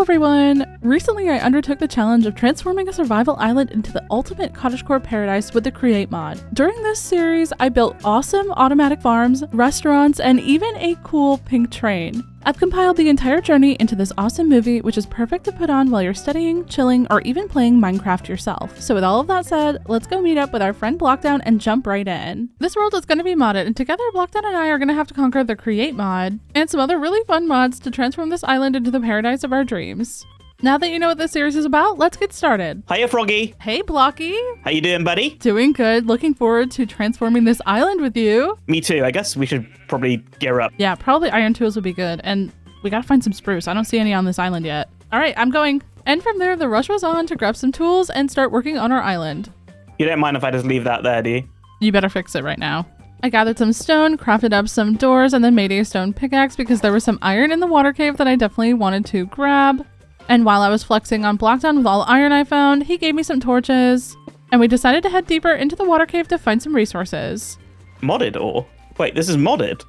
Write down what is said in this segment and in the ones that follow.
Hello everyone! Recently I undertook the challenge of transforming a survival island into the ultimate cottagecore paradise with the Create mod. During this series, I built awesome automatic farms, restaurants, and even a cool pink train. I've compiled the entire journey into this awesome movie, which is perfect to put on while you're studying, chilling, or even playing Minecraft yourself. So with all of that said, let's go meet up with our friend Blockdown and jump right in. This world is going to be modded, and together Blockdown and I are going to have to conquer the Create mod and some other really fun mods to transform this island into the paradise of our dreams. Now that you know what this series is about, let's get started. Hiya, Froggy. Hey, Blocky. How you doing, buddy? Doing good. Looking forward to transforming this island with you. Me too. I guess we should probably gear up. Yeah, probably iron tools would be good. And we gotta find some spruce. I don't see any on this island yet. All right, I'm going. And from there, the rush was on to grab some tools and start working on our island. You don't mind if I just leave that there, do you? You better fix it right now. I gathered some stone, crafted up some doors, and then made a stone pickaxe because there was some iron in the water cave that I definitely wanted to grab. And while I was flexing on Blockdown with all iron I found, he gave me some torches, and we decided to head deeper into the water cave to find some resources. Modded or? Wait, this is modded?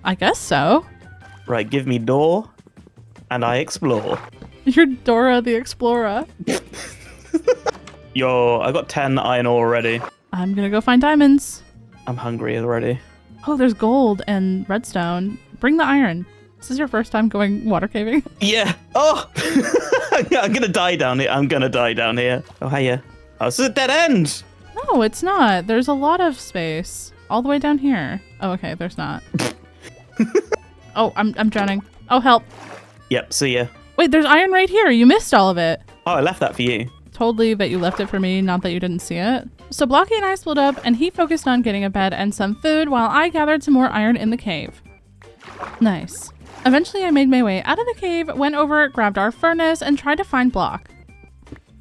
I guess so. Right, give me door, and I explore. You're Dora the Explorer. Yo, I got 10 iron ore already. I'm gonna go find diamonds. I'm hungry already. Oh, there's gold and redstone. Bring the iron. This is your first time going water caving? Yeah. Oh! I'm gonna die down here. Oh, hiya. Oh, this is a dead end. No, it's not. There's a lot of space. All the way down here. Oh, okay, there's not. Oh, I'm drowning. Oh, help. Yep, see ya. Wait, there's iron right here. You missed all of it. Oh, I left that for you. Totally that you left it for me, not that you didn't see it. So Blocky and I split up, and he focused on getting a bed and some food while I gathered some more iron in the cave. Nice. Eventually, I made my way out of the cave, went over, grabbed our furnace, and tried to find block.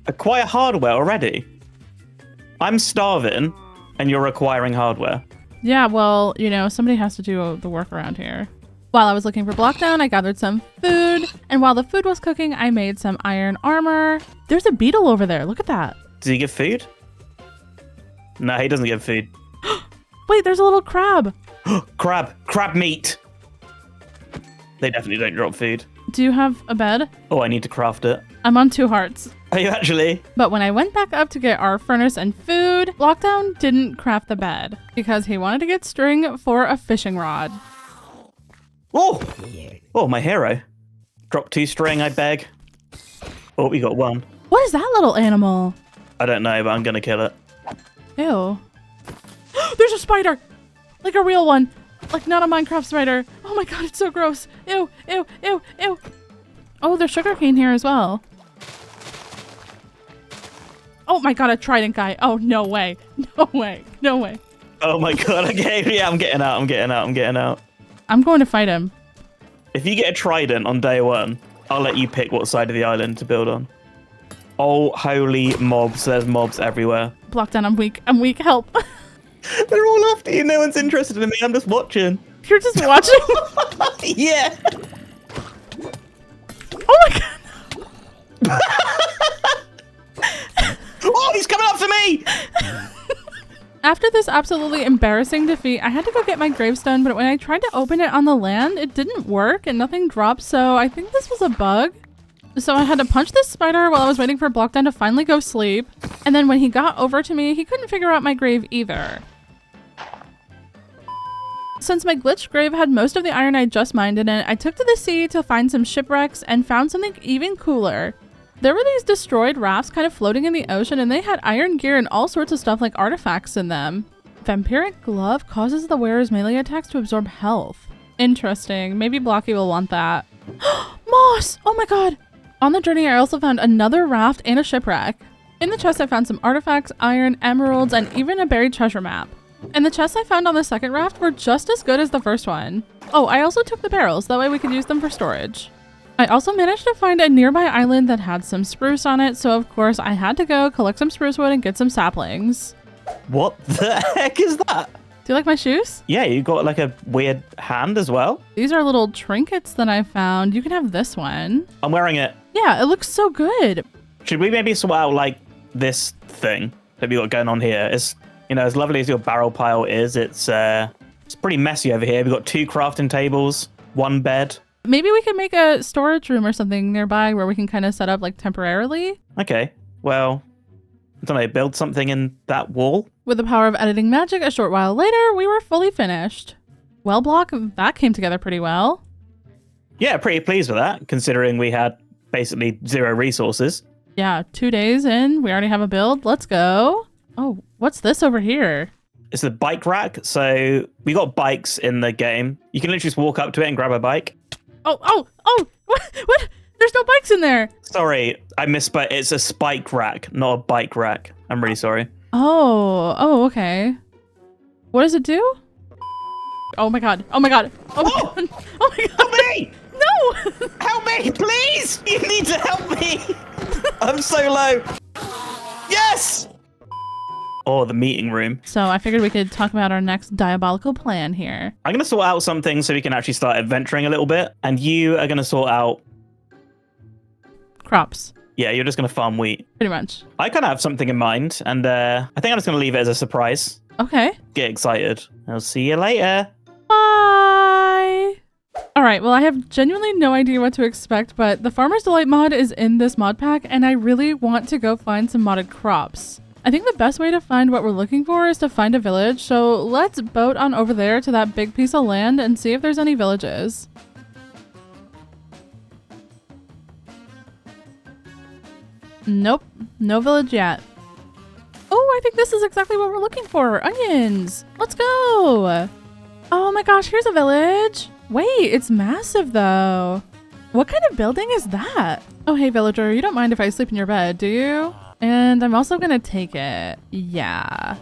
Acquire hardware already? I'm starving, and you're acquiring hardware. Yeah, well, you know, somebody has to do the work around here. While I was looking for Blockdown, I gathered some food, and while the food was cooking, I made some iron armor. There's a beetle over there. Look at that. Does he give food? No, he doesn't give food. Wait, there's a little crab. Crab meat. They definitely don't drop food. Do you have a bed? Oh, I need to craft it. I'm on 2 hearts. Are you actually? But when I went back up to get our furnace and food, Blockdown didn't craft the bed because he wanted to get string for a fishing rod. Oh! Oh, my hero. Drop 2 string, I beg. Oh, we got 1. What is that little animal? I don't know, but I'm gonna kill it. Ew. There's a spider! Like a real one. Like not a Minecraft spider. Oh my god, it's so gross. Ew, ew, ew, ew. Oh, there's sugarcane here as well. Oh my god, a trident guy. Oh, no way. No way. No way. Oh my god, okay. Yeah, I'm getting out. I'm going to fight him. If you get a trident on day 1, I'll let you pick what side of the island to build on. Oh, holy mobs. There's mobs everywhere. Blockdown, I'm weak. I'm weak. Help. They're all after you. No one's interested in me. I'm just watching. You're just watching? Yeah. Oh my god. Oh, he's coming after me. After this absolutely embarrassing defeat, I had to go get my gravestone, but when I tried to open it on the land, it didn't work and nothing dropped, so I think this was a bug. So I had to punch this spider while I was waiting for Blockdown to finally go sleep. And then when he got over to me, he couldn't figure out my grave either. Since my glitched grave had most of the iron I just mined in it, I took to the sea to find some shipwrecks and found something even cooler. There were these destroyed rafts kind of floating in the ocean, and they had iron gear and all sorts of stuff like artifacts in them. Vampiric glove causes the wearer's melee attacks to absorb health. Interesting. Maybe Blocky will want that. Moss! Oh my god! On the journey, I also found another raft and a shipwreck. In the chest, I found some artifacts, iron, emeralds, and even a buried treasure map. And the chests I found on the second raft were just as good as the first one. Oh, I also took the barrels, that way we could use them for storage. I also managed to find a nearby island that had some spruce on it, so of course I had to go collect some spruce wood and get some saplings. What the heck is that? Do you like my shoes? Yeah, you got like a weird hand as well. These are little trinkets that I found. You can have this one. I'm wearing it. Yeah, it looks so good. Should we maybe sort out like this thing that we got going on here? It's, you know, as lovely as your barrel pile is, it's pretty messy over here. We've got 2 crafting tables, 1 bed, Maybe we can make a storage room or something nearby where we can kind of set up like temporarily. Okay, well, I don't know, build something in that wall? With the power of editing magic, a short while later, we were fully finished. Well, Block, that came together pretty well. Yeah, pretty pleased with that, considering we had basically 0 resources. Yeah, 2 days in, we already have a build. Let's go. Oh, what's this over here? It's the bike rack. So we got bikes in the game. You can literally just walk up to it and grab a bike. Oh, what? There's no bikes in there. Sorry, I misspoke. It's a spike rack, not a bike rack. I'm really sorry. Oh, okay. What does it do? Oh my god. Oh my god. Oh my god. Oh my god. Help me! No! Help me, please! You need to help me! I'm so low. Yes! Oh, the meeting room. So I figured we could talk about our next diabolical plan here. I'm going to sort out something so we can actually start adventuring a little bit. And you are going to sort out... Crops. Yeah, you're just going to farm wheat. Pretty much. I kind of have something in mind. And I think I'm just going to leave it as a surprise. Okay. Get excited. I'll see you later. Bye! Alright, well I have genuinely no idea what to expect, but the Farmer's Delight mod is in this mod pack, and I really want to go find some modded crops. I think the best way to find what we're looking for is to find a village, so let's boat on over there to that big piece of land and see if there's any villages. Nope, no village yet. Oh, I think this is exactly what we're looking for. Onions! Let's go! Oh my gosh, here's a village. Wait, it's massive though. What kind of building is that? Oh, hey villager, you don't mind if I sleep in your bed, do you? And I'm also gonna take it. Yeah.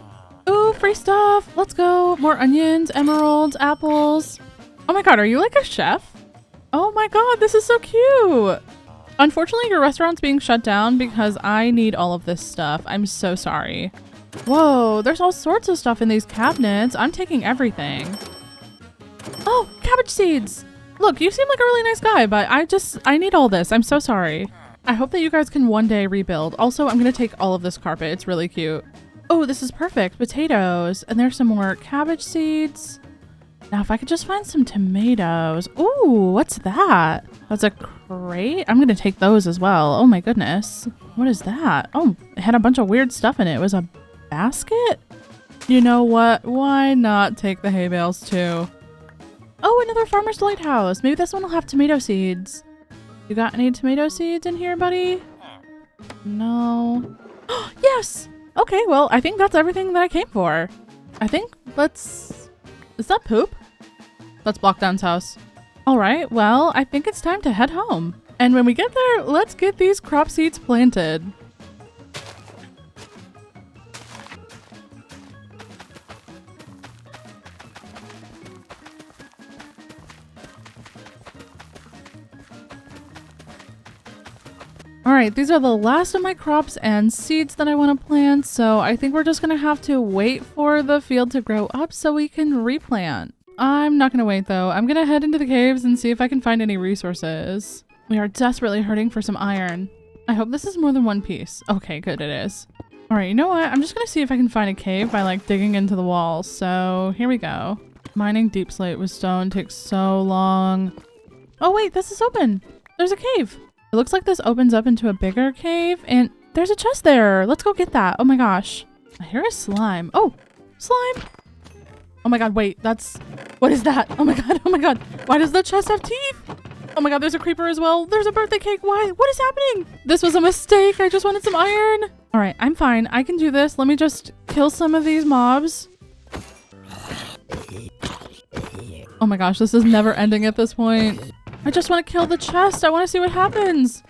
Ooh, free stuff. Let's go. More onions, emeralds, apples. Oh my god, are you like a chef? Oh my god, this is so cute. Unfortunately, your restaurant's being shut down because I need all of this stuff. I'm so sorry. Whoa, there's all sorts of stuff in these cabinets. I'm taking everything. Oh, cabbage seeds. Look, you seem like a really nice guy, but I need all this. I'm so sorry. I hope that you guys can one day rebuild. Also, I'm going to take all of this carpet. It's really cute. Oh, this is perfect. Potatoes. And there's some more cabbage seeds. Now, if I could just find some tomatoes. Ooh, what's that? That's a crate? I'm going to take those as well. Oh my goodness. What is that? Oh, it had a bunch of weird stuff in it. It was a basket? You know what? Why not take the hay bales too? Oh, another Farmer's Lighthouse. Maybe this one will have tomato seeds. You got any tomato seeds in here, buddy? No. Yes! Okay, well, I think that's everything that I came for. I think let's... Is that poop? That's Blockdown's house. Alright, well, I think it's time to head home. And when we get there, let's get these crop seeds planted. Alright, these are the last of my crops and seeds that I want to plant, so I think we're just going to have to wait for the field to grow up so we can replant. I'm not going to wait though. I'm going to head into the caves and see if I can find any resources. We are desperately hurting for some iron. I hope this is more than one piece. Okay, good, it is. Alright, you know what? I'm just going to see if I can find a cave by like digging into the walls. So here we go. Mining deep slate with stone takes so long. Oh wait, this is open. There's a cave. It looks like this opens up into a bigger cave, and there's a chest there. Let's go get that. Oh my gosh. I hear a slime. Oh, slime. Oh my god, wait, what is that? Oh my god, oh my god. Why does the chest have teeth? Oh my god, there's a creeper as well. There's a birthday cake. Why? What is happening? This was a mistake. I just wanted some iron. All right, I'm fine. I can do this. Let me just kill some of these mobs. Oh my gosh, this is never ending at this point. I just want to kill the chest. I want to see what happens.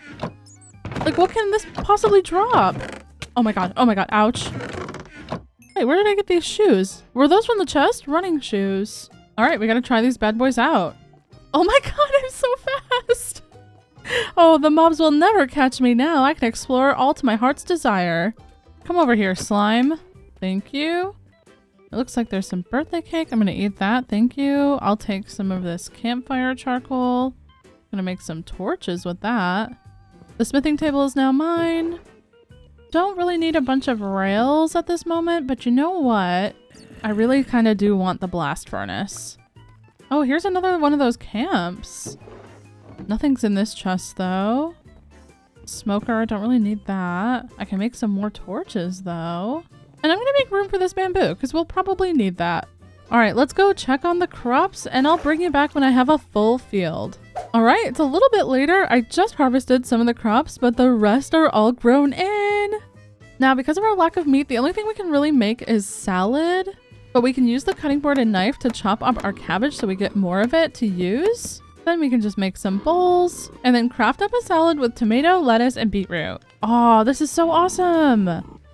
Like, what can this possibly drop? Oh my god. Oh my god. Ouch. Wait, where did I get these shoes? Were those from the chest? Running shoes. All right, we got to try these bad boys out. Oh my god, I'm so fast. Oh, the mobs will never catch me now. I can explore all to my heart's desire. Come over here, slime. Thank you. It looks like there's some birthday cake. I'm going to eat that. Thank you. I'll take some of this campfire charcoal. Gonna make some torches with that. The smithing table is now mine. Don't really need a bunch of rails at this moment, but you know what? I really kind of do want the blast furnace. Oh, here's another one of those camps. Nothing's in this chest though. Smoker, don't really need that. I can make some more torches though. And I'm gonna make room for this bamboo because we'll probably need that. All right, let's go check on the crops and I'll bring you back when I have a full field. All right, it's a little bit later. I just harvested some of the crops, but the rest are all grown in. Now, because of our lack of meat, the only thing we can really make is salad, but we can use the cutting board and knife to chop up our cabbage so we get more of it to use. Then we can just make some bowls and then craft up a salad with tomato, lettuce, and beetroot. Oh, this is so awesome.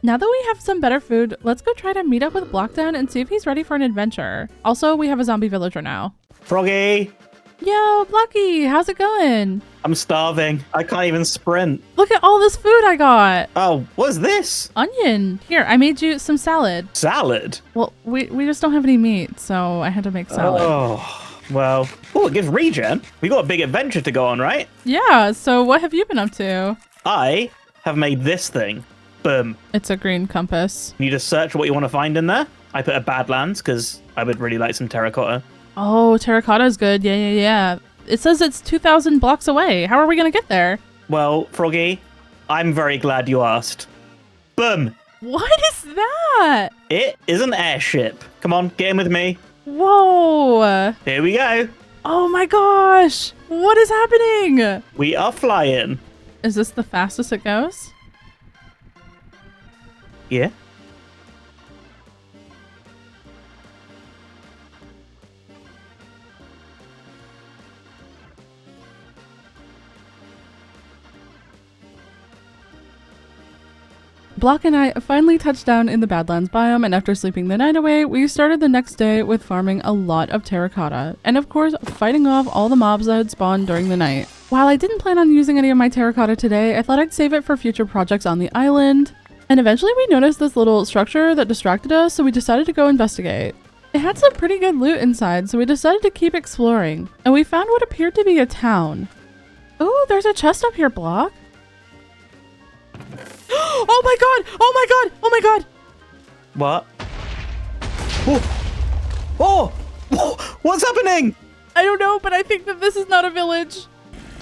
Now that we have some better food, let's go try to meet up with Blockdown and see if he's ready for an adventure. Also, we have a zombie villager now. Froggy! Yo, Blocky, how's it going? I'm starving. I can't even sprint. Look at all this food I got. Oh, what's this? Onion. Here, I made you some salad. Salad? Well, we just don't have any meat, so I had to make salad. Oh, well. Oh, it gives regen. We got a big adventure to go on, right? Yeah, so what have you been up to? I have made this thing. Boom. It's a green compass. You just search what you want to find in there. I put a badlands because I would really like some terracotta. Oh, terracotta is good. Yeah. It says it's 2,000 blocks away. How are we going to get there? Well, Froggy, I'm very glad you asked. Boom. What is that? It is an airship. Come on, get in with me. Whoa. Here we go. Oh my gosh. What is happening? We are flying. Is this the fastest it goes? Yeah. Block and I finally touched down in the Badlands biome, and after sleeping the night away, we started the next day with farming a lot of terracotta, and of course, fighting off all the mobs that had spawned during the night. While I didn't plan on using any of my terracotta today, I thought I'd save it for future projects on the island. And eventually we noticed this little structure that distracted us, so we decided to go investigate. It had some pretty good loot inside, so we decided to keep exploring, and we found what appeared to be a town. Oh, there's a chest up here, Block. Oh my god! Oh my god! Oh my god! What? Oh! Oh! What's happening? I don't know, but I think that this is not a village.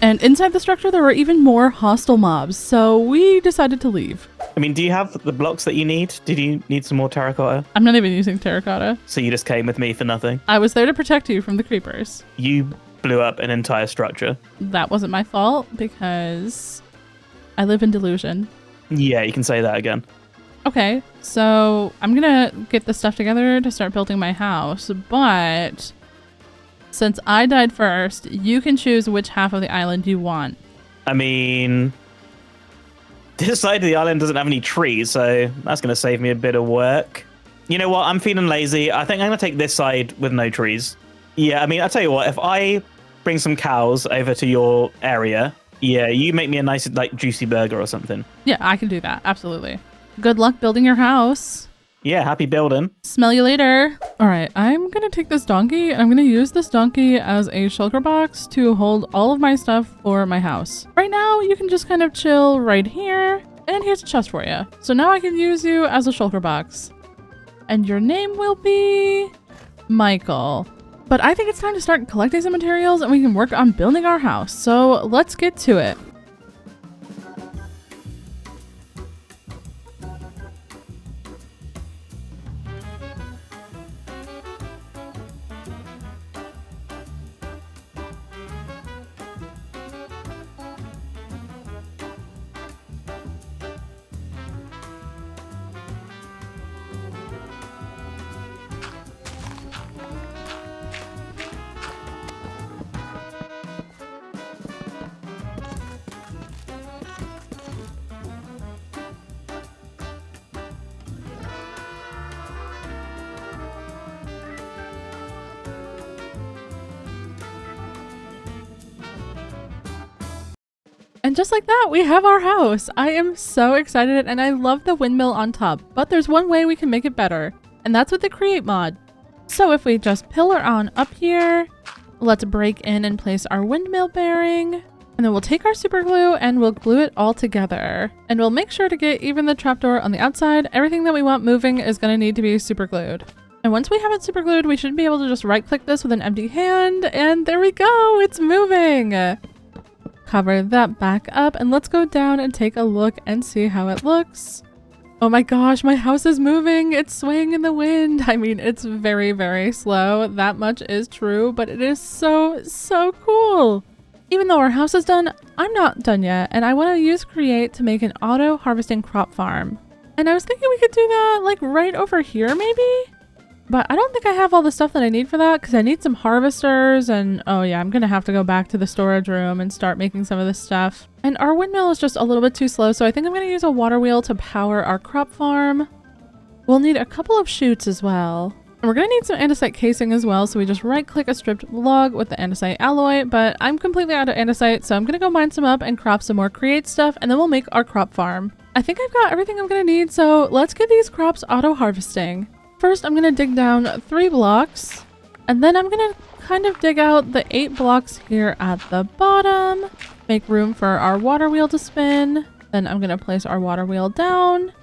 And inside the structure, there were even more hostile mobs, so we decided to leave. I mean, do you have the blocks that you need? Did you need some more terracotta? I'm not even using terracotta. So you just came with me for nothing? I was there to protect you from the creepers. You blew up an entire structure. That wasn't my fault because I live in delusion. Yeah, you can say that again. Okay, so I'm gonna get the stuff together to start building my house, but since I died first, you can choose which half of the island you want. I mean, this side of the island doesn't have any trees, so that's going to save me a bit of work. You know what? I'm feeling lazy. I think I'm going to take this side with no trees. Yeah, I mean, I'll tell you what, if I bring some cows over to your area, yeah, you make me a nice, like, juicy burger or something. Yeah, I can do that. Absolutely. Good luck building your house. Yeah, happy building. Smell you later. All right, I'm going to take this donkey and I'm going to use this donkey as a shulker box to hold all of my stuff for my house. Right now, you can just kind of chill right here. And here's a chest for you. So now I can use you as a shulker box. And your name will be Michael. But I think it's time to start collecting some materials and we can work on building our house. So let's get to it. And just like that, we have our house. I am so excited and I love the windmill on top, but there's one way we can make it better, and that's with the create mod. So if we just pillar on up here, let's break in and place our windmill bearing, and then we'll take our super glue and we'll glue it all together. And we'll make sure to get even the trapdoor on the outside. Everything that we want moving is going to need to be super glued. And once we have it super glued, we should be able to just right click this with an empty hand, and there we go, it's moving. Cover that back up and let's go down and take a look and see how it looks. Oh my gosh, my house is moving. It's swaying in the wind. I mean, it's very, very slow. That much is true, but it is so, so cool. Even though our house is done, I'm not done yet, and I want to use Create to make an auto harvesting crop farm. And I was thinking we could do that like right over here maybe? But I don't think I have all the stuff that I need for that because I need some harvesters and oh yeah, I'm gonna have to go back to the storage room and start making some of this stuff. And our windmill is just a little bit too slow, so I think I'm gonna use a water wheel to power our crop farm. We'll need a couple of chutes as well. And we're gonna need some andesite casing as well, so we just right click a stripped log with the andesite alloy, but I'm completely out of andesite, so I'm gonna go mine some up and crop some more Create stuff, and then we'll make our crop farm. I think I've got everything I'm gonna need, so let's get these crops auto harvesting. First, I'm going to dig down 3 blocks, and then I'm going to kind of dig out the 8 blocks here at the bottom, make room for our water wheel to spin. Then I'm going to place our water wheel down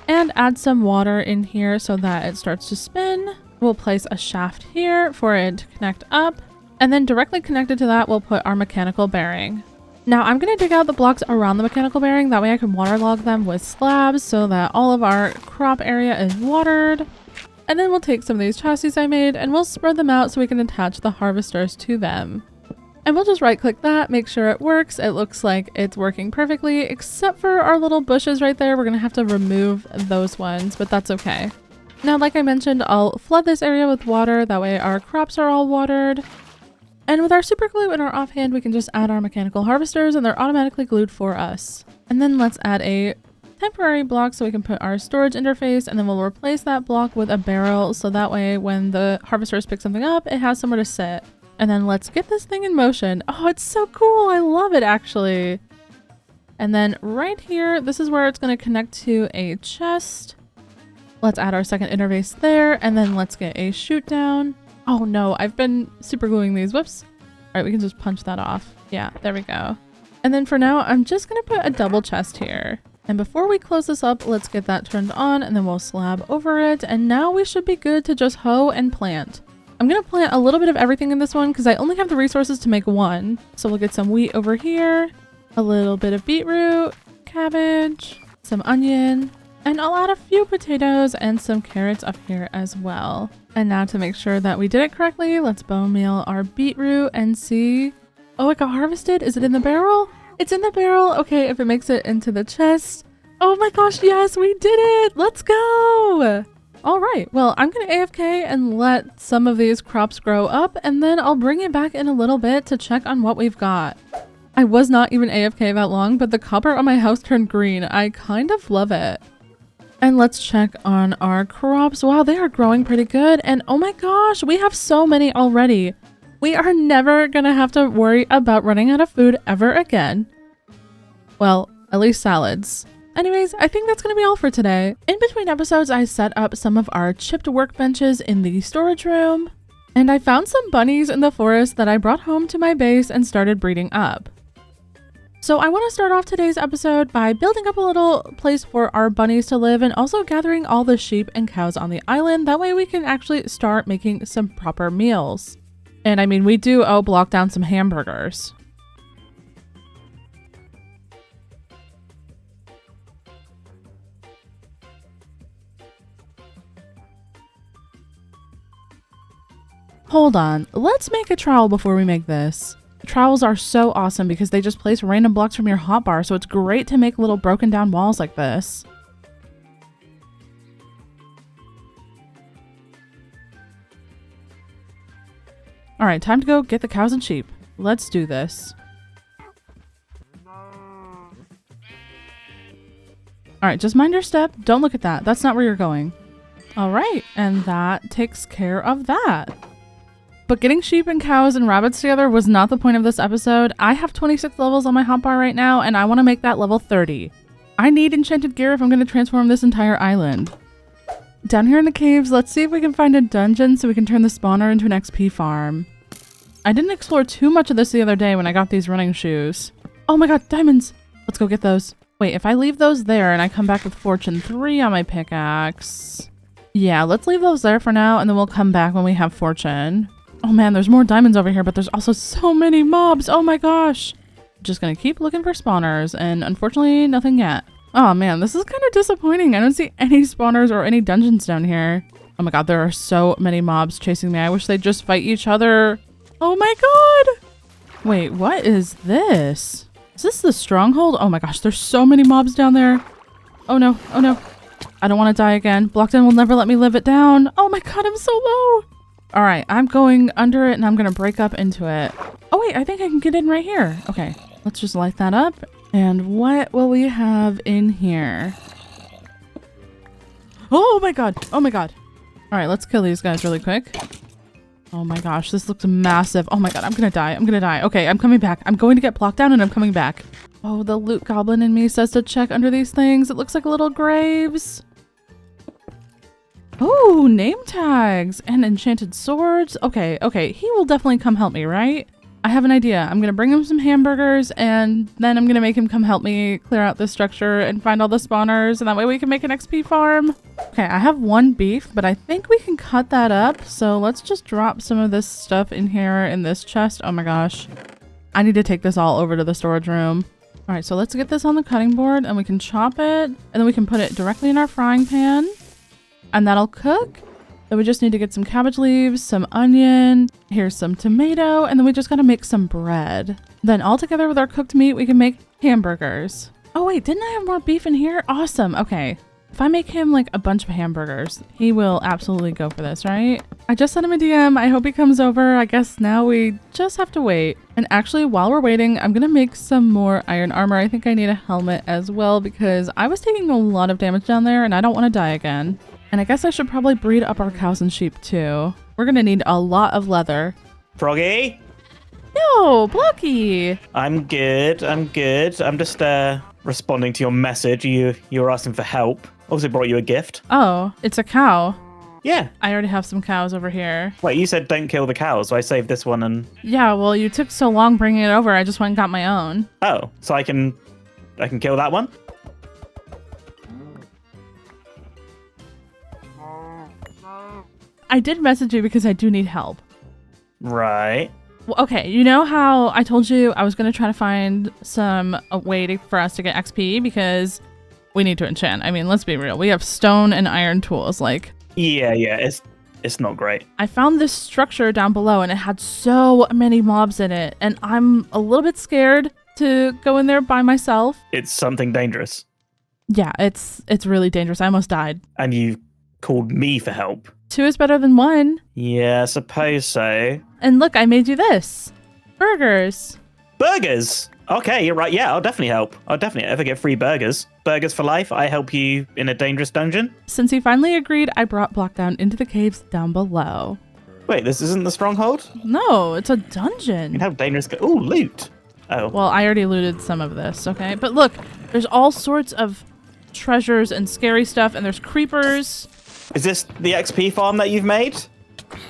and add some water in here so that it starts to spin. We'll place a shaft here for it to connect up, and then directly connected to that, we'll put our mechanical bearing. Now I'm going to dig out the blocks around the mechanical bearing, that way I can waterlog them with slabs so that all of our crop area is watered. And then we'll take some of these chassis I made and we'll spread them out so we can attach the harvesters to them. And we'll just right click that, make sure it works. It looks like it's working perfectly, except for our little bushes right there. We're gonna have to remove those ones, but that's okay. Now, like I mentioned, I'll flood this area with water. That way our crops are all watered. And with our super glue in our offhand, we can just add our mechanical harvesters and they're automatically glued for us. And then let's add a temporary block so we can put our storage interface, and then we'll replace that block with a barrel so that way when the harvesters pick something up, it has somewhere to sit. And then let's get this thing in motion. Oh, it's so cool. I love it actually. And then right here, this is where it's going to connect to a chest. Let's add our second interface there, and then let's get a chute down. Oh no, I've been super gluing these. Whoops. All right, we can just punch that off. Yeah, there we go. And then for now, I'm just going to put a double chest here. And before we close this up, let's get that turned on and then we'll slab over it. And now we should be good to just hoe and plant. I'm going to plant a little bit of everything in this one because I only have the resources to make one. So we'll get some wheat over here, a little bit of beetroot, cabbage, some onion, and I'll add a few potatoes and some carrots up here as well. And now to make sure that we did it correctly, let's bone meal our beetroot and see. Oh, it got harvested. Is it in the barrel? It's in the barrel. Okay, if it makes it into the chest. Oh my gosh, yes, we did it. Let's go. All right, well, I'm going to AFK and let some of these crops grow up, and then I'll bring it back in a little bit to check on what we've got. I was not even AFK that long, but the copper on my house turned green. I kind of love it. And let's check on our crops. Wow, they are growing pretty good. And oh my gosh, we have so many already. We are never gonna have to worry about running out of food ever again. Well, at least salads. Anyways, I think that's gonna be all for today. In between episodes, I set up some of our chipped workbenches in the storage room, and I found some bunnies in the forest that I brought home to my base and started breeding up. So I want to start off today's episode by building up a little place for our bunnies to live and also gathering all the sheep and cows on the island. That way we can actually start making some proper meals. And I mean, we do owe Blockdown some hamburgers. Hold on, let's make a trowel before we make this. Trowels are so awesome because they just place random blocks from your hotbar, so it's great to make little broken down walls like this. All right, time to go get the cows and sheep. Let's do this. All right, just mind your step. Don't look at that. That's not where you're going. All right, and that takes care of that. But getting sheep and cows and rabbits together was not the point of this episode. I have 26 levels on my hotbar right now, and I want to make that level 30. I need enchanted gear if I'm going to transform this entire island. Down here in the caves, let's see if we can find a dungeon so we can turn the spawner into an XP farm. I didn't explore too much of this the other day when I got these running shoes. Oh my god, diamonds! Let's go get those. Wait, if I leave those there and I come back with Fortune 3 on my pickaxe... Yeah, let's leave those there for now and then we'll come back when we have Fortune. Oh man, there's more diamonds over here, but there's also so many mobs. Oh my gosh. Just gonna keep looking for spawners, and unfortunately nothing yet. Oh man, this is kind of disappointing. I don't see any spawners or any dungeons down here. Oh my god, there are so many mobs chasing me. I wish they'd just fight each other. Oh my god! Wait, what is this? Is this the stronghold? Oh my gosh, there's so many mobs down there. Oh no, oh no. I don't want to die again. Blockdown will never let me live it down. Oh my god, I'm so low. All right, I'm going under it and I'm gonna break up into it. Oh wait, I think I can get in right here. Okay, let's just light that up. And what will we have in here? Oh my god, oh my god. All right, let's kill these guys really quick. Oh my gosh, this looks massive. Oh my god, I'm gonna die. I'm gonna die. Okay, I'm coming back. I'm going to get Blockdown and I'm coming back. Oh, the loot goblin in me says to check under these things. It looks like little graves. Oh, name tags and enchanted swords. Okay, okay, he will definitely come help me, right? I have an idea. I'm gonna bring him some hamburgers and then I'm gonna make him come help me clear out this structure and find all the spawners, and that way we can make an XP farm. Okay, I have 1 beef, but I think we can cut that up. So let's just drop some of this stuff in here in this chest. Oh my gosh. I need to take this all over to the storage room. All right, so let's get this on the cutting board and we can chop it and then we can put it directly in our frying pan and that'll cook. Then we just need to get some cabbage leaves, some onion, here's some tomato, and then we just gotta make some bread. Then all together with our cooked meat, we can make hamburgers. Oh wait, didn't I have more beef in here? Awesome, okay. If I make him like a bunch of hamburgers, he will absolutely go for this, right? I just sent him a DM. I hope he comes over. I guess now we just have to wait. And actually, while we're waiting, I'm gonna make some more iron armor. I think I need a helmet as well because I was taking a lot of damage down there and I don't want to die again. And I guess I should probably breed up our cows and sheep too. We're gonna need a lot of leather. Froggy? Yo, Blocky! I'm good. I'm good. I'm just responding to your message. You were asking for help. Also brought you a gift. Oh, it's a cow. Yeah. I already have some cows over here. Wait, you said don't kill the cows, so I saved this one and... Yeah, well, you took so long bringing it over, I just went and got my own. Oh, so I can kill that one? I did message you because I do need help. Right. Well, okay, you know how I told you I was going to try to find a way for us to get XP because we need to enchant. I mean, let's be real. We have stone and iron tools, like... Yeah, it's not great. I found this structure down below and it had so many mobs in it, and I'm a little bit scared to go in there by myself. It's something dangerous. Yeah, it's really dangerous. I almost died. And you called me for help. 2 is better than 1. Yeah, I suppose so. And look, I made you this. Burgers. Burgers? Okay, you're right. Yeah, I'll definitely help. I'll definitely ever get free burgers. Burgers for life. I help you in a dangerous dungeon. Since he finally agreed, I brought Blockdown into the caves down below. Wait, this isn't the stronghold? No, it's a dungeon. You can have dangerous... Ooh, loot. Oh. Well, I already looted some of this, okay? But look, there's all sorts of treasures and scary stuff, and there's creepers. Is this the XP farm that you've made?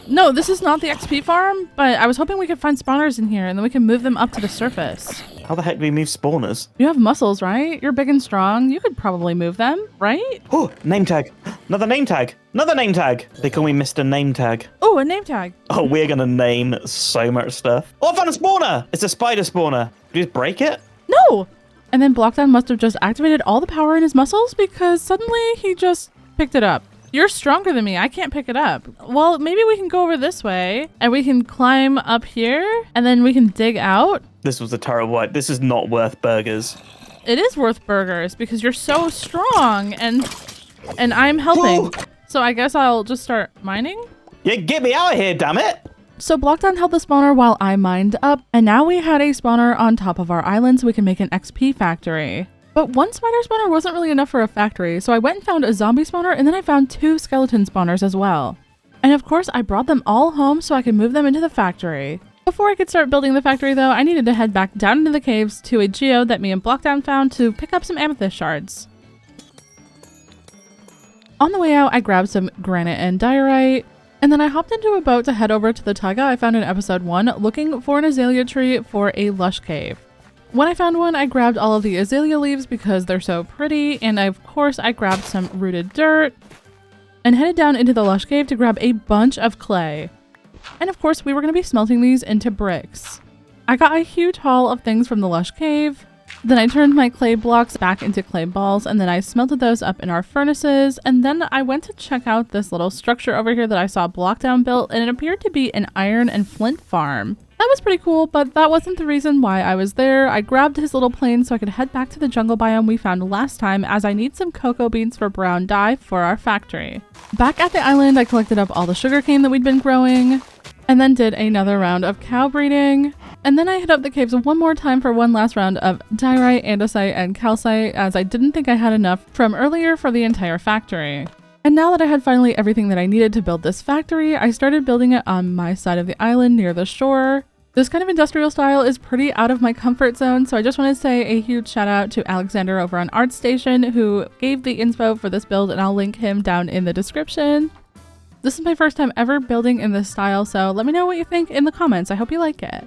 No, this is not the XP farm, but I was hoping we could find spawners in here, and then we can move them up to the surface. How the heck do we move spawners? You have muscles, right? You're big and strong. You could probably move them, right? Oh, name tag. Another name tag. Another name tag. They call me Mr. Name Tag. Oh, a name tag. Oh, we're going to name so much stuff. Oh, I found a spawner. It's a spider spawner. Did you just break it? No. And then Blockdown must have just activated all the power in his muscles because suddenly he just picked it up. You're stronger than me. I can't pick it up. Well, maybe we can go over this way and we can climb up here and then we can dig out. This was a terrible idea. This is not worth burgers. It is worth burgers because you're so strong and I'm helping. Whoa. So I guess I'll just start mining. Yeah, get me out of here, damn it. So Blockdown held the spawner while I mined up, and now we had a spawner on top of our island so we can make an XP factory. But one spider spawner wasn't really enough for a factory, so I went and found a zombie spawner, and then I found 2 skeleton spawners as well. And of course, I brought them all home so I could move them into the factory. Before I could start building the factory though, I needed to head back down into the caves to a geode that me and Blockdown found to pick up some amethyst shards. On the way out, I grabbed some granite and diorite, and then I hopped into a boat to head over to the taiga I found in episode 1 looking for an azalea tree for a lush cave. When I found one, I grabbed all of the azalea leaves because they're so pretty, and of course I grabbed some rooted dirt and headed down into the lush cave to grab a bunch of clay. And of course we were going to be smelting these into bricks. I got a huge haul of things from the lush cave. Then I turned my clay blocks back into clay balls, and then I smelted those up in our furnaces. And then I went to check out this little structure over here that I saw Blockdown built, and it appeared to be an iron and flint farm. That was pretty cool, but that wasn't the reason why I was there. I grabbed his little plane so I could head back to the jungle biome we found last time, as I need some cocoa beans for brown dye for our factory. Back at the island, I collected up all the sugarcane that we'd been growing, and then did another round of cow breeding. And then I hit up the caves one more time for one last round of diorite, andesite, and calcite, as I didn't think I had enough from earlier for the entire factory. And now that I had finally everything that I needed to build this factory, I started building it on my side of the island near the shore. This kind of industrial style is pretty out of my comfort zone, so I just want to say a huge shout out to Alexander over on ArtStation, who gave the inspo for this build, and I'll link him down in the description. This is my first time ever building in this style, so let me know what you think in the comments. I hope you like it.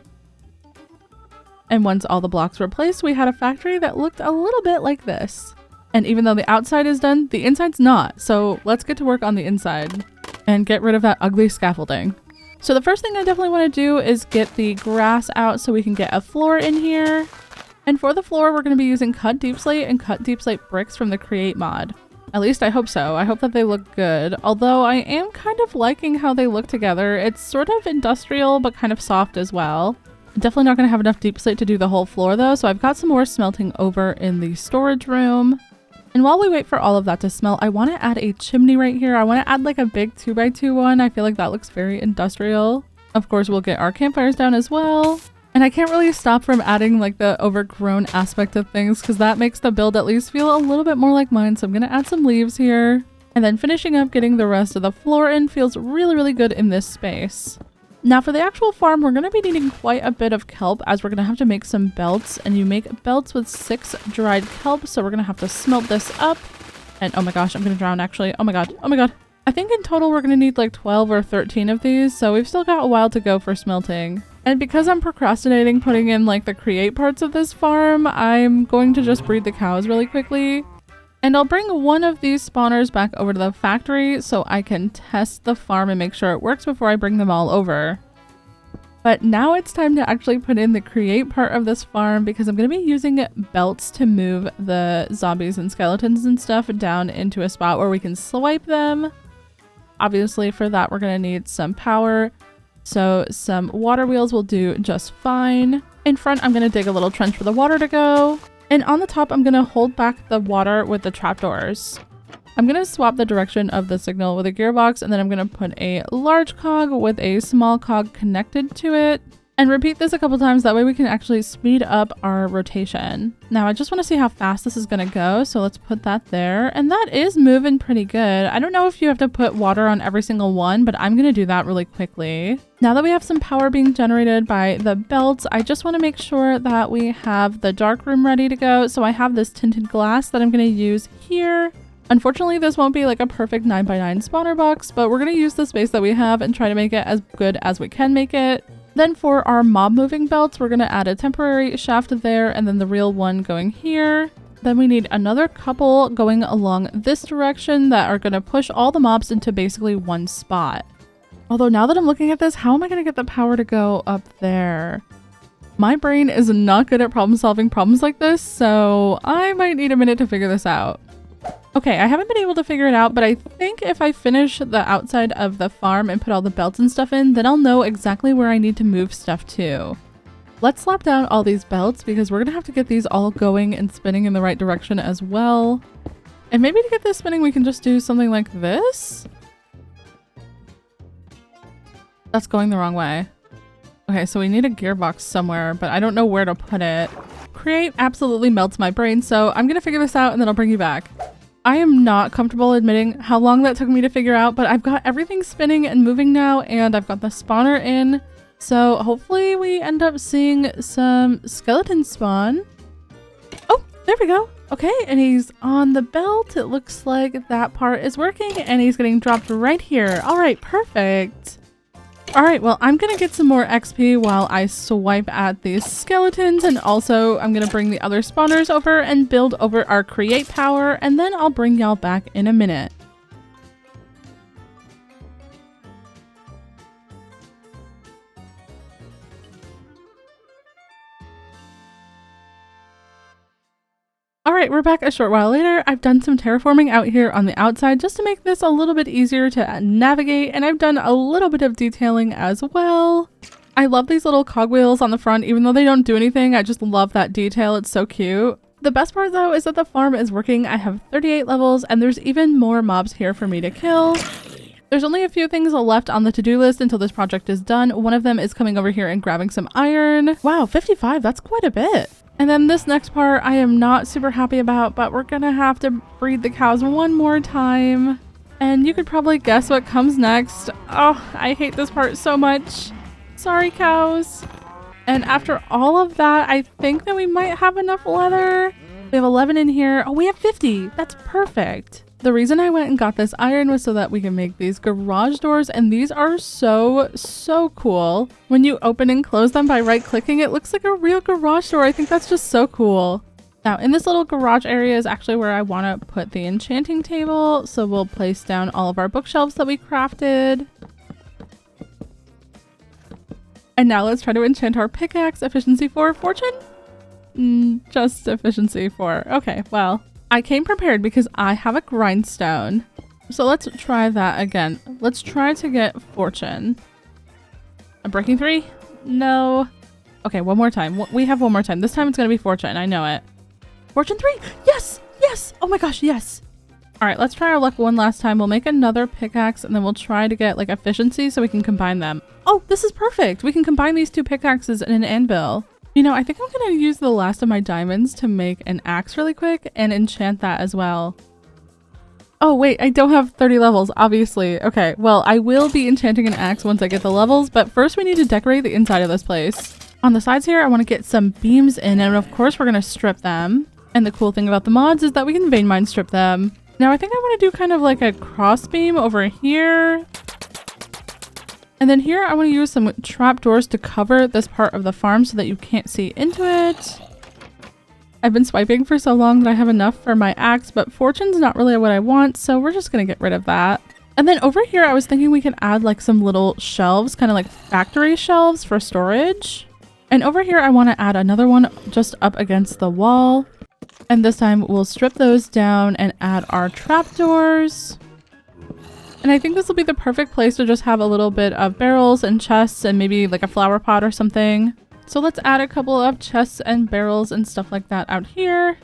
And once all the blocks were placed, we had a factory that looked a little bit like this. And even though the outside is done, the inside's not, so let's get to work on the inside and get rid of that ugly scaffolding. So the first thing I definitely want to do is get the grass out so we can get a floor in here. And for the floor, we're going to be using cut deep slate and cut deep slate bricks from the create mod. At least I hope so. I hope that they look good. Although I am kind of liking how they look together. It's sort of industrial, but kind of soft as well. Definitely not going to have enough deep slate to do the whole floor though. So I've got some more smelting over in the storage room. And while we wait for all of that to smelt, I want to add a chimney right here. I want to add like a big 2x2 one. I feel like that looks very industrial. Of course, we'll get our campfires down as well. And I can't really stop from adding like the overgrown aspect of things because that makes the build at least feel a little bit more like mine. So I'm going to add some leaves here. And then finishing up getting the rest of the floor in feels really, really good in this space. Now for the actual farm, we're going to be needing quite a bit of kelp as we're going to have to make some belts, and you make belts with 6 dried kelp. So we're going to have to smelt this up. And oh my gosh, I'm going to drown actually. Oh my God. Oh my God. I think in total we're going to need like 12 or 13 of these. So we've still got a while to go for smelting. And because I'm procrastinating putting in like the create parts of this farm, I'm going to just breed the cows really quickly. And I'll bring one of these spawners back over to the factory so I can test the farm and make sure it works before I bring them all over. But now it's time to actually put in the create part of this farm because I'm going to be using belts to move the zombies and skeletons and stuff down into a spot where we can swipe them. Obviously for that we're going to need some power, so some water wheels will do just fine. In front I'm going to dig a little trench for the water to go. And on the top, I'm going to hold back the water with the trapdoors. I'm going to swap the direction of the signal with a gearbox, and then I'm going to put a large cog with a small cog connected to it. And repeat this a couple times, that way we can actually speed up our rotation. Now I just want to see how fast this is going to go, so let's put that there. And that is moving pretty good. I don't know if you have to put water on every single one, but I'm going to do that really quickly. Now that we have some power being generated by the belts, I just want to make sure that we have the dark room ready to go. So I have this tinted glass that I'm going to use here. Unfortunately, this won't be like a perfect 9x9 spawner box, but we're going to use the space that we have and try to make it as good as we can make it. Then for our mob moving belts, we're going to add a temporary shaft there and then the real one going here. Then we need another couple going along this direction that are going to push all the mobs into basically one spot. Although now that I'm looking at this, how am I going to get the power to go up there? My brain is not good at solving problems like this, so I might need a minute to figure this out. Okay, I haven't been able to figure it out, but I think if I finish the outside of the farm and put all the belts and stuff in, then I'll know exactly where I need to move stuff to. Let's slap down all these belts because we're gonna have to get these all going and spinning in the right direction as well. And maybe to get this spinning, we can just do something like this. That's going the wrong way. Okay, so we need a gearbox somewhere, but I don't know where to put it. Create absolutely melts my brain, so I'm gonna figure this out and then I'll bring you back. I am not comfortable admitting how long that took me to figure out, but I've got everything spinning and moving now, and I've got the spawner in. So hopefully we end up seeing some skeletons spawn. Oh, there we go. Okay, and he's on the belt. It looks like that part is working, and he's getting dropped right here. All right, perfect. All right, well, I'm gonna get some more XP while I swipe at these skeletons, and also I'm gonna bring the other spawners over and build over our create power, and then I'll bring y'all back in a minute. All right, we're back a short while later. I've done some terraforming out here on the outside just to make this a little bit easier to navigate, and I've done a little bit of detailing as well. I love these little cogwheels on the front, even though they don't do anything. I just love that detail. It's so cute. The best part though is that the farm is working. I have 38 levels and there's even more mobs here for me to kill. There's only a few things left on the to-do list until this project is done. One of them is coming over here and grabbing some iron. Wow, 55, that's quite a bit. And then this next part I am not super happy about, but we're gonna have to breed the cows one more time. And you could probably guess what comes next. Oh, I hate this part so much. Sorry, cows. And after all of that, I think that we might have enough leather. We have 11 in here. Oh, we have 50. That's perfect. The reason I went and got this iron was so that we can make these garage doors, and these are so cool. When you open and close them by right-clicking, it looks like a real garage door. I think that's just so cool. Now, in this little garage area is actually where I want to put the enchanting table, so we'll place down all of our bookshelves that we crafted. And now let's try to enchant our pickaxe. Efficiency 4, fortune? Just efficiency 4. Okay, well, I came prepared because I have a grindstone. So let's try that again. Let's try to get fortune. A breaking 3? No. Okay, one more time. We have one more time. This time it's going to be fortune. I know it. Fortune 3! Yes! Yes! Oh my gosh, yes! All right, let's try our luck one last time. We'll make another pickaxe and then we'll try to get like efficiency so we can combine them. Oh, this is perfect. We can combine these two pickaxes in an anvil. You know, I think I'm going to use the last of my diamonds to make an axe really quick and enchant that as well. Oh, wait, I don't have 30 levels, obviously. Okay, well, I will be enchanting an axe once I get the levels, but first we need to decorate the inside of this place. On the sides here, I want to get some beams in, and of course we're going to strip them. And the cool thing about the mods is that we can vein mine strip them. Now I think I want to do kind of like a cross beam over here. And then here I want to use some trapdoors to cover this part of the farm so that you can't see into it. I've been swiping for so long that I have enough for my axe, but fortune's not really what I want, so we're just going to get rid of that. And then over here I was thinking we could add like some little shelves, kind of like factory shelves for storage. And over here I want to add another one just up against the wall. And this time we'll strip those down and add our trapdoors. And I think this will be the perfect place to just have a little bit of barrels and chests and maybe like a flower pot or something. So let's add a couple of chests and barrels and stuff like that out here.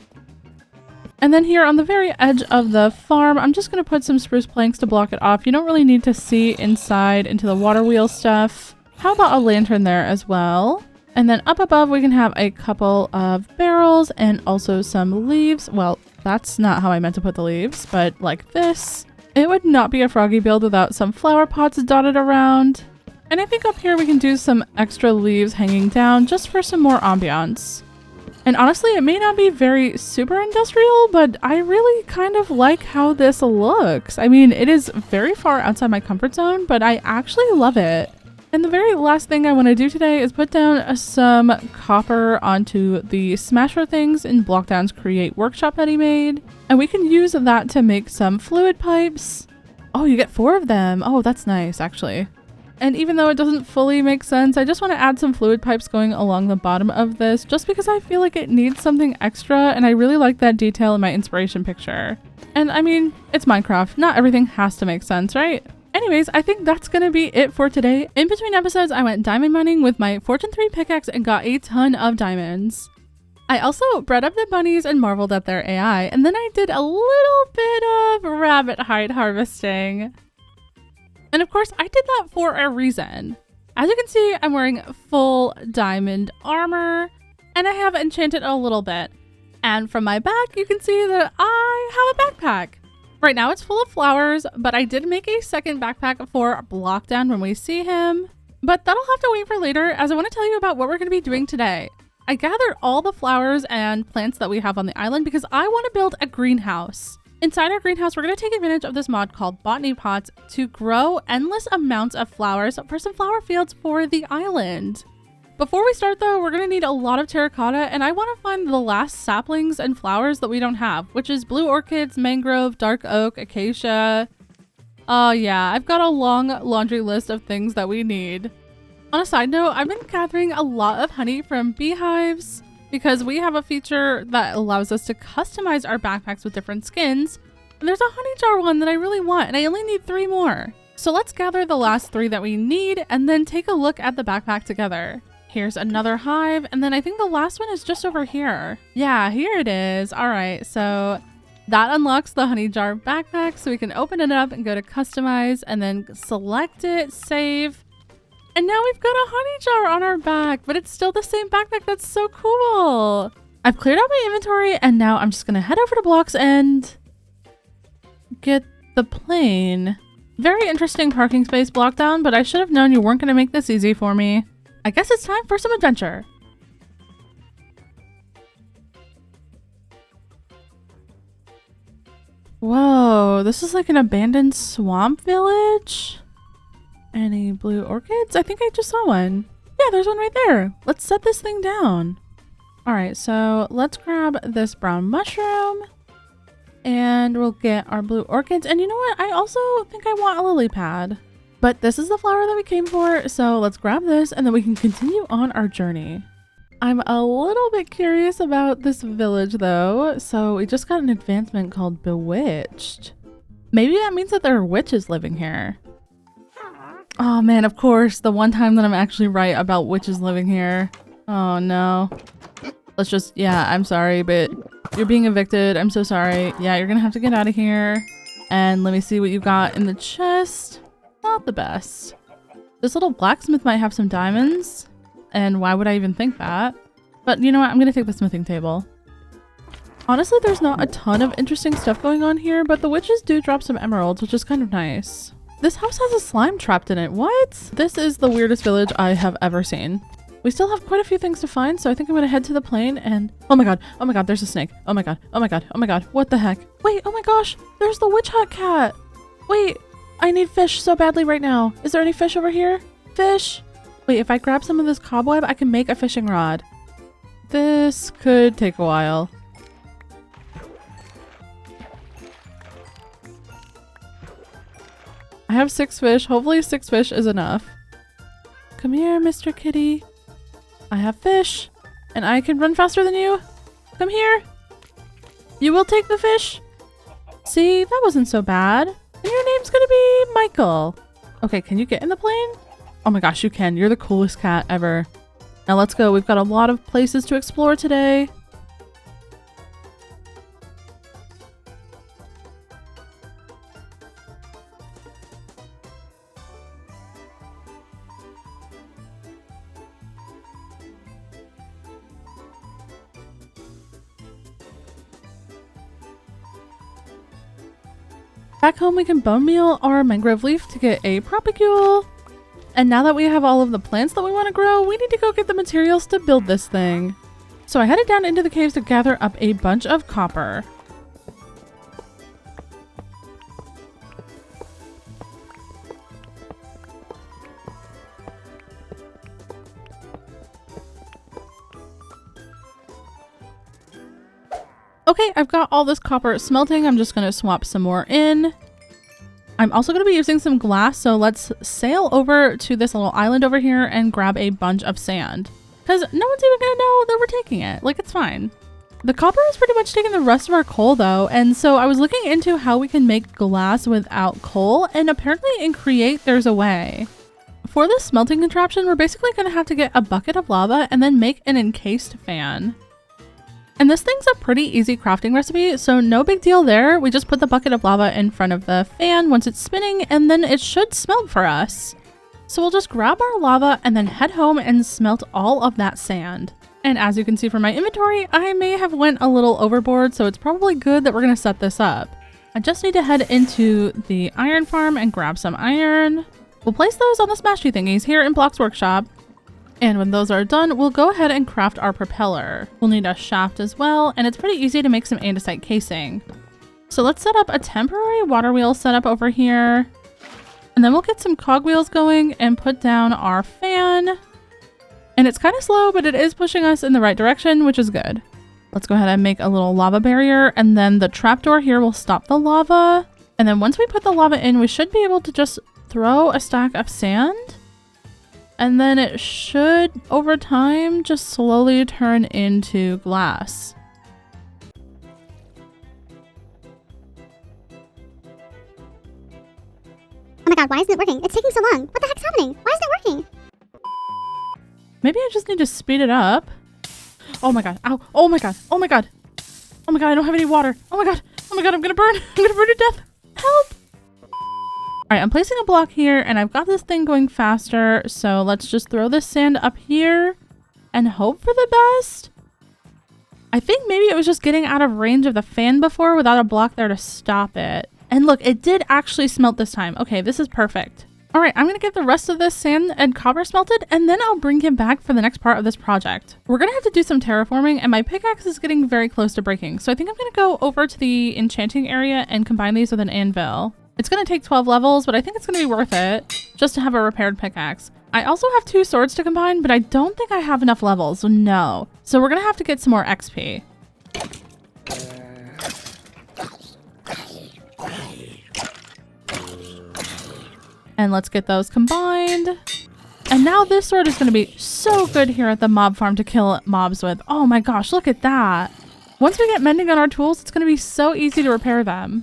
And then here on the very edge of the farm, I'm just going to put some spruce planks to block it off. You don't really need to see inside into the water wheel stuff. How about a lantern there as well? And then up above, we can have a couple of barrels and also some leaves. Well, that's not how I meant to put the leaves, but like this. It would not be a froggy build without some flower pots dotted around. And I think up here we can do some extra leaves hanging down just for some more ambiance. And honestly, it may not be very super industrial, but I really kind of like how this looks. I mean, it is very far outside my comfort zone, but I actually love it. And the very last thing I want to do today is put down some copper onto the smasher things in Blockdown's Create workshop that he made. And we can use that to make some fluid pipes. Oh, you get 4 of them. Oh, that's nice, actually. And even though it doesn't fully make sense, I just want to add some fluid pipes going along the bottom of this just because I feel like it needs something extra and I really like that detail in my inspiration picture. And I mean, it's Minecraft. Not everything has to make sense, right? Anyways, I think that's gonna be it for today. In between episodes, I went diamond mining with my Fortune 3 pickaxe and got a ton of diamonds. I also bred up the bunnies and marveled at their AI, and then I did a little bit of rabbit hide harvesting. And of course, I did that for a reason. As you can see, I'm wearing full diamond armor, and I have enchanted a little bit. And from my back, you can see that I have a backpack. Right now it's full of flowers, but I did make a second backpack for Blockdown when we see him. But that'll have to wait for later, as I want to tell you about what we're going to be doing today. I gathered all the flowers and plants that we have on the island because I want to build a greenhouse. Inside our greenhouse, we're going to take advantage of this mod called botany pots to grow endless amounts of flowers for some flower fields for the island. Before we start though, we're going to need a lot of terracotta, and I want to find the last saplings and flowers that we don't have, which is blue orchids, mangrove, dark oak, acacia. Oh yeah, I've got a long laundry list of things that we need. On a side note, I've been gathering a lot of honey from beehives. because we have a feature that allows us to customize our backpacks with different skins. And there's a honey jar one that I really want, and I only need 3 more. So let's gather the last 3 that we need and then take a look at the backpack together. Here's another hive, and then I think the last one is just over here. Yeah, here it is. All right, so that unlocks the honey jar backpack, so we can open it up and go to customize and then select it, save. And now we've got a honey jar on our back, but it's still the same backpack. That's so cool. I've cleared out my inventory, and now I'm just gonna head over to blocks and get the plane. Very interesting parking space, Blockdown, but I should have known you weren't gonna make this easy for me. I guess it's time for some adventure. Whoa, this is like an abandoned swamp village? Any blue orchids? I think I just saw one. Yeah, there's one right there. Let's set this thing down. All right, so let's grab this brown mushroom and we'll get our blue orchids. And you know what? I also think I want a lily pad. But this is the flower that we came for, so let's grab this and then we can continue on our journey. I'm a little bit curious about this village though, so we just got an advancement called Bewitched. Maybe that means that there are witches living here. Oh man, of course, the one time that I'm actually right about witches living here. Oh no. Let's just, yeah, I'm sorry, but you're being evicted. I'm so sorry. Yeah, you're gonna have to get out of here. And let me see what you got in the chest. Not the best. This little blacksmith might have some diamonds. And why would I even think that? But you know what? I'm gonna take the smithing table. Honestly, there's not a ton of interesting stuff going on here, but the witches do drop some emeralds, which is kind of nice. This house has a slime trapped in it. What? This is the weirdest village I have ever seen. We still have quite a few things to find, so I think I'm gonna head to the plane and... Oh my god, there's a snake. Oh my god, what the heck? Wait, oh my gosh, there's the witch hut cat. Wait. I need fish so badly right now. Is there any fish over here? Fish? Wait, if I grab some of this cobweb, I can make a fishing rod. This could take a while. I have 6 fish. Hopefully 6 fish is enough. Come here, Mr. Kitty. I have fish, and I can run faster than you. Come here. You will take the fish. See, that wasn't so bad. And your name's gonna be Michael. Okay, can you get in the plane? Oh my gosh, you can. You're the coolest cat ever. Now let's go. We've got a lot of places to explore today. Back home, we can bone meal our mangrove leaf to get a propagule. And now that we have all of the plants that we want to grow, we need to go get the materials to build this thing. So I headed down into the caves to gather up a bunch of copper. Okay, I've got all this copper smelting. I'm just going to swap some more in. I'm also going to be using some glass, so let's sail over to this little island over here and grab a bunch of sand. Because no one's even going to know that we're taking it. Like, it's fine. The copper is pretty much taking the rest of our coal, though, and so I was looking into how we can make glass without coal, and apparently in Create there's a way. For this smelting contraption, we're basically going to have to get a bucket of lava and then make an encased fan. And this thing's a pretty easy crafting recipe, so no big deal there. We just put the bucket of lava in front of the fan once it's spinning, and then it should smelt for us. So we'll just grab our lava and then head home and smelt all of that sand. And as you can see from my inventory, I may have went a little overboard, so it's probably good that we're going to set this up. I just need to head into the iron farm and grab some iron. We'll place those on the smashy thingies here in Block's workshop. And when those are done, we'll go ahead and craft our propeller. We'll need a shaft as well, and it's pretty easy to make some andesite casing. So let's set up a temporary water wheel setup over here. And then we'll get some cogwheels going and put down our fan. And it's kind of slow, but it is pushing us in the right direction, which is good. Let's go ahead and make a little lava barrier, and then the trapdoor here will stop the lava. And then once we put the lava in, we should be able to just throw a stack of sand. and then it should, over time, just slowly turn into glass. Oh my god, why isn't it working? It's taking so long. What the heck's happening? Why isn't it working? Maybe I just need to speed it up. Oh my god. Ow. Oh my god. Oh my god. Oh my god, I don't have any water. Oh my god. Oh my god, I'm gonna burn. I'm gonna burn to death. Help. Alright, I'm placing a block here and I've got this thing going faster. So let's just throw this sand up here and hope for the best. I think maybe it was just getting out of range of the fan before without a block there to stop it. And look, it did actually smelt this time. Okay, this is perfect. All right, I'm gonna get the rest of this sand and copper smelted, and then I'll bring him back for the next part of this project. We're gonna have to do some terraforming, and my pickaxe is getting very close to breaking. So I think I'm gonna go over to the enchanting area and combine these with an anvil. It's gonna take 12 levels, but I think it's gonna be worth it just to have a repaired pickaxe. I also have 2 swords to combine, but I don't think I have enough levels, no. So we're gonna have to get some more XP. And let's get those combined. And now this sword is going to be so good here at the mob farm to kill mobs with. Oh my gosh, look at that. Once we get mending on our tools, it's going to be so easy to repair them.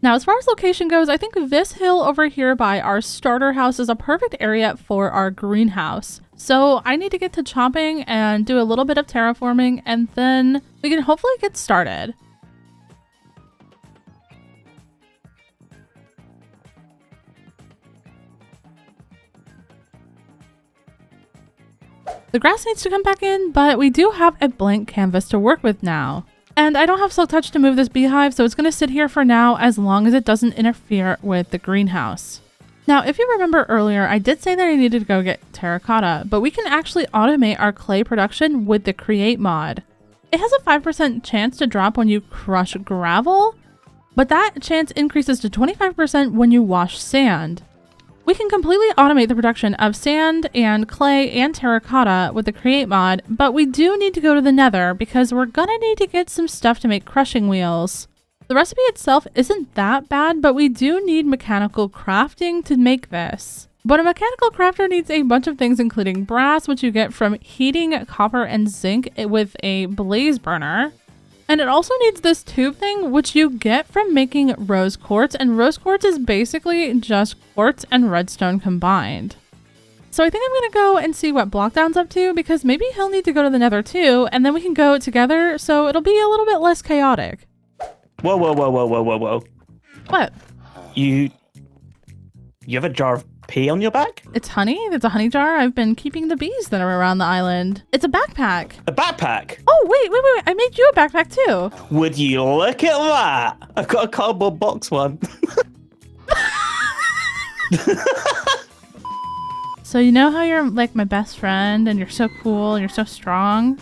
Now, as far as location goes, I think this hill over here by our starter house is a perfect area for our greenhouse. So I need to get to chopping and do a little bit of terraforming, and then we can hopefully get started. The grass needs to come back in, but we do have a blank canvas to work with now. And I don't have silk touch to move this beehive, so it's going to sit here for now as long as it doesn't interfere with the greenhouse. Now, if you remember earlier, I did say that I needed to go get terracotta, but we can actually automate our clay production with the create mod. It has a 5% chance to drop when you crush gravel, but that chance increases to 25% when you wash sand. We can completely automate the production of sand and clay and terracotta with the create mod, but we do need to go to the Nether because we're gonna need to get some stuff to make crushing wheels. The recipe itself isn't that bad, but we do need mechanical crafting to make this. But a mechanical crafter needs a bunch of things, including brass, which you get from heating copper and zinc with a blaze burner. And it also needs this tube thing, which you get from making rose quartz, and rose quartz is basically just quartz and redstone combined. So I think I'm gonna go and see what Blockdown's up to, because maybe he'll need to go to the Nether too, and then we can go together, so it'll be a little bit less chaotic. Whoa, whoa, whoa, whoa, whoa, whoa, whoa. What? You have a jar of pee on your back? It's honey. It's a honey jar. I've been keeping the bees that are around the island. It's a backpack. A backpack? Oh, wait. I made you a backpack too. Would you look at that? I've got a cardboard box one. So you know how you're like my best friend and you're so cool and you're so strong?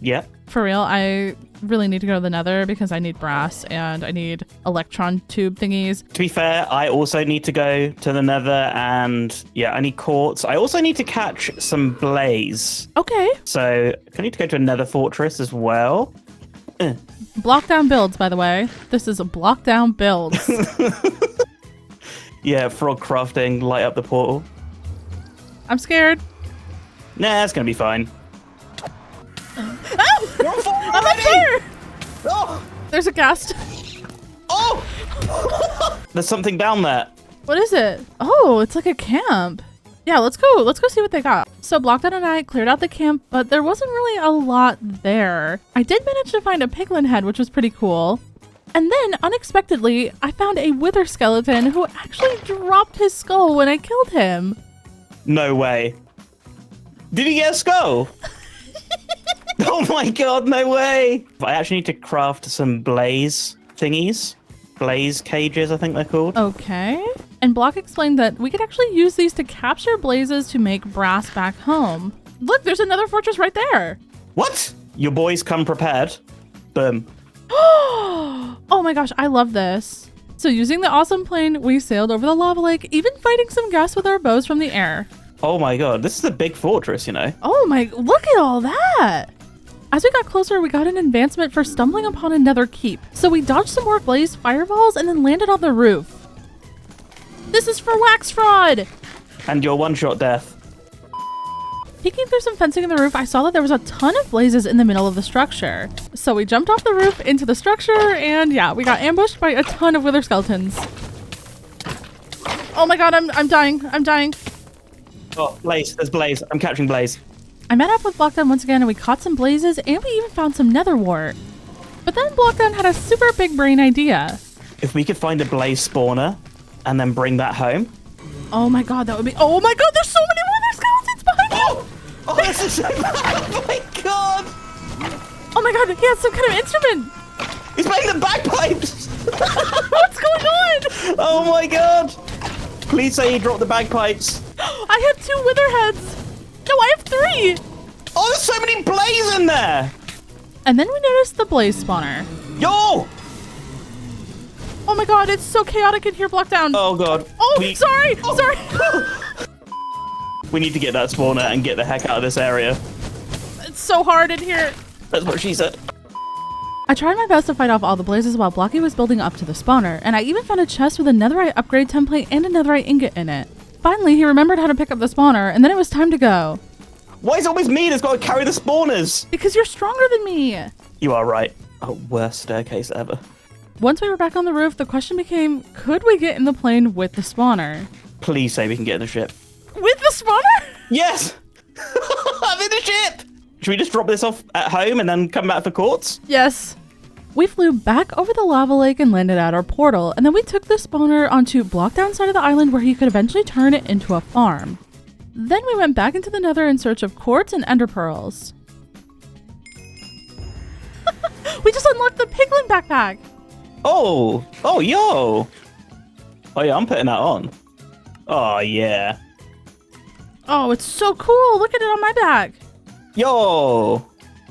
Yeah. For real, I really need to go to the Nether because I need brass and I need electron tube thingies. To be fair, I also need to go to the Nether and yeah, I need quartz. I also need to catch some blaze. Okay. So I need to go to a Nether fortress as well. Blockdown builds, by the way. This is a Blockdown builds. Yeah, frogcrafting, light up the portal. I'm scared. Nah, it's gonna be fine. Oh! I'm up there! Oh! There's a ghast. Oh! There's something down there. What is it? Oh, it's like a camp. Yeah, let's go see what they got. So Blockdown and I cleared out the camp, but there wasn't really a lot there. I did manage to find a piglin head, which was pretty cool. And then, unexpectedly, I found a wither skeleton who actually dropped his skull when I killed him. No way. Did he get a skull? Oh my god, no way! I actually need to craft some blaze thingies. Blaze cages, I think they're called. Okay. And Block explained that we could actually use these to capture blazes to make brass back home. Look, there's another fortress right there. What? Your boys come prepared. Boom. Oh my gosh, I love this. So using the awesome plane, we sailed over the lava lake, even fighting some ghasts with our bows from the air. Oh my god, this is a big fortress, you know. Oh my, look at all that. As we got closer, we got an advancement for stumbling upon another keep. So we dodged some more blaze fireballs and then landed on the roof. This is for wax fraud. And your one-shot death. Peeking through some fencing in the roof, I saw that there was a ton of blazes in the middle of the structure. So we jumped off the roof into the structure, and yeah, we got ambushed by a ton of wither skeletons. Oh my god, I'm dying. I'm dying. Oh, Blaze. There's Blaze. I'm catching Blaze. I met up with Blockdown once again, and we caught some blazes, and we even found some nether wart. But then Blockdown had a super big brain idea. If we could find a Blaze spawner and then bring that home. Oh my god, that would be... Oh my god, there's so many wither skeletons behind you! Oh, this is so bad. Oh my god. Oh my god, he has some kind of instrument! He's playing the bagpipes. What's going on? Oh my god. Please say he dropped the bagpipes. I have 2 wither heads! No, I have 3! Oh, there's so many Blaze in there. And then we noticed the blaze spawner. Yo! Oh my god, it's so chaotic in here, Blockdown. Oh god. Oh, sorry! Sorry! We need to get that spawner and get the heck out of this area. It's so hard in here. That's what she said. I tried my best to fight off all the blazes while Blocky was building up to the spawner, and I even found a chest with a netherite upgrade template and a netherite ingot in it. Finally, he remembered how to pick up the spawner, and then it was time to go. Why is it always me that's got to carry the spawners? Because you're stronger than me. You are right. Oh, worst staircase ever. Once we were back on the roof, the question became, could we get in the plane with the spawner? Please say we can get in the ship. With the spawner? Yes! I'm in the ship! Should we just drop this off at home and then come back for quartz? Yes. We flew back over the lava lake and landed at our portal, and then we took the spawner onto Blockdown side of the island where he could eventually turn it into a farm. Then we went back into the Nether in search of quartz and ender pearls. We just unlocked the piglin backpack! Oh, yo. Oh yeah, I'm putting that on. Oh yeah. Oh, it's so cool! Look at it on my back! Yo.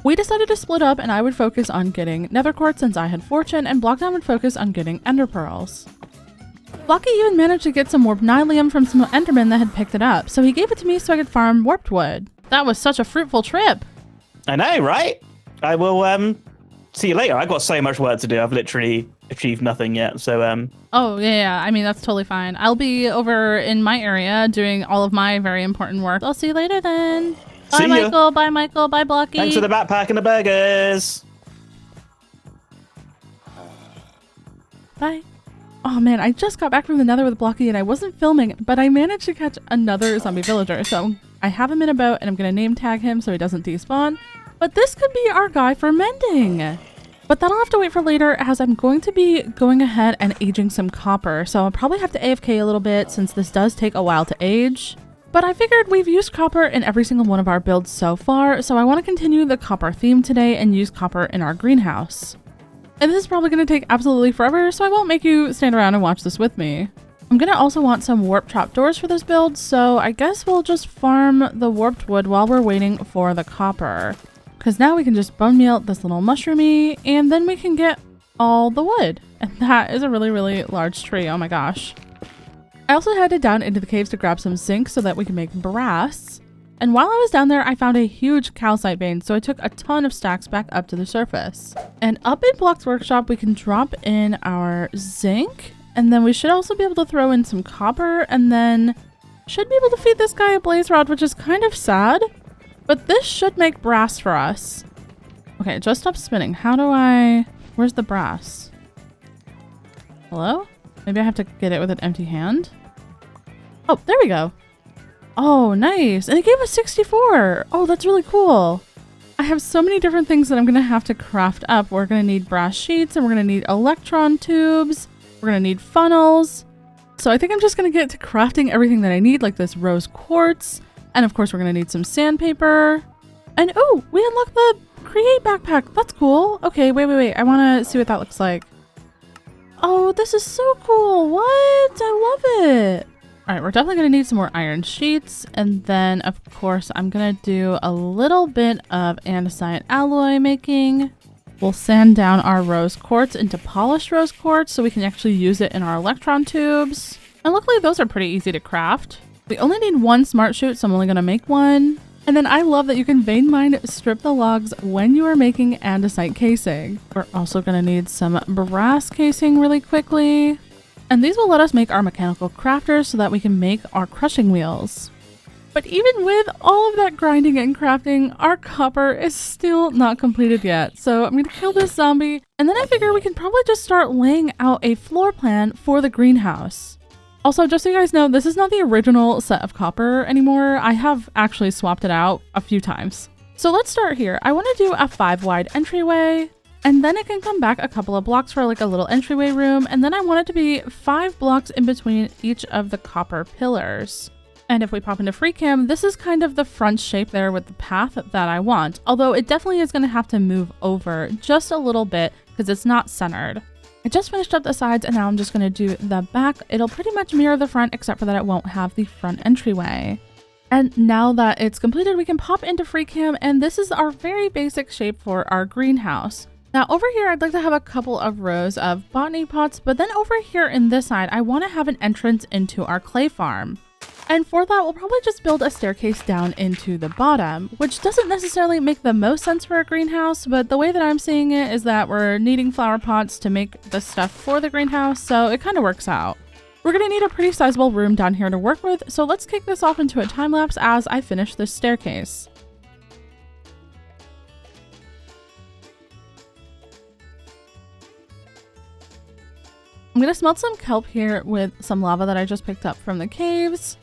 We decided to split up, and I would focus on getting nether quartz since I had fortune, and Blockdown would focus on getting ender pearls. Blocky even managed to get some warped nylium from some endermen that had picked it up, so he gave it to me so I could farm warped wood. That was such a fruitful trip! I know, right? I will see you later. I've got so much work to do. I've literally achieved nothing yet, so Oh, yeah, I mean, that's totally fine. I'll be over in my area doing all of my very important work. I'll see you later then. Bye, Michael. Bye, Michael. Bye, Blocky. Thanks for the backpack and the burgers. Bye. Oh man, I just got back from the Nether with Blocky and I wasn't filming, but I managed to catch another zombie villager. So I have him in a boat and I'm going to name tag him so he doesn't despawn. But this could be our guy for mending. But that'll have to wait for later as I'm going to be going ahead and aging some copper. So I'll probably have to AFK a little bit since this does take a while to age. But I figured we've used copper in every single one of our builds so far, so I want to continue the copper theme today and use copper in our greenhouse. And this is probably going to take absolutely forever, so I won't make you stand around and watch this with me. I'm going to also want some warp trapdoors for this build, so I guess we'll just farm the warped wood while we're waiting for the copper. Because now we can just bone meal this little mushroomy, and then we can get all the wood. And that is a really, really large tree, oh my gosh. I also headed down into the caves to grab some zinc so that we can make brass. And while I was down there, I found a huge calcite vein, so I took a ton of stacks back up to the surface. And up in Block's workshop, we can drop in our zinc, and then we should also be able to throw in some copper, and then should be able to feed this guy a blaze rod, which is kind of sad, but this should make brass for us. Okay, just stop spinning. How do I... Where's the brass? Hello? Maybe I have to get it with an empty hand. Oh, there we go. Oh, nice. And it gave us 64. Oh, that's really cool. I have so many different things that I'm going to have to craft up. We're going to need brass sheets and we're going to need electron tubes. We're going to need funnels. So I think I'm just going to get to crafting everything that I need, like this rose quartz. And of course, we're going to need some sandpaper. And oh, we unlocked the create backpack. That's cool. Okay, wait. I want to see what that looks like. Oh, this is so cool. What? I love it. All right, we're definitely going to need some more iron sheets. And then, of course, I'm going to do a little bit of andesite alloy making. We'll sand down our rose quartz into polished rose quartz so we can actually use it in our electron tubes. And luckily, those are pretty easy to craft. We only need one smart chute, so I'm only going to make one. And then I love that you can vein mine strip the logs when you are making andesite casing. We're also going to need some brass casing really quickly. And these will let us make our mechanical crafters so that we can make our crushing wheels. But But even with all of that grinding and crafting, our copper is still not completed yet. So I'm gonna kill this zombie, and then I figure we can probably just start laying out a floor plan for the greenhouse. Also, just so you guys know, this is not the original set of copper anymore. I have actually swapped it out a few times. So let's start here. I want to do a 5 wide entryway, and then it can come back a couple of blocks for like a little entryway room, and then I want it to be 5 blocks in between each of the copper pillars. And if we pop into free cam, this is kind of the front shape there with the path that I want, although it definitely is going to have to move over just a little bit because it's not centered. I just finished up the sides and now I'm just going to do the back. It'll pretty much mirror the front except for that it won't have the front entryway. And now that it's completed, we can pop into free cam, and this is our very basic shape for our greenhouse. Now over here, I'd like to have a couple of rows of botany pots, but then over here in this side, I want to have an entrance into our clay farm. And for that, we'll probably just build a staircase down into the bottom, which doesn't necessarily make the most sense for a greenhouse, but the way that I'm seeing it is that we're needing flower pots to make the stuff for the greenhouse, so it kind of works out. We're going to need a pretty sizable room down here to work with, so let's kick this off into a time lapse as I finish this staircase. I'm going to smelt some kelp here with some lava that I just picked up from the caves.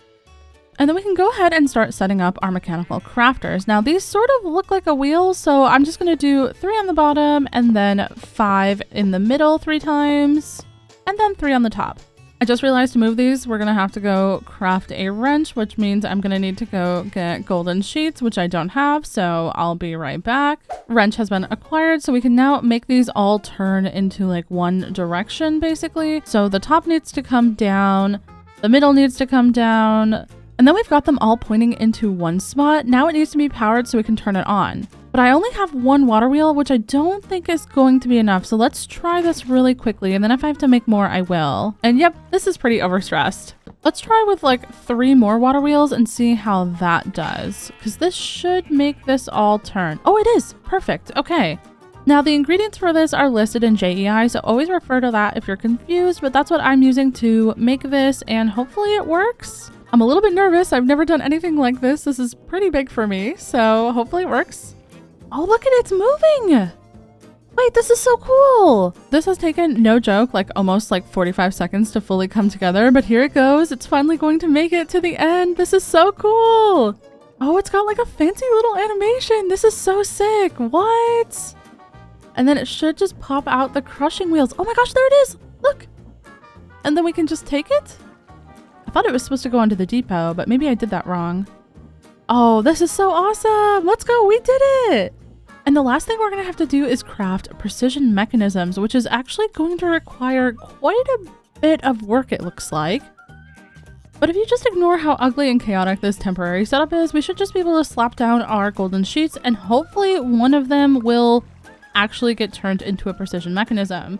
And then we can go ahead and start setting up our mechanical crafters. Now these sort of look like a wheel, so I'm just going to do 3 on the bottom and then 5 in the middle 3 times, and then 3 on the top. I just realized to move these, we're going to have to go craft a wrench, which means I'm going to need to go get golden sheets, which I don't have, so I'll be right back. Wrench has been acquired, so we can now make these all turn into like one direction, basically. So the top needs to come down, the middle needs to come down, and then we've got them all pointing into one spot. Now it needs to be powered so we can turn it on. But I only have 1 water wheel, which I don't think is going to be enough. So let's try this really quickly. And then if I have to make more, I will. And yep, this is pretty overstressed. Let's try with like 3 more water wheels and see how that does. Because this should make this all turn. Oh, it is. Perfect. Okay. Now the ingredients for this are listed in JEI, so always refer to that if you're confused. But that's what I'm using to make this, and hopefully it works. I'm a little bit nervous. I've never done anything like this. This is pretty big for me, so hopefully it works. Oh, look at it, it's moving! Wait, this is so cool! This has taken, no joke, like almost like 45 seconds to fully come together, but here it goes. It's finally going to make it to the end. This is so cool! Oh, it's got like a fancy little animation. This is so sick. What? And then it should just pop out the crushing wheels. Oh my gosh, there it is! Look! And then we can just take it? I thought it was supposed to go onto the depot, but maybe I did that wrong. Oh, this is so awesome! Let's go, we did it! And the last thing we're gonna have to do is craft precision mechanisms, which is actually going to require quite a bit of work, it looks like. But if you just ignore how ugly and chaotic this temporary setup is, we should just be able to slap down our golden sheets, and hopefully one of them will actually get turned into a precision mechanism.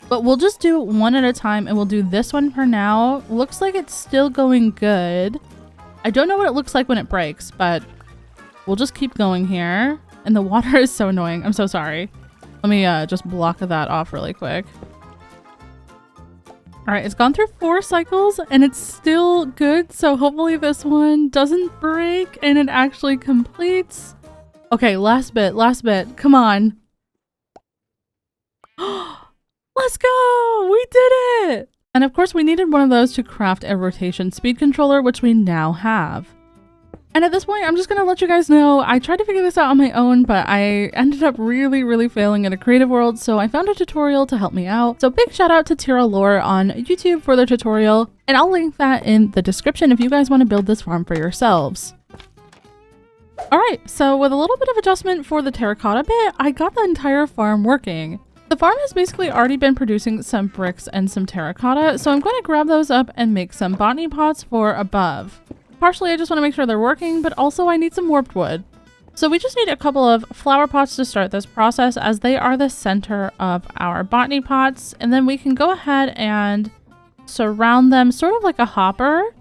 But we'll just do one at a time, and we'll do this one for now. Looks like it's still going good. I don't know what it looks like when it breaks, but we'll just keep going here. And the water is so annoying. I'm so sorry. Let me just block that off really quick. All right, it's gone through 4 cycles and it's still good. So hopefully this one doesn't break and it actually completes. Okay, last bit. Come on. Let's go! We did it! And of course we needed one of those to craft a rotation speed controller, which we now have. And at this point, I'm just going to let you guys know, I tried to figure this out on my own, but I ended up really failing in a creative world, so I found a tutorial to help me out. So big shout out to Tira Lore on YouTube for their tutorial, and I'll link that in the description if you guys want to build this farm for yourselves. Alright, so with a little bit of adjustment for the terracotta bit, I got the entire farm working. The farm has basically already been producing some bricks and some terracotta, so I'm going to grab those up and make some botany pots for above. Partially, I just want to make sure they're working, but also I need some warped wood. So we just need a couple of flower pots to start this process, as they are the center of our botany pots. And then we can go ahead and surround them sort of like a hopper.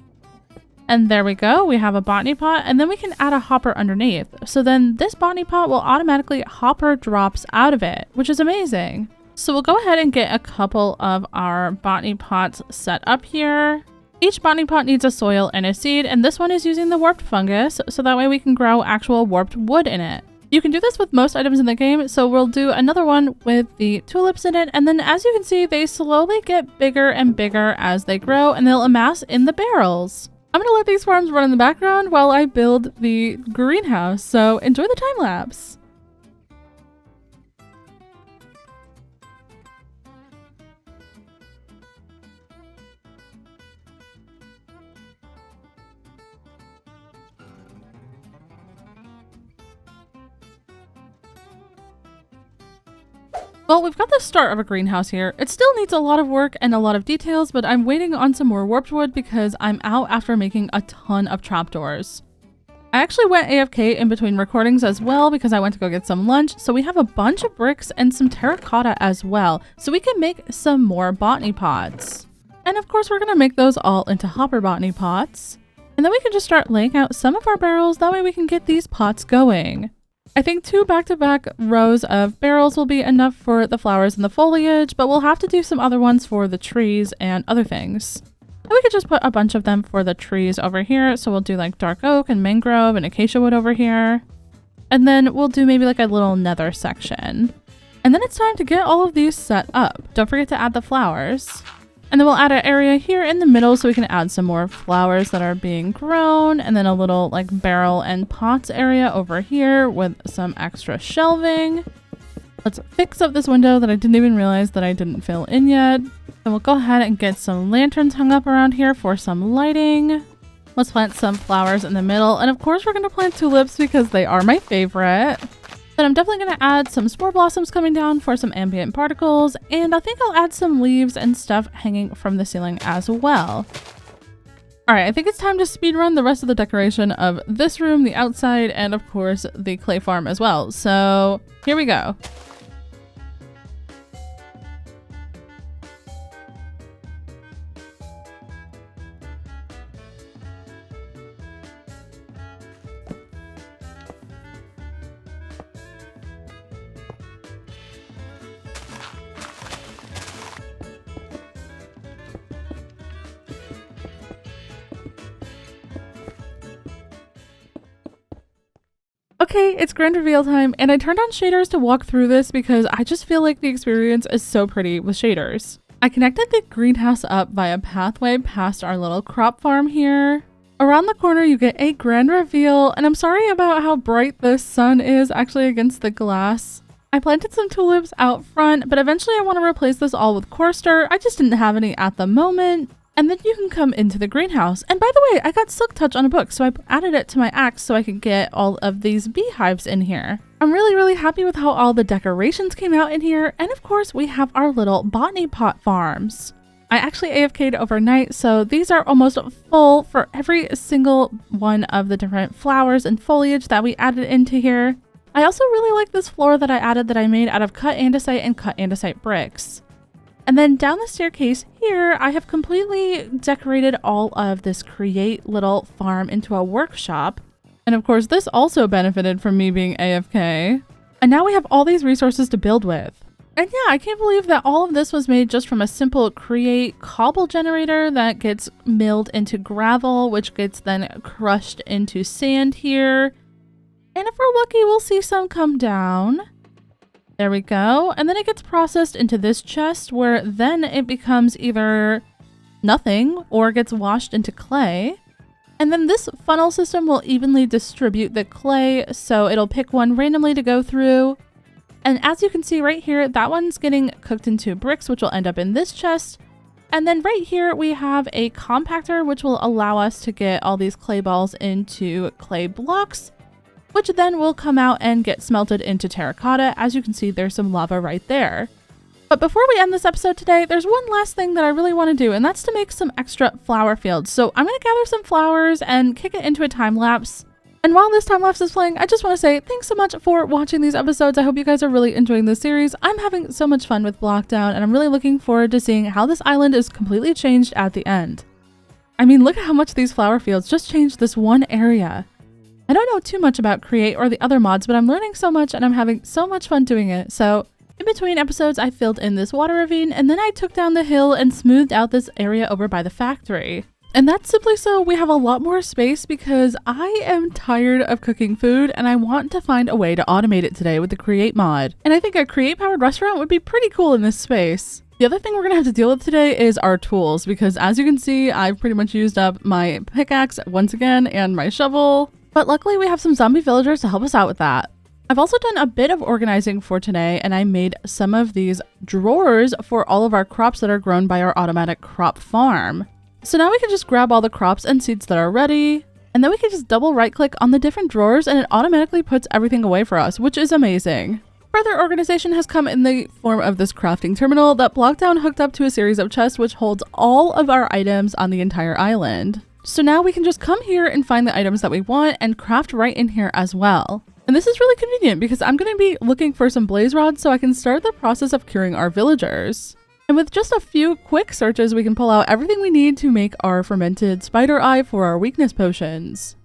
And there we go. We have a botany pot, and then we can add a hopper underneath. So then this botany pot will automatically hopper drops out of it, which is amazing. So we'll go ahead and get a couple of our botany pots set up here. Each botany pot needs a soil and a seed, and this one is using the warped fungus, so that way we can grow actual warped wood in it. You can do this with most items in the game, so we'll do another one with the tulips in it, and then as you can see, they slowly get bigger and bigger as they grow, and they'll amass in the barrels. I'm gonna let these farms run in the background while I build the greenhouse, so enjoy the time lapse. Well, we've got the start of a greenhouse here. It still needs a lot of work and a lot of details, but I'm waiting on some more warped wood because I'm out after making a ton of trapdoors. I actually went AFK in between recordings as well because I went to go get some lunch, so we have a bunch of bricks and some terracotta as well, so we can make some more botany pots. And of course, we're going to make those all into hopper botany pots. And then we can just start laying out some of our barrels, that way we can get these pots going. I think 2 back-to-back rows of barrels will be enough for the flowers and the foliage, but we'll have to do some other ones for the trees and other things. And we could just put a bunch of them for the trees over here, so we'll do like dark oak and mangrove and acacia wood over here. And then we'll do maybe like a little nether section. And then it's time to get all of these set up. Don't forget to add the flowers. And then we'll add an area here in the middle so we can add some more flowers that are being grown, and then a little like barrel and pots area over here with some extra shelving. Let's fix up this window that I didn't even realize that I didn't fill in yet. Then we'll go ahead and get some lanterns hung up around here for some lighting. Let's plant some flowers in the middle, and of course we're going to plant tulips because they are my favorite. Then I'm definitely going to add some spore blossoms coming down for some ambient particles, and I think I'll add some leaves and stuff hanging from the ceiling as well. Alright, I think it's time to speedrun the rest of the decoration of this room, the outside, and of course the clay farm as well. So here we go. Okay, it's grand reveal time, and I turned on shaders to walk through this because I just feel like the experience is so pretty with shaders. I connected the greenhouse up via pathway past our little crop farm here. Around the corner you get a grand reveal, and I'm sorry about how bright the sun is actually against the glass. I planted some tulips out front, but eventually I want to replace this all with chorister. I just didn't have any at the moment. And then you can come into the greenhouse. And by the way, I got silk touch on a book, so I added it to my axe so I could get all of these beehives in here. I'm really happy with how all the decorations came out in here. And of course, we have our little botany pot farms. I actually AFK'd overnight, so these are almost full for every single one of the different flowers and foliage that we added into here. I also really like this floor that I added that I made out of cut andesite and cut andesite bricks. And then down the staircase here, I have completely decorated all of this create little farm into a workshop. And of course, this also benefited from me being AFK. And now we have all these resources to build with. And yeah, I can't believe that all of this was made just from a simple create cobble generator that gets milled into gravel, which gets then crushed into sand here. And if we're lucky, we'll see some come down. There we go. And then it gets processed into this chest where then it becomes either nothing or gets washed into clay. And then this funnel system will evenly distribute the clay, so it'll pick one randomly to go through. And as you can see right here, that one's getting cooked into bricks, which will end up in this chest. And then right here we have a compactor, which will allow us to get all these clay balls into clay blocks, which then will come out and get smelted into terracotta. As you can see, there's some lava right there. But before we end this episode today, there's one last thing that I really want to do, and that's to make some extra flower fields. So I'm going to gather some flowers and kick it into a time lapse. And while this time lapse is playing, I just want to say thanks so much for watching these episodes. I hope you guys are really enjoying this series. I'm having so much fun with Blockdown, and I'm really looking forward to seeing how this island is completely changed at the end. I mean, look at how much these flower fields just changed this one area. I don't know too much about Create or the other mods, but I'm learning so much and I'm having so much fun doing it. So in between episodes, I filled in this water ravine, and then I took down the hill and smoothed out this area over by the factory. And that's simply so we have a lot more space because I am tired of cooking food and I want to find a way to automate it today with the Create mod. And I think a Create powered restaurant would be pretty cool in this space. The other thing we're gonna have to deal with today is our tools because as you can see, I've pretty much used up my pickaxe once again and my shovel. But luckily we have some zombie villagers to help us out with that. I've also done a bit of organizing for today and I made some of these drawers for all of our crops that are grown by our automatic crop farm. So now we can just grab all the crops and seeds that are ready, and then we can just double right click on the different drawers and it automatically puts everything away for us, which is amazing. Further organization has come in the form of this crafting terminal that Blockdown hooked up to a series of chests which holds all of our items on the entire island. So now we can just come here and find the items that we want and craft right in here as well. And this is really convenient because I'm going to be looking for some blaze rods so I can start the process of curing our villagers. And with just a few quick searches, we can pull out everything we need to make our fermented spider eye for our weakness potions.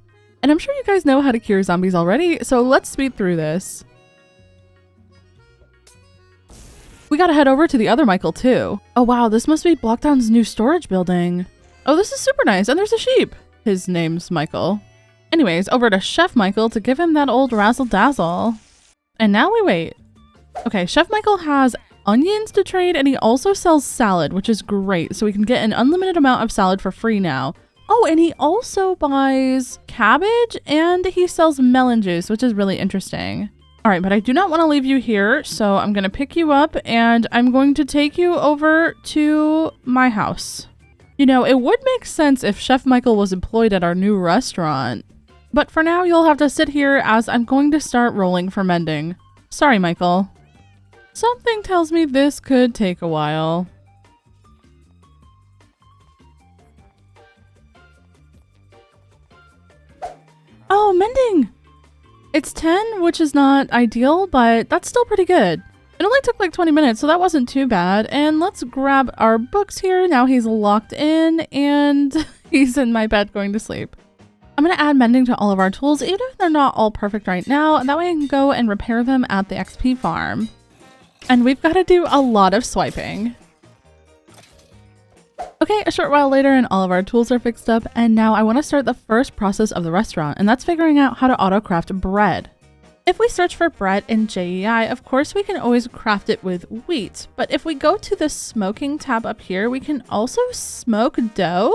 And I'm sure you guys know how to cure zombies already, so let's speed through this. We gotta head over to the other Michael too. Oh wow, this must be Blockdown's new storage building. Oh, this is super nice, and there's a sheep. His name's Michael. Anyways, over to Chef Michael to give him that old razzle dazzle. And now we wait. Okay, Chef Michael has onions to trade and he also sells salad, which is great. So we can get an unlimited amount of salad for free now. Oh, and he also buys cabbage and he sells melon juice, which is really interesting. All right, but I do not want to leave you here. So I'm going to pick you up and I'm going to take you over to my house. You know, it would make sense if Chef Michael was employed at our new restaurant. But for now, you'll have to sit here as I'm going to start rolling for mending. Sorry, Michael. Something tells me this could take a while. Oh, mending! It's 10, which is not ideal, but that's still pretty good. It only took like 20 minutes, so that wasn't too bad. And let's grab our books here. Now he's locked in and he's in my bed going to sleep. I'm going to add mending to all of our tools, even if they're not all perfect right now. And that way I can go and repair them at the XP farm. And we've got to do a lot of swiping. Okay, a short while later and all of our tools are fixed up, and now I want to start the first process of the restaurant, and that's figuring out how to auto-craft bread. If we search for bread in JEI, of course we can always craft it with wheat, but if we go to the smoking tab up here, we can also smoke dough.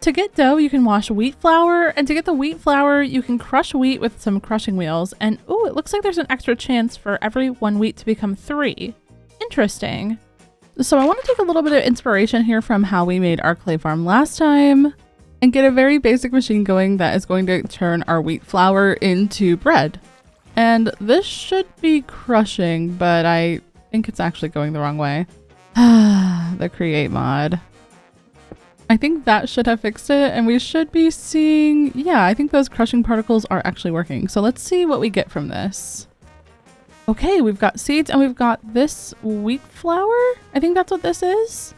To get dough, you can wash wheat flour, and to get the wheat flour, you can crush wheat with some crushing wheels, and ooh, it looks like there's an extra chance for every 1 wheat to become 3. Interesting. So I want to take a little bit of inspiration here from how we made our clay farm last time and get a very basic machine going that is going to turn our wheat flour into bread. And this should be crushing, but I think it's actually going the wrong way. The create mod. I think that should have fixed it and we should be seeing, yeah, I think those crushing particles are actually working. So let's see what we get from this. Okay, we've got seeds and we've got this wheat flour. I think that's what this is.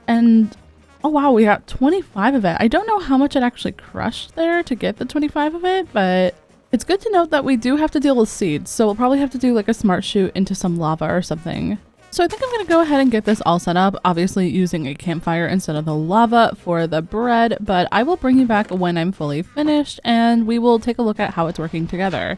And oh wow, we got 25 of it. I don't know how much it actually crushed there to get the 25 of it, but it's good to note that we do have to deal with seeds. So we'll probably have to do like a smart shoot into some lava or something. So I think I'm going to go ahead and get this all set up, obviously using a campfire instead of the lava for the bread, but I will bring you back when I'm fully finished and we will take a look at how it's working together.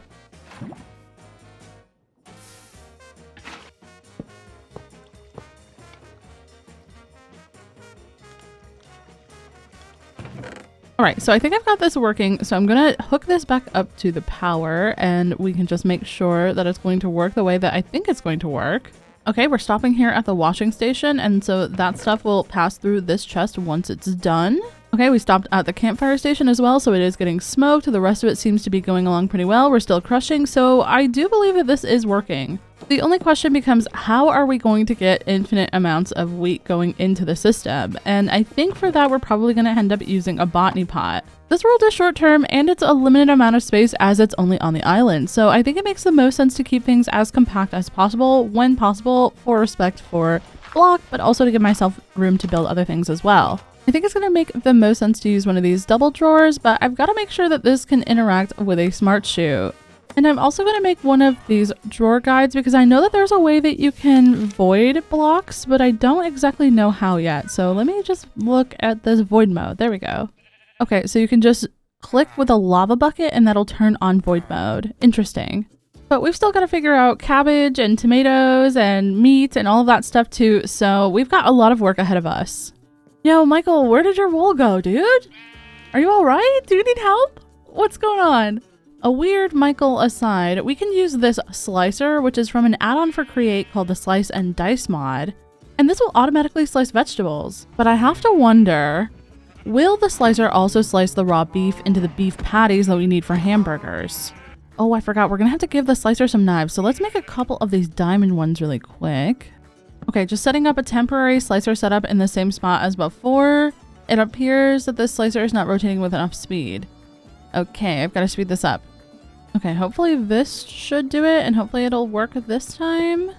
All right, so I think I've got this working. So I'm going to hook this back up to the power and we can just make sure that it's going to work the way that I think it's going to work. Okay, we're stopping here at the washing station. And so that stuff will pass through this chest once it's done. Okay, we stopped at the campfire station as well. So it is getting smoked. The rest of it seems to be going along pretty well. We're still crushing. So I do believe that this is working. The only question becomes, how are we going to get infinite amounts of wheat going into the system? And I think for that, we're probably going to end up using a botany pot. This world is short term and it's a limited amount of space as it's only on the island. So I think it makes the most sense to keep things as compact as possible when possible for respect for block, but also to give myself room to build other things as well. I think it's going to make the most sense to use one of these double drawers, but I've got to make sure that this can interact with a smart chute. And I'm also going to make one of these drawer guides because I know that there's a way that you can void blocks, but I don't exactly know how yet. So let me just look at this void mode. There we go. Okay, so you can just click with a lava bucket and that'll turn on void mode. Interesting. But we've still got to figure out cabbage and tomatoes and meat and all of that stuff too. So we've got a lot of work ahead of us. Yo, Michael, where did your wool go, dude? Are you all right? Do you need help? What's going on? A weird Michael aside, we can use this slicer, which is from an add-on for Create called the Slice and Dice mod. And this will automatically slice vegetables. But I have to wonder, will the slicer also slice the raw beef into the beef patties that we need for hamburgers? Oh, I forgot. We're going to have to give the slicer some knives. So let's make a couple of these diamond ones really quick. Okay, just setting up a temporary slicer setup in the same spot as before. It appears that this slicer is not rotating with enough speed. Okay, I've got to speed this up. Okay, hopefully this should do it, and hopefully it'll work this time.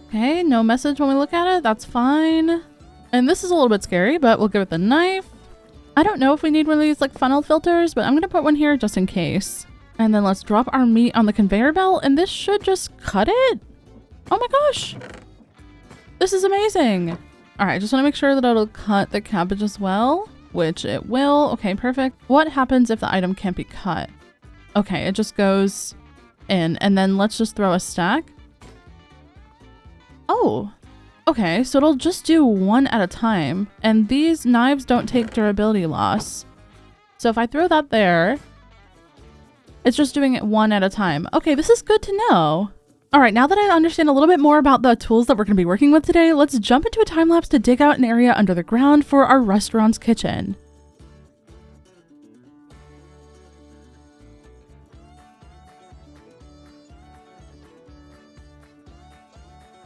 Okay, no message when we look at it. That's fine. And this is a little bit scary, but we'll give it the knife. I don't know if we need one of these like funnel filters, but I'm going to put one here just in case. And then let's drop our meat on the conveyor belt, and this should just cut it. Oh my gosh. This is amazing. All right, just want to make sure that it'll cut the cabbage as well, which it will. Okay, perfect. What happens if the item can't be cut? Okay, it just goes in, and then let's just throw a stack. Oh, okay, so it'll just do one at a time, and these knives don't take durability loss. So if I throw that there, it's just doing it one at a time. Okay, this is good to know. All right, now that I understand a little bit more about the tools that we're going to be working with today, let's jump into a time lapse to dig out an area under the ground for our restaurant's kitchen.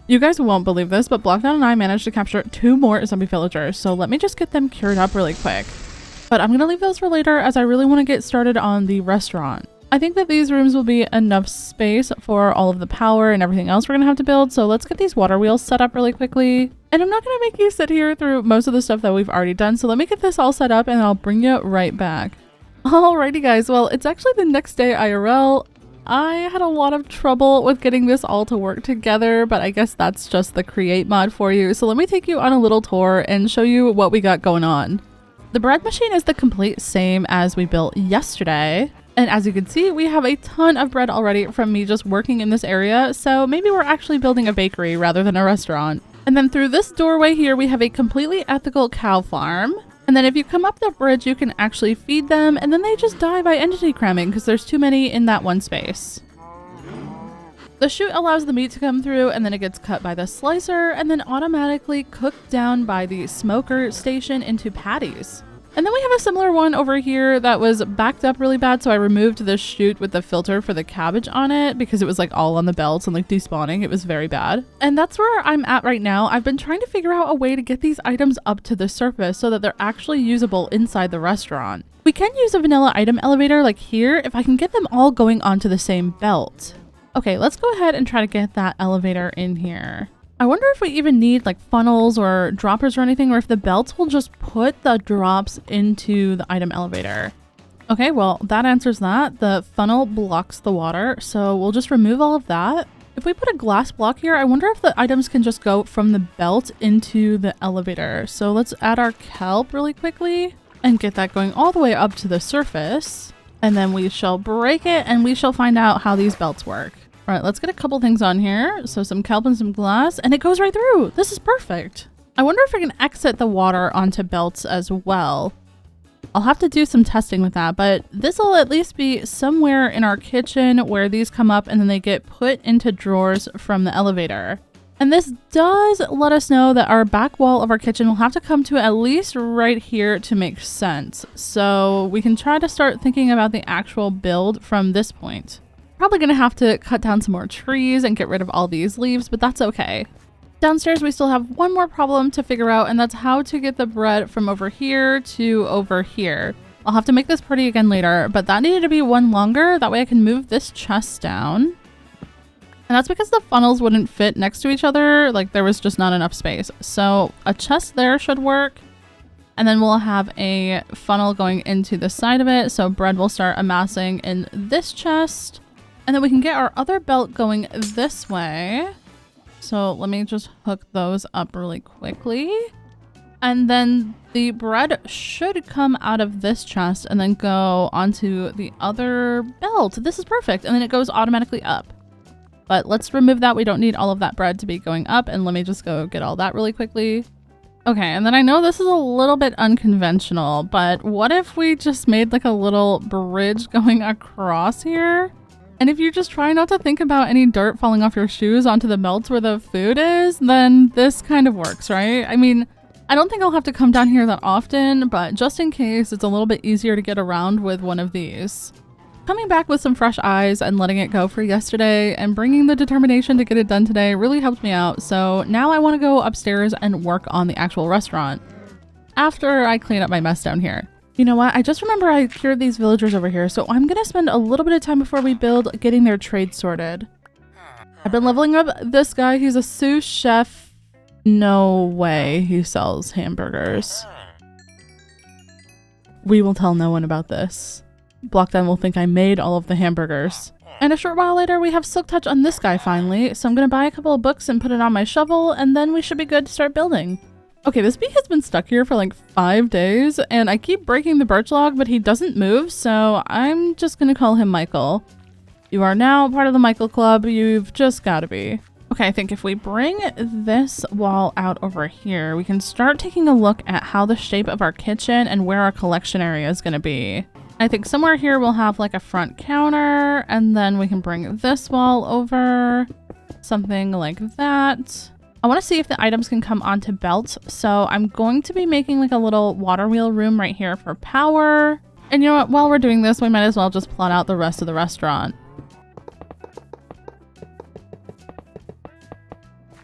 You guys won't believe this, but Blockdown and I managed to capture 2 more zombie villagers, so let me just get them cured up really quick. But I'm going to leave those for later as I really want to get started on the restaurant. I think that these rooms will be enough space for all of the power and everything else we're going to have to build, so let's get these water wheels set up really quickly. And I'm not going to make you sit here through most of the stuff that we've already done, so let me get this all set up and I'll bring you right back. Alrighty guys, well, it's actually the next day IRL. I had a lot of trouble with getting this all to work together, but I guess that's just the Create mod for you. So let me take you on a little tour and show you what we got going on. The bread machine is the complete same as we built yesterday. And as you can see, we have a ton of bread already from me just working in this area. So maybe we're actually building a bakery rather than a restaurant. And then through this doorway here, we have a completely ethical cow farm. And then if you come up the bridge, you can actually feed them, and then they just die by entity cramming because there's too many in that one space. The chute allows the meat to come through, and then it gets cut by the slicer and then automatically cooked down by the smoker station into patties. And then we have a similar one over here that was backed up really bad, so I removed the chute with the filter for the cabbage on it because it was like all on the belts and like despawning. It was very bad. And that's where I'm at right now. I've been trying to figure out a way to get these items up to the surface so that they're actually usable inside the restaurant. We can use a vanilla item elevator like here if I can get them all going onto the same belt. Okay, let's go ahead and try to get that elevator in here. I wonder if we even need like funnels or droppers or anything, or if the belts will just put the drops into the item elevator. Okay, well, that answers that. The funnel blocks the water, so we'll just remove all of that. If we put a glass block here, I wonder if the items can just go from the belt into the elevator. So let's add our kelp really quickly and get that going all the way up to the surface. And then we shall break it and we shall find out how these belts work. All right, let's get a couple things on here. So some kelp and some glass, and it goes right through. This is perfect. I wonder if I can exit the water onto belts as well. I'll have to do some testing with that, but this will at least be somewhere in our kitchen where these come up and then they get put into drawers from the elevator. And this does let us know that our back wall of our kitchen will have to come to at least right here to make sense. So we can try to start thinking about the actual build from this point. Probably gonna have to cut down some more trees and get rid of all these leaves, but that's okay. Downstairs, we still have one more problem to figure out, and that's how to get the bread from over here to over here. I'll have to make this pretty again later, but that needed to be one longer. That way I can move this chest down. And that's because the funnels wouldn't fit next to each other. Like there was just not enough space. So a chest there should work. And then we'll have a funnel going into the side of it. So bread will start amassing in this chest. And then we can get our other belt going this way. So let me just hook those up really quickly. And then the bread should come out of this chest and then go onto the other belt. This is perfect. And then it goes automatically up. But let's remove that. We don't need all of that bread to be going up. And let me just go get all that really quickly. Okay, and then I know this is a little bit unconventional, but what if we just made like a little bridge going across here? And if you just try not to think about any dirt falling off your shoes onto the belts where the food is, then this kind of works, right? I mean, I don't think I'll have to come down here that often, but just in case, it's a little bit easier to get around with one of these. Coming back with some fresh eyes and letting it go for yesterday and bringing the determination to get it done today really helped me out. So now I want to go upstairs and work on the actual restaurant after I clean up my mess down here. You know what? I just remember I cured these villagers over here, so I'm going to spend a little bit of time before we build getting their trade sorted. I've been leveling up this guy. He's a sous chef. No way he sells hamburgers. We will tell no one about this. Blockdown will think I made all of the hamburgers. And a short while later, we have silk touch on this guy finally, so I'm going to buy a couple of books and put it on my shovel, and then we should be good to start building. Okay, this bee has been stuck here for like 5 days, and I keep breaking the birch log, but he doesn't move, so I'm just going to call him Michael. You are now part of the Michael Club. You've just got to be. Okay, I think if we bring this wall out over here, we can start taking a look at how the shape of our kitchen and where our collection area is going to be. I think somewhere here we'll have like a front counter, and then we can bring this wall over, something like that. I want to see if the items can come onto belts, so I'm going to be making like a little water wheel room right here for power. And you know what, while we're doing this, we might as well just plot out the rest of the restaurant.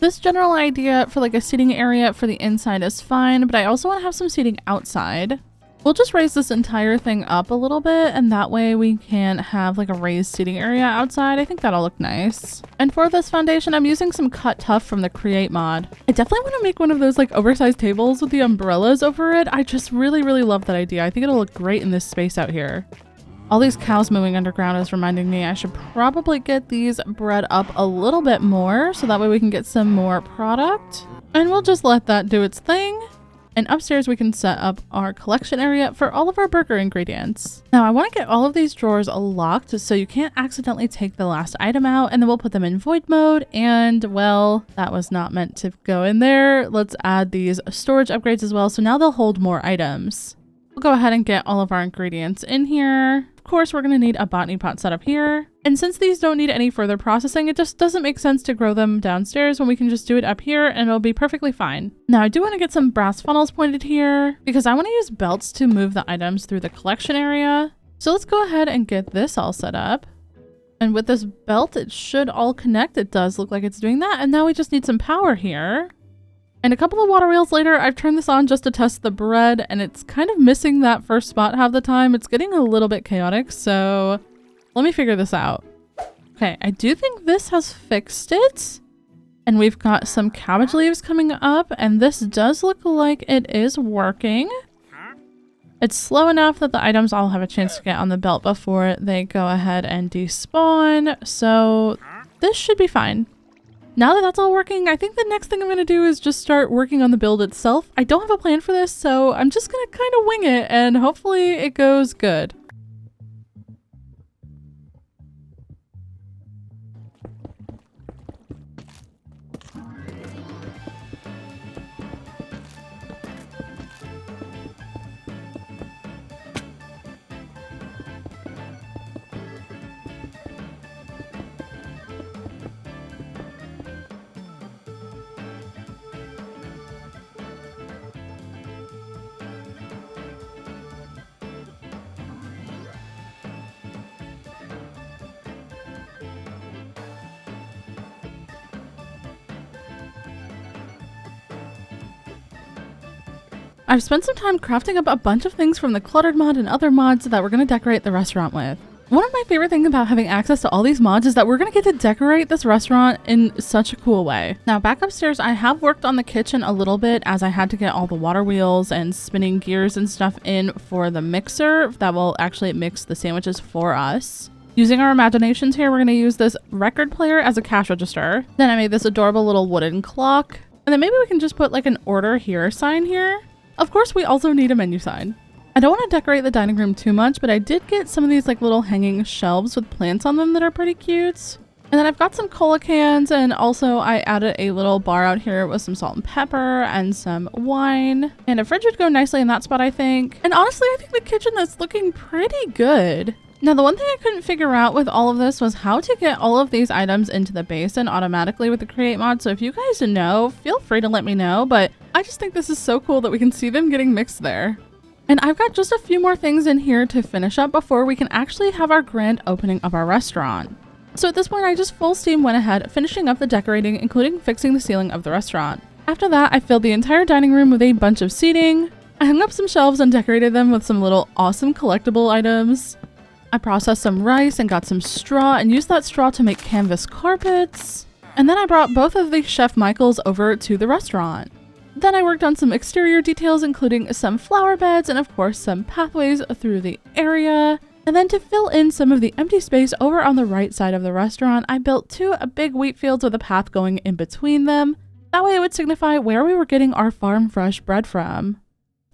This general idea for like a seating area for the inside is fine, but I also want to have some seating outside. We'll just raise this entire thing up a little bit, and that way we can have like a raised seating area outside. I think that'll look nice. And for this foundation, I'm using some cut tough from the create mod. I definitely want to make one of those like oversized tables with the umbrellas over it. I just really love that idea. I think it'll look great in this space out here. All these cows moving underground is reminding me I should probably get these bred up a little bit more so that way we can get some more product. And we'll just let that do its thing. And upstairs we can set up our collection area for all of our burger ingredients. Now I want to get all of these drawers locked so you can't accidentally take the last item out, and then we'll put them in void mode, and well, that was not meant to go in there. Let's add these storage upgrades as well, so now they'll hold more items. We'll go ahead and get all of our ingredients in here. Of course, we're going to need a botany pot set up here. And since these don't need any further processing, it just doesn't make sense to grow them downstairs when we can just do it up here and it'll be perfectly fine. Now, I do want to get some brass funnels pointed here because I want to use belts to move the items through the collection area. So let's go ahead and get this all set up. And with this belt, it should all connect. It does look like it's doing that. And now we just need some power here. And a couple of water wheels later, I've turned this on just to test the bread, and it's kind of missing that first spot half the time. It's getting a little bit chaotic, so let me figure this out. Okay, I do think this has fixed it. And we've got some cabbage leaves coming up, and this does look like it is working. It's slow enough that the items all have a chance to get on the belt before they go ahead and despawn, so this should be fine. Now that that's all working, I think the next thing I'm going to do is just start working on the build itself. I don't have a plan for this, so I'm just going to kind of wing it, and hopefully it goes good. I've spent some time crafting up a bunch of things from the Cluttered mod and other mods that we're going to decorate the restaurant with. One of my favorite things about having access to all these mods is that we're going to get to decorate this restaurant in such a cool way. Now back upstairs, I have worked on the kitchen a little bit as I had to get all the water wheels and spinning gears and stuff in for the mixer that will actually mix the sandwiches for us. Using our imaginations here, we're going to use this record player as a cash register. Then I made this adorable little wooden clock. And then maybe we can just put like an order here sign here. Of course, we also need a menu sign. I don't want to decorate the dining room too much, but I did get some of these like little hanging shelves with plants on them that are pretty cute. And then I've got some cola cans, and also I added a little bar out here with some salt and pepper and some wine. And a fridge would go nicely in that spot, I think. And honestly, I think the kitchen is looking pretty good. Now, the one thing I couldn't figure out with all of this was how to get all of these items into the basin automatically with the create mod. So if you guys know, feel free to let me know. But I just think this is so cool that we can see them getting mixed there. And I've got just a few more things in here to finish up before we can actually have our grand opening of our restaurant. So at this point, I just full steam went ahead, finishing up the decorating, including fixing the ceiling of the restaurant. After that, I filled the entire dining room with a bunch of seating. I hung up some shelves and decorated them with some little awesome collectible items. I processed some rice and got some straw and used that straw to make canvas carpets. And then I brought both of the Chef Michaels over to the restaurant. Then I worked on some exterior details, including some flower beds and of course some pathways through the area. And then to fill in some of the empty space over on the right side of the restaurant, I built two big wheat fields with a path going in between them. That way it would signify where we were getting our farm fresh bread from.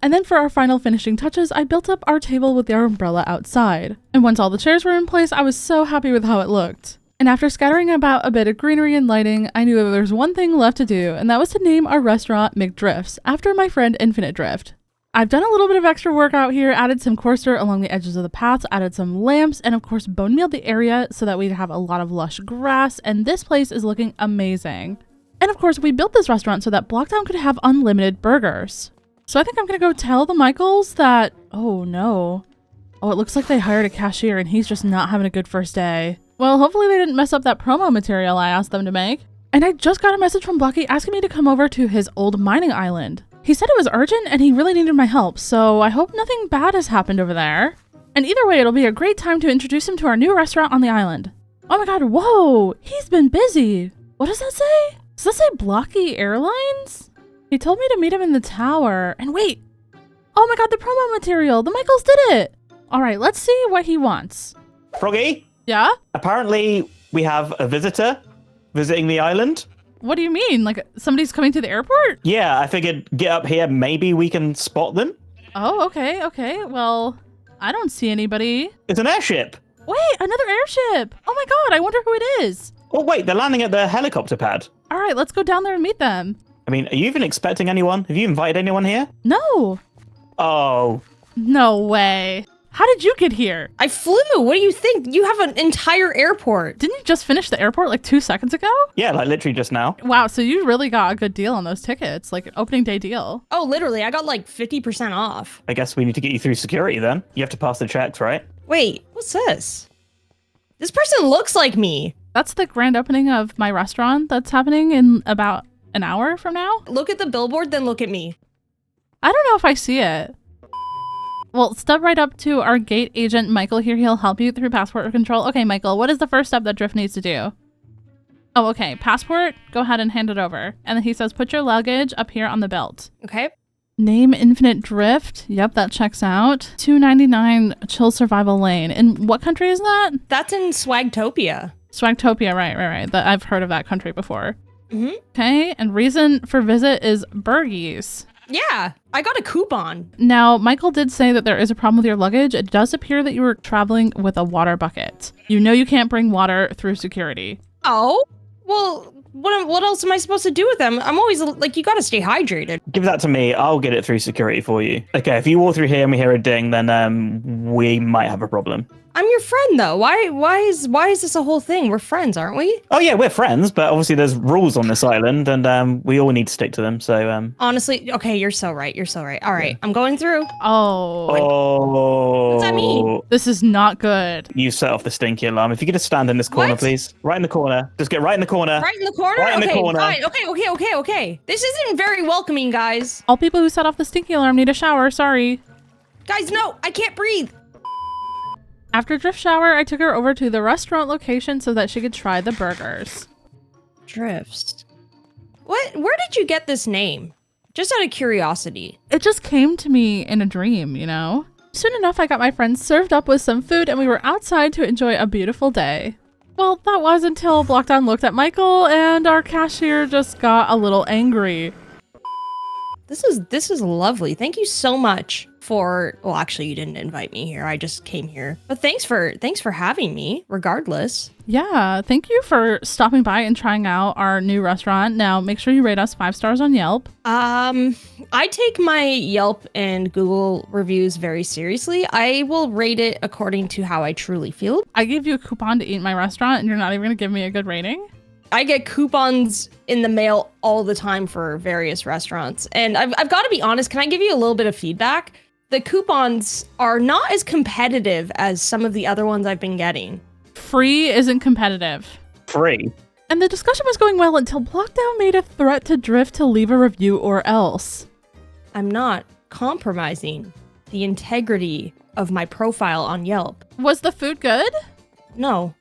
And then for our final finishing touches, I built up our table with our umbrella outside. And once all the chairs were in place, I was so happy with how it looked. And after scattering about a bit of greenery and lighting, I knew that there was one thing left to do, and that was to name our restaurant McDrifts, after my friend Infinite Drift. I've done a little bit of extra work out here, added some coarse dirt along the edges of the paths, added some lamps, and of course bone mealed the area so that we'd have a lot of lush grass, and this place is looking amazing. And of course, we built this restaurant so that Blockdown could have unlimited burgers. So I think I'm gonna go tell the Michaels that, oh no. Oh, it looks like they hired a cashier and he's just not having a good first day. Well, hopefully they didn't mess up that promo material I asked them to make. And I just got a message from Blocky asking me to come over to his old mining island. He said it was urgent and he really needed my help, so I hope nothing bad has happened over there. And either way, it'll be a great time to introduce him to our new restaurant on the island. Oh my god, whoa! He's been busy! What does that say? Does that say Blocky Airlines? He told me to meet him in the tower. And wait! Oh my god, the promo material! The Michaels did it! Alright, let's see what he wants. Froggy? Yeah? Apparently, we have a visitor visiting the island. What do you mean? Like, somebody's coming to the airport? Yeah, I figured get up here, maybe we can spot them. Oh, okay. Well, I don't see anybody. It's an airship. Wait, another airship! Oh my god, I wonder who it is. Oh wait, they're landing at the helicopter pad. Alright, let's go down there and meet them. I mean, are you even expecting anyone? Have you invited anyone here? No. Oh. No way. How did you get here? I flew. What do you think? You have an entire airport. Didn't you just finish the airport like 2 seconds ago? Yeah, like literally just now. Wow, so you really got a good deal on those tickets, like an opening day deal. Oh, literally, I got like 50% off. I guess we need to get you through security then. You have to pass the checks, right? Wait, what's this? This person looks like me. That's the grand opening of my restaurant that's happening in about an hour from now. Look at the billboard, then look at me. I don't know if I see it. Well, step right up to our gate agent, Michael here. He'll help you through passport control. Okay, Michael, what is the first step that Drift needs to do? Oh, okay. Passport, go ahead and hand it over. And then he says, put your luggage up here on the belt. Okay. Name Infinite Drift. Yep, that checks out. 299 Chill Survival Lane. In what country is that? That's in Swagtopia. Swagtopia, right. That I've heard of that country before. Mm-hmm. Okay, and reason for visit is Burgies. Yeah, I got a coupon. Now, Michael did say that there is a problem with your luggage. It does appear that you were traveling with a water bucket. You know you can't bring water through security. Oh, well, what else am I supposed to do with them? I'm always like, you gotta stay hydrated. Give that to me. I'll get it through security for you. Okay, if you walk through here and we hear a ding, then we might have a problem. I'm your friend, though. Why is this a whole thing? We're friends, aren't we? Oh yeah, we're friends, but obviously there's rules on this island, and we all need to stick to them. So honestly, okay, you're so right. All right, I'm going through. Oh. What's that mean? This is not good. You set off the stinky alarm. If you could just stand in this corner, What? please. Right in the corner. Just get right in the corner. Right in the corner? Right in the Okay, corner. fine. Okay. This isn't very welcoming, guys. All people who set off the stinky alarm need a shower. Sorry. Guys, no, I can't breathe. After Drift shower, I took her over to the restaurant location so that she could try the burgers. Drifts. Where did you get this name? Just out of curiosity. It just came to me in a dream, you know? Soon enough, I got my friends served up with some food and we were outside to enjoy a beautiful day. Well, that was until Blockdown looked at Michael and our cashier just got a little angry. This is lovely. Thank you so much for, well, actually you didn't invite me here. I just came here. But thanks for having me regardless. Yeah, thank you for stopping by and trying out our new restaurant. Now, make sure you rate us 5 stars on Yelp. I take my Yelp and Google reviews very seriously. I will rate it according to how I truly feel. I gave you a coupon to eat in my restaurant and you're not even gonna give me a good rating? I get coupons in the mail all the time for various restaurants. And I've got to be honest, can I give you a little bit of feedback? The coupons are not as competitive as some of the other ones I've been getting. Free isn't competitive. Free? And the discussion was going well until Blockdown made a threat to Drift to leave a review or else. I'm not compromising the integrity of my profile on Yelp. Was the food good? No.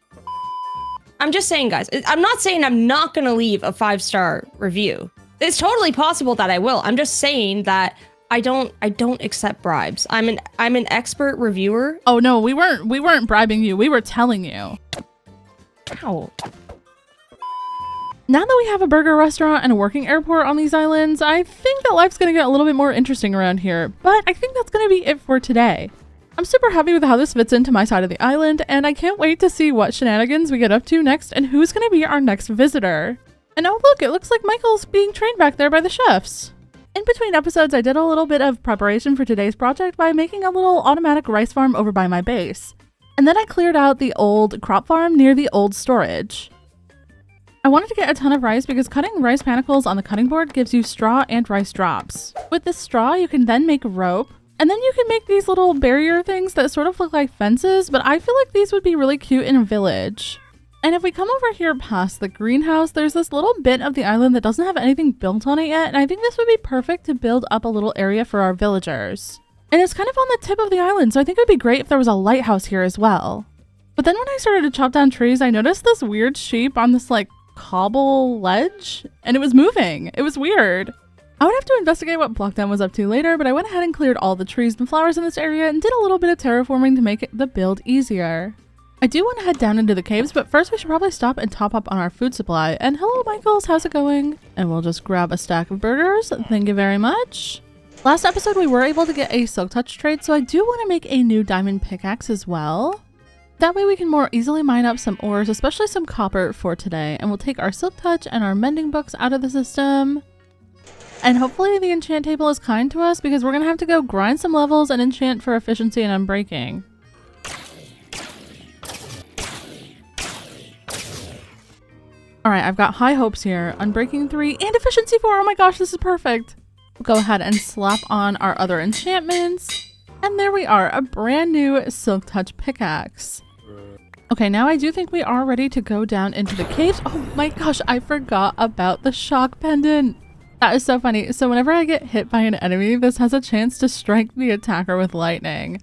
I'm just saying, guys, I'm not saying I'm not going to leave a 5-star review. It's totally possible that I will. I'm just saying that I don't accept bribes. I'm an expert reviewer. Oh no, we weren't bribing you. We were telling you. Ow. Now that we have a burger restaurant and a working airport on these islands, I think that life's gonna get a little bit more interesting around here. But I think that's gonna be it for today. I'm super happy with how this fits into my side of the island, and I can't wait to see what shenanigans we get up to next and who's going to be our next visitor. And oh look, it looks like Michael's being trained back there by the chefs. In between episodes, I did a little bit of preparation for today's project by making a little automatic rice farm over by my base. And then I cleared out the old crop farm near the old storage. I wanted to get a ton of rice because cutting rice panicles on the cutting board gives you straw and rice drops. With this straw, you can then make rope. And then you can make these little barrier things that sort of look like fences, but I feel like these would be really cute in a village. And if we come over here past the greenhouse, there's this little bit of the island that doesn't have anything built on it yet, and I think this would be perfect to build up a little area for our villagers. And it's kind of on the tip of the island, so I think it would be great if there was a lighthouse here as well. But then when I started to chop down trees, I noticed this weird sheep on this like cobble ledge, and it was moving. It was weird. I would have to investigate what Blockdown was up to later, but I went ahead and cleared all the trees and flowers in this area and did a little bit of terraforming to make the build easier. I do want to head down into the caves, but first we should probably stop and top up on our food supply. And hello Michaels, how's it going? And we'll just grab a stack of burgers. Thank you very much. Last episode we were able to get a silk touch trade, so I do want to make a new diamond pickaxe as well. That way we can more easily mine up some ores, especially some copper for today. And we'll take our silk touch and our mending books out of the system. And hopefully the enchant table is kind to us because we're going to have to go grind some levels and enchant for efficiency and unbreaking. Alright, I've got high hopes here. Unbreaking 3 and efficiency 4. Oh my gosh, this is perfect. We'll go ahead and slap on our other enchantments. And there we are, a brand new silk touch pickaxe. Okay, now I do think we are ready to go down into the caves. Oh my gosh, I forgot about the shock pendant. That is so funny. So whenever I get hit by an enemy, this has a chance to strike the attacker with lightning.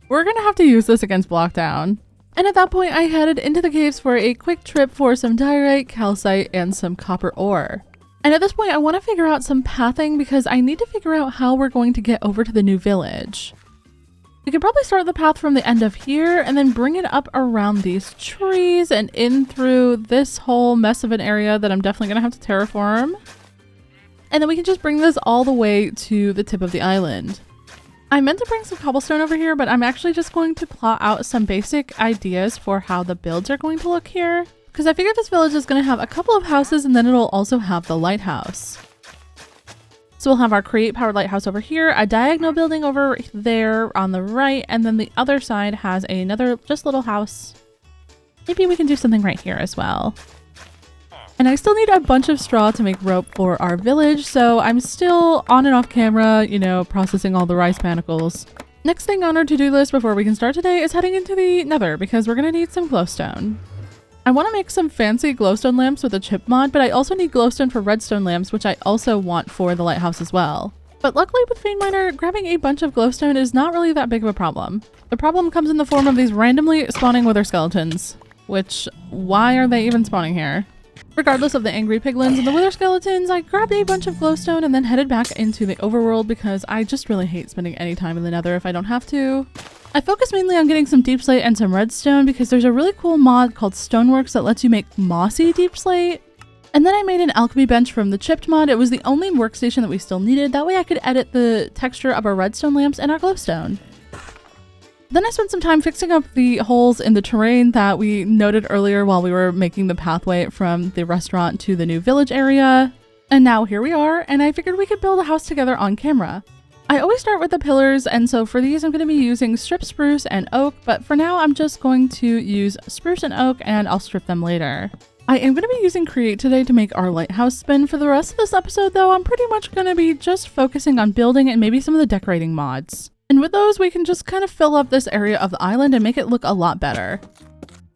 We're gonna have to use this against Blockdown. And at that point, I headed into the caves for a quick trip for some diorite, calcite, and some copper ore. And at this point, I want to figure out some pathing because I need to figure out how we're going to get over to the new village. We could probably start the path from the end of here and then bring it up around these trees and in through this whole mess of an area that I'm definitely gonna have to terraform. And then we can just bring this all the way to the tip of the island. I meant to bring some cobblestone over here, but I'm actually just going to plot out some basic ideas for how the builds are going to look here. Because I figured this village is going to have a couple of houses and then it'll also have the lighthouse. So we'll have our create powered lighthouse over here, a diagonal building over there on the right, and then the other side has another just little house. Maybe we can do something right here as well. And I still need a bunch of straw to make rope for our village, so I'm still on and off camera, you know, processing all the rice panicles. Next thing on our to-do list before we can start today is heading into the Nether because we're gonna need some glowstone. I want to make some fancy glowstone lamps with a chip mod, but I also need glowstone for redstone lamps, which I also want for the lighthouse as well. But luckily with Vein Miner, grabbing a bunch of glowstone is not really that big of a problem. The problem comes in the form of these randomly spawning wither skeletons, which, why are they even spawning here? Regardless of the angry piglins and the wither skeletons, I grabbed a bunch of glowstone and then headed back into the overworld because I just really hate spending any time in the Nether if I don't have to. I focused mainly on getting some deep slate and some redstone because there's a really cool mod called Stoneworks that lets you make mossy deep slate. And then I made an alchemy bench from the chipped mod. It was the only workstation that we still needed. That way I could edit the texture of our redstone lamps and our glowstone. Then I spent some time fixing up the holes in the terrain that we noted earlier while we were making the pathway from the restaurant to the new village area. And now here we are, and I figured we could build a house together on camera. I always start with the pillars, and so for these I'm going to be using strip spruce and oak, but for now I'm just going to use spruce and oak and I'll strip them later. I am going to be using Create today to make our lighthouse spin. For the rest of this episode though, I'm pretty much going to be just focusing on building and maybe some of the decorating mods. And with those, we can just kind of fill up this area of the island and make it look a lot better.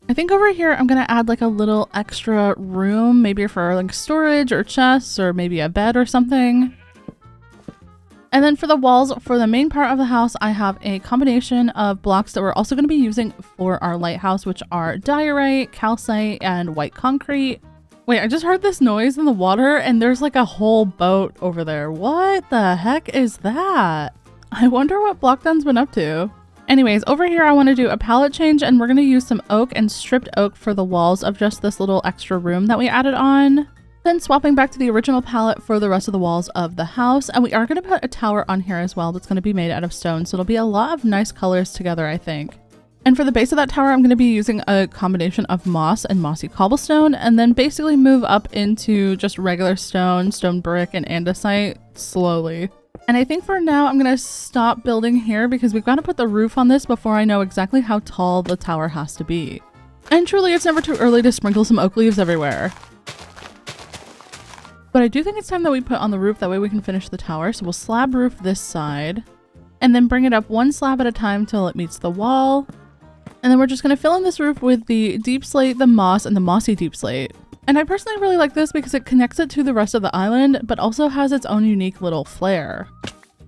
I think over here, I'm going to add like a little extra room, maybe for like storage or chests or maybe a bed or something. And then for the walls, for the main part of the house, I have a combination of blocks that we're also going to be using for our lighthouse, which are diorite, calcite, and white concrete. Wait, I just heard this noise in the water and there's like a whole boat over there. What the heck is that? I wonder what Blockdown's been up to. Anyways, over here I want to do a palette change and we're going to use some oak and stripped oak for the walls of just this little extra room that we added on. Then swapping back to the original palette for the rest of the walls of the house. And we are going to put a tower on here as well that's going to be made out of stone. So it'll be a lot of nice colors together, I think. And for the base of that tower, I'm going to be using a combination of moss and mossy cobblestone and then basically move up into just regular stone, stone brick, and andesite slowly. And I think for now I'm going to stop building here because we've got to put the roof on this before I know exactly how tall the tower has to be. And truly, it's never too early to sprinkle some oak leaves everywhere. But I do think it's time that we put on the roof, that way we can finish the tower. So we'll slab roof this side and then bring it up one slab at a time till it meets the wall. And then we're just going to fill in this roof with the deep slate, the moss, and the mossy deep slate. And I personally really like this because it connects it to the rest of the island, but also has its own unique little flair.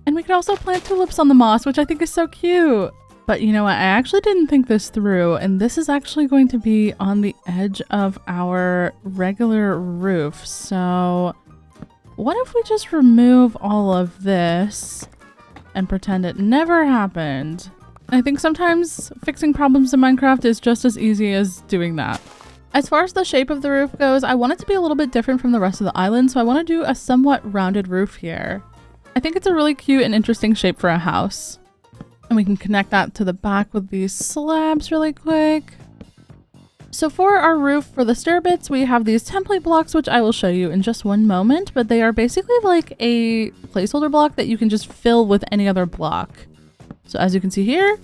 And we could also plant tulips on the moss, which I think is so cute. But you know what? I actually didn't think this through, and this is actually going to be on the edge of our regular roof. So what if we just remove all of this and pretend it never happened? I think sometimes fixing problems in Minecraft is just as easy as doing that. As far as the shape of the roof goes, I want it to be a little bit different from the rest of the island, so I want to do a somewhat rounded roof here. I think it's a really cute and interesting shape for a house. And we can connect that to the back with these slabs really quick. So for our roof, for the stair bits, we have these template blocks, which I will show you in just one moment, but they are basically like a placeholder block that you can just fill with any other block. So as you can see here,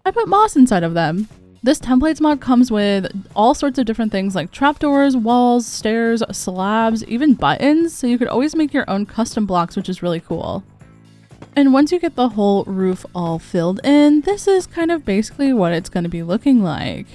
I put moss inside of them. This templates mod comes with all sorts of different things like trapdoors, walls, stairs, slabs, even buttons, so you could always make your own custom blocks, which is really cool. And once you get the whole roof all filled in, this is kind of basically what it's going to be looking like.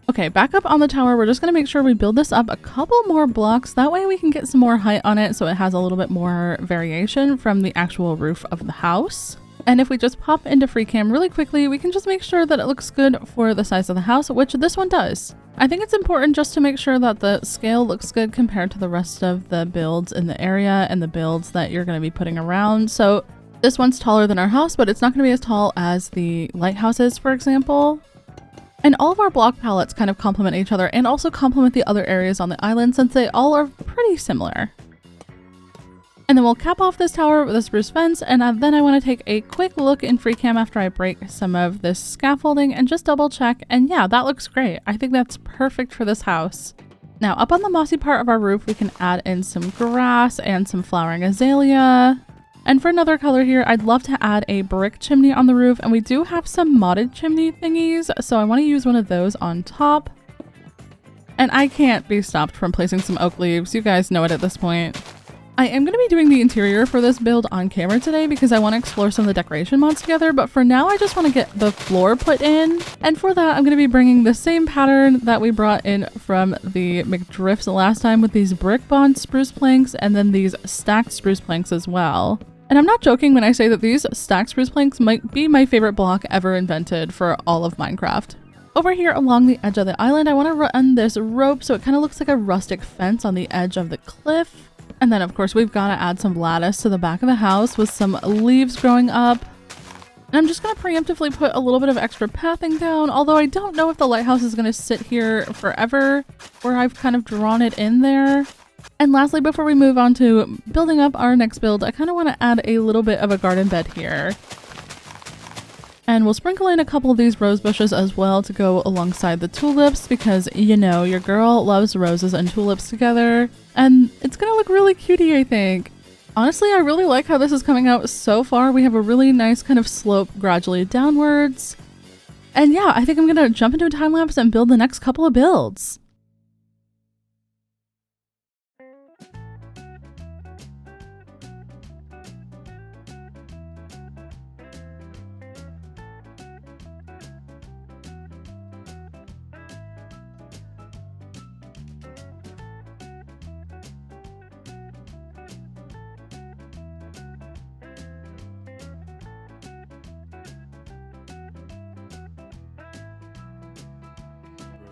Okay, back up on the tower, we're just going to make sure we build this up a couple more blocks, that way we can get some more height on it so it has a little bit more variation from the actual roof of the house. And if we just pop into free cam really quickly, we can just make sure that it looks good for the size of the house, which this one does. I think it's important just to make sure that the scale looks good compared to the rest of the builds in the area and the builds that you're going to be putting around. So this one's taller than our house, but it's not going to be as tall as the lighthouse is, for example. And all of our block palettes kind of complement each other and also complement the other areas on the island since they all are pretty similar. And then we'll cap off this tower with a spruce fence, and then I want to take a quick look in free cam after I break some of this scaffolding and just double check, and yeah, that looks great. I think that's perfect for this house. Now up on the mossy part of our roof, we can add in some grass and some flowering azalea. And for another color here, I'd love to add a brick chimney on the roof, and we do have some modded chimney thingies, so I want to use one of those on top. And I can't be stopped from placing some oak leaves. You guys know it at this point. I am going to be doing the interior for this build on camera today because I want to explore some of the decoration mods together, but for now I just want to get the floor put in. And for that, I'm going to be bringing the same pattern that we brought in from the McDrifts last time with these brick bond spruce planks and then these stacked spruce planks as well. And I'm not joking when I say that these stacked spruce planks might be my favorite block ever invented for all of Minecraft. Over here along the edge of the island, I want to run this rope so it kind of looks like a rustic fence on the edge of the cliff. And then of course we've got to add some lattice to the back of the house with some leaves growing up. And I'm just going to preemptively put a little bit of extra pathing down, although I don't know if the lighthouse is going to sit here forever, where I've kind of drawn it in there. And lastly, before we move on to building up our next build, I kind of want to add a little bit of a garden bed here. And we'll sprinkle in a couple of these rose bushes as well to go alongside the tulips because, you know, your girl loves roses and tulips together. And it's gonna look really cutie, I think. Honestly, I really like how this is coming out so far. We have a really nice kind of slope gradually downwards. And yeah, I think I'm gonna jump into a time lapse and build the next couple of builds.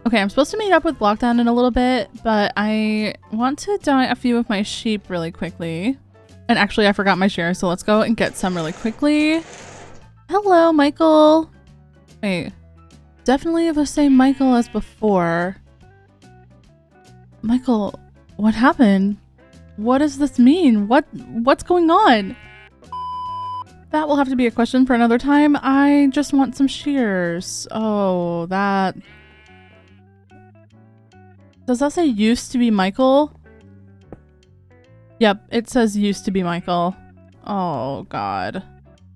Okay, I'm supposed to meet up with Blockdown in a little bit, but I want to dye a few of my sheep really quickly. And actually, I forgot my shears, so let's go and get some really quickly. Hello, Michael. Wait, definitely the same Michael as before. Michael, what happened? What does this mean? What's going on? That will have to be a question for another time. I just want some shears. Oh, that... Does that say used to be Michael? Yep, it says used to be Michael. Oh god.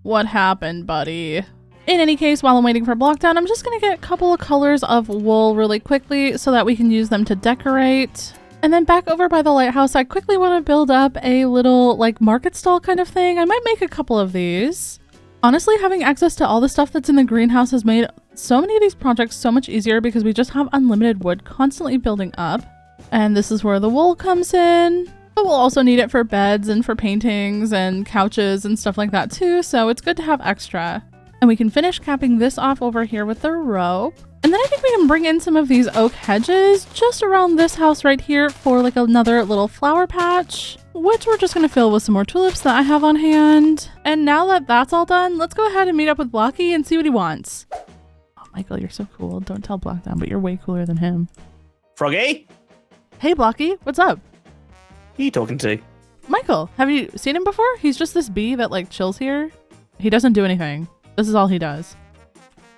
What happened, buddy? In any case, while I'm waiting for Blockdown, I'm just gonna get a couple of colors of wool really quickly so that we can use them to decorate. And then back over by the lighthouse, I quickly want to build up a little like market stall kind of thing. I might make a couple of these. Honestly, having access to all the stuff that's in the greenhouse has made so many of these projects so much easier because we just have unlimited wood constantly building up. And this is where the wool comes in. But we'll also need it for beds and for paintings and couches and stuff like that too, so it's good to have extra. And we can finish capping this off over here with the rope. And then I think we can bring in some of these oak hedges just around this house right here for like another little flower patch, which we're just gonna fill with some more tulips that I have on hand. And now that that's all done, let's go ahead and meet up with Blocky and see what he wants. Oh, Michael, you're so cool. Don't tell Blockdown, but you're way cooler than him. Froggy? Hey, Blocky, what's up? Who are you talking to? Michael, have you seen him before? He's just this bee that like chills here. He doesn't do anything. This is all he does.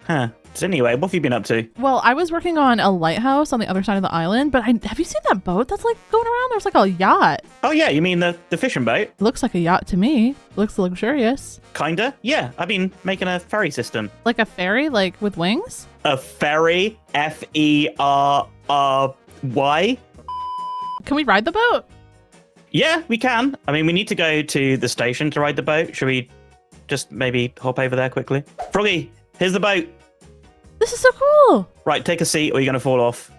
Huh. So anyway, what have you been up to? Well, I was working on a lighthouse on the other side of the island, but have you seen that boat that's like going around? There's like a yacht. Oh yeah, you mean the fishing boat? Looks like a yacht to me. Looks luxurious. Kinda. Yeah, I've been making a ferry system. Like a ferry, like with wings? A ferry? Ferry? Can we ride the boat? Yeah, we can. I mean, we need to go to the station to ride the boat. Should we just maybe hop over there quickly? Froggy, here's the boat. This is so cool. Right, take a seat or you're going to fall off.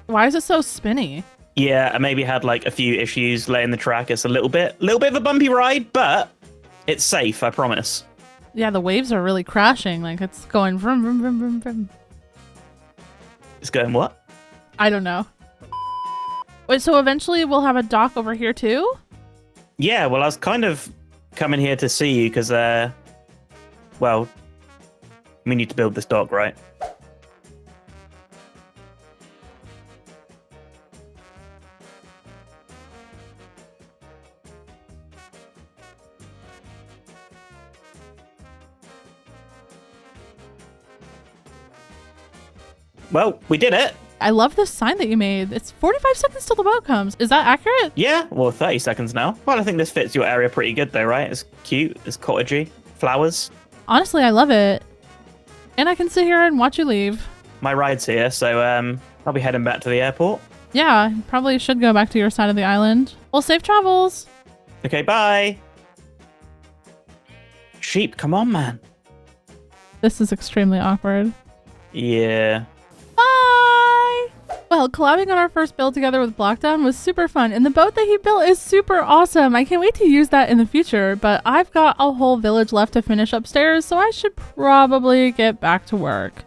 Why is it so spinny? Yeah, I maybe had like a few issues laying the track. It's a little bit of a bumpy ride, but it's safe, I promise. Yeah, the waves are really crashing. Like it's going vroom, vroom, vroom, vroom, vroom. It's going what? I don't know. Wait, so eventually we'll have a dock over here too? Yeah, well, I was kind of coming here to see you because, well, we need to build this dock, right? Well, we did it. I love this sign that you made. It's 45 seconds till the boat comes. Is that accurate? Yeah, well, 30 seconds now. Well, I think this fits your area pretty good though, right? It's cute, it's cottagey, flowers. Honestly, I love it. And I can sit here and watch you leave. My ride's here, so I'll be heading back to the airport. Yeah, you probably should go back to your side of the island. Well, safe travels. Okay, bye. Sheep, come on, man. This is extremely awkward. Yeah. Bye! Well, collabing on our first build together with Blockdown was super fun, and the boat that he built is super awesome. I can't wait to use that in the future, but I've got a whole village left to finish upstairs, so I should probably get back to work.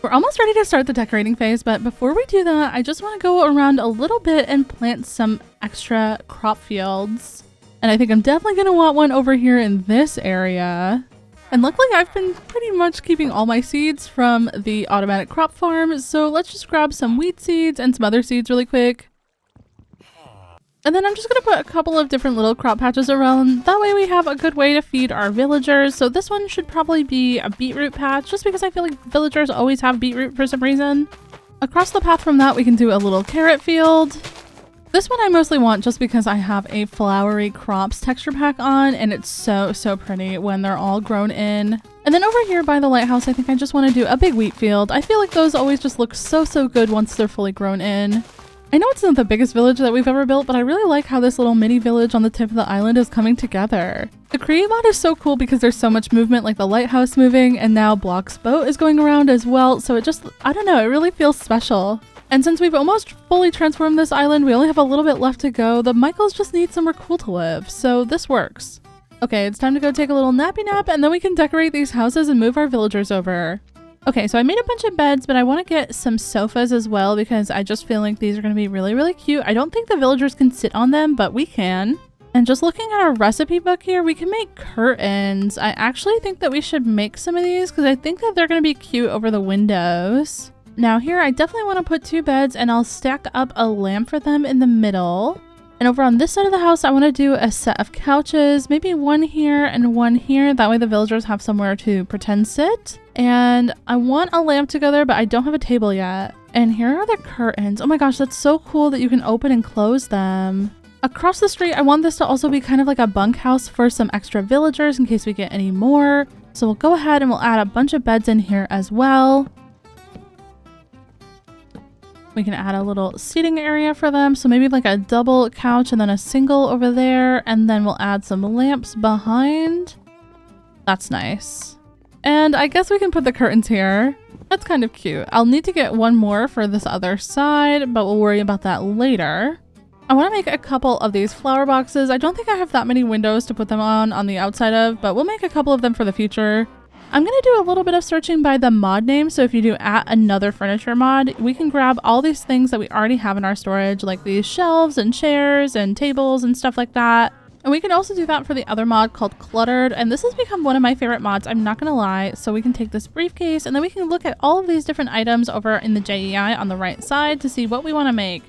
We're almost ready to start the decorating phase, but before we do that, I just want to go around a little bit and plant some extra crop fields. And I think I'm definitely going to want one over here in this area. And luckily I've been pretty much keeping all my seeds from the automatic crop farm, so let's just grab some wheat seeds and some other seeds really quick. And then I'm just going to put a couple of different little crop patches around. That way we have a good way to feed our villagers. So this one should probably be a beetroot patch, just because I feel like villagers always have beetroot for some reason. Across the path from that, we can do a little carrot field. This one I mostly want just because I have a flowery crops texture pack on, and it's so pretty when they're all grown in. And then over here by the lighthouse, I think I just want to do a big wheat field. I feel like those always just look so good once they're fully grown in. I know it's not the biggest village that we've ever built, but I really like how this little mini village on the tip of the island is coming together. The create mod is so cool because there's so much movement, like the lighthouse moving, and now Block's boat is going around as well, so it just, I don't know, it really feels special. And since we've almost fully transformed this island, we only have a little bit left to go. The Michaels just need somewhere cool to live, so this works. Okay, it's time to go take a little nappy nap, and then we can decorate these houses and move our villagers over. Okay, so I made a bunch of beds, but I want to get some sofas as well because I just feel like these are going to be really cute. I don't think the villagers can sit on them, but we can. And just looking at our recipe book here, we can make curtains. I actually think that we should make some of these because I think that they're going to be cute over the windows. Now here, I definitely want to put 2 beds and I'll stack up a lamp for them in the middle. And over on this side of the house, I want to do a set of couches, maybe one here and one here. That way the villagers have somewhere to pretend sit. And I want a lamp together, but I don't have a table yet. And here are the curtains. Oh my gosh, that's so cool that you can open and close them. Across the street, I want this to also be kind of like a bunkhouse for some extra villagers in case we get any more. So we'll go ahead and we'll add a bunch of beds in here as well. We can add a little seating area for them. So maybe like a double couch and then a single over there. And then we'll add some lamps behind. That's nice. And I guess we can put the curtains here. That's kind of cute. I'll need to get one more for this other side, but we'll worry about that later. I want to make a couple of these flower boxes. I don't think I have that many windows to put them on the outside of, but we'll make a couple of them for the future. I'm going to do a little bit of searching by the mod name, so if you do add another furniture mod, we can grab all these things that we already have in our storage, like these shelves and chairs and tables and stuff like that. And we can also do that for the other mod called Cluttered, and this has become one of my favorite mods, I'm not going to lie. So we can take this briefcase, and then we can look at all of these different items over in the JEI on the right side to see what we want to make.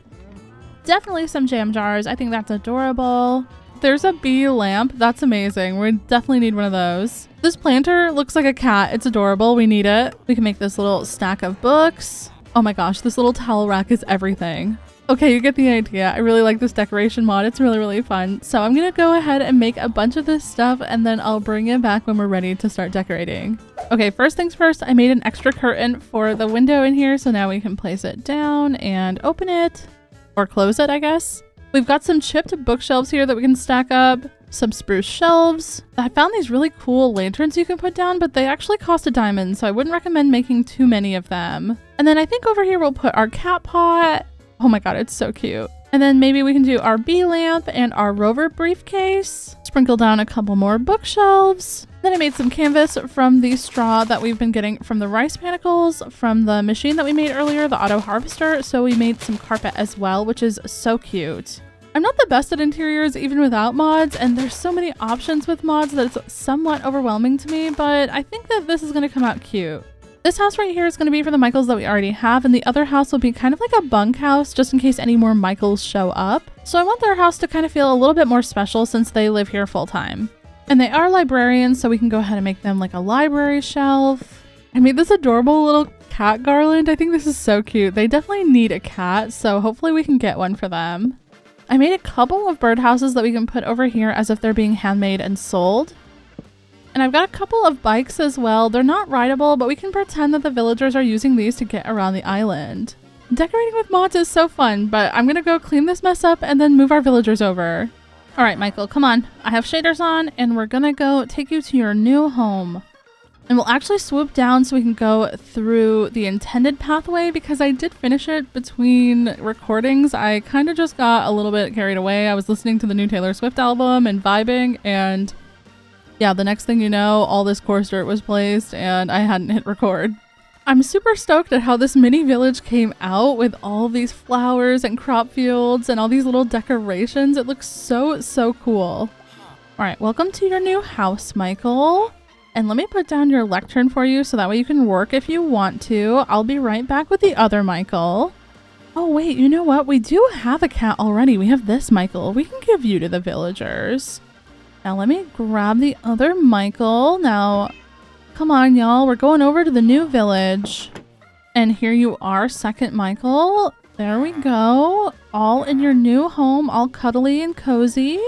Definitely some jam jars. I think that's adorable. There's a bee lamp. That's amazing. We definitely need one of those. This planter looks like a cat. It's adorable. We need it. We can make this little stack of books. Oh my gosh, this little towel rack is everything. Okay, you get the idea. I really like this decoration mod. It's really fun. So I'm gonna go ahead and make a bunch of this stuff and then I'll bring it back when we're ready to start decorating. Okay, first things first, I made an extra curtain for the window in here. So now we can place it down and open it or close it, I guess. We've got some chipped bookshelves here that we can stack up, some spruce shelves. I found these really cool lanterns you can put down, but they actually cost a diamond, so I wouldn't recommend making too many of them. And then I think over here we'll put our cat pot. Oh my god, it's so cute. And then maybe we can do our bee lamp and our rover briefcase. Sprinkle down a couple more bookshelves. Then I made some canvas from the straw that we've been getting from the rice panicles from the machine that we made earlier, the auto harvester. So we made some carpet as well, which is so cute. I'm not the best at interiors even without mods, and there's so many options with mods that it's somewhat overwhelming to me, but I think that this is going to come out cute. This house right here is going to be for the Michaels that we already have, and the other house will be kind of like a bunkhouse just in case any more Michaels show up. So I want their house to kind of feel a little bit more special since they live here full time. And they are librarians, so we can go ahead and make them like a library shelf. I made this adorable little cat garland. I think this is so cute. They definitely need a cat, so hopefully we can get one for them. I made a couple of birdhouses that we can put over here as if they're being handmade and sold. And I've got a couple of bikes as well. They're not rideable, but we can pretend that the villagers are using these to get around the island. Decorating with mods is so fun, but I'm gonna go clean this mess up and then move our villagers over. All right, Michael, come on. I have shaders on and we're gonna go take you to your new home. And we'll actually swoop down so we can go through the intended pathway because I did finish it between recordings. I kind of just got a little bit carried away. I was listening to the new Taylor Swift album and vibing, and yeah, the next thing you know, all this coarse dirt was placed and I hadn't hit record. I'm super stoked at how this mini village came out with all these flowers and crop fields and all these little decorations. It looks so cool. All right, welcome to your new house, Michael. And let me put down your lectern for you so that way you can work if you want to. I'll be right back with the other Michael. Oh wait, you know what? We do have a cat already. We have this Michael. We can give you to the villagers. Now let me grab the other Michael. Now, come on y'all. We're going over to the new village. And here you are, second Michael. There we go. All in your new home, all cuddly and cozy.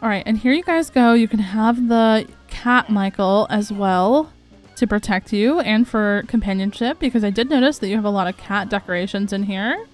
All right, and here you guys go. You can have the cat Michael as well to protect you and for companionship, because I did notice that you have a lot of cat decorations in here.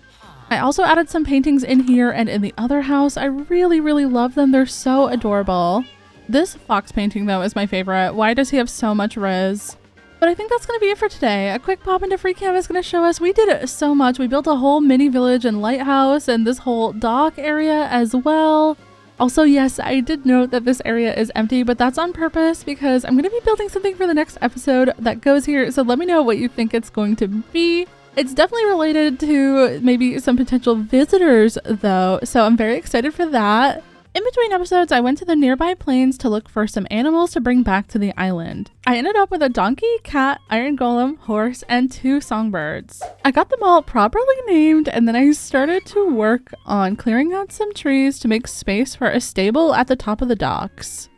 I also added some paintings in here and in the other house. I really love them. They're so adorable. This fox painting though is my favorite. Why does he have so much res? But I think that's going to be it for today. A quick pop into free canvas is going to show us we did so much. We built a whole mini village and lighthouse and this whole dock area as well. Also, yes, I did note that this area is empty, but that's on purpose because I'm going to be building something for the next episode that goes here. So let me know what you think it's going to be. It's definitely related to maybe some potential visitors though. So I'm very excited for that. In between episodes, I went to the nearby plains to look for some animals to bring back to the island. I ended up with a donkey, cat, iron golem, horse, and 2 songbirds. I got them all properly named, and then I started to work on clearing out some trees to make space for a stable at the top of the docks.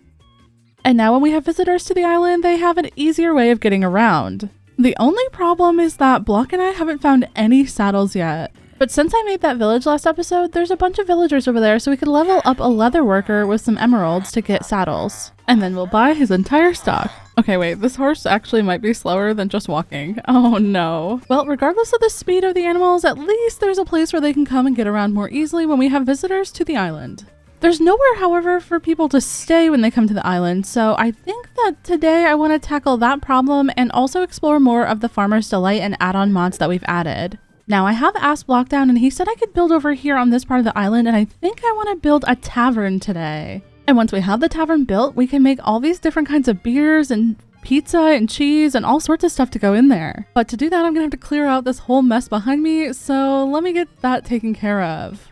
And now when we have visitors to the island, they have an easier way of getting around. The only problem is that Block and I haven't found any saddles yet. But since I made that village last episode, there's a bunch of villagers over there, so we could level up a leather worker with some emeralds to get saddles. And then we'll buy his entire stock. Okay, wait, this horse actually might be slower than just walking. Oh no. Well, regardless of the speed of the animals, at least there's a place where they can come and get around more easily when we have visitors to the island. There's nowhere, however, for people to stay when they come to the island, so I think that today I want to tackle that problem and also explore more of the Farmer's Delight and add-on mods that we've added. Now, I have asked Blockdown and he said I could build over here on this part of the island, and I think I want to build a tavern today. And once we have the tavern built, we can make all these different kinds of beers and pizza and cheese and all sorts of stuff to go in there. But to do that, I'm going to have to clear out this whole mess behind me, so let me get that taken care of.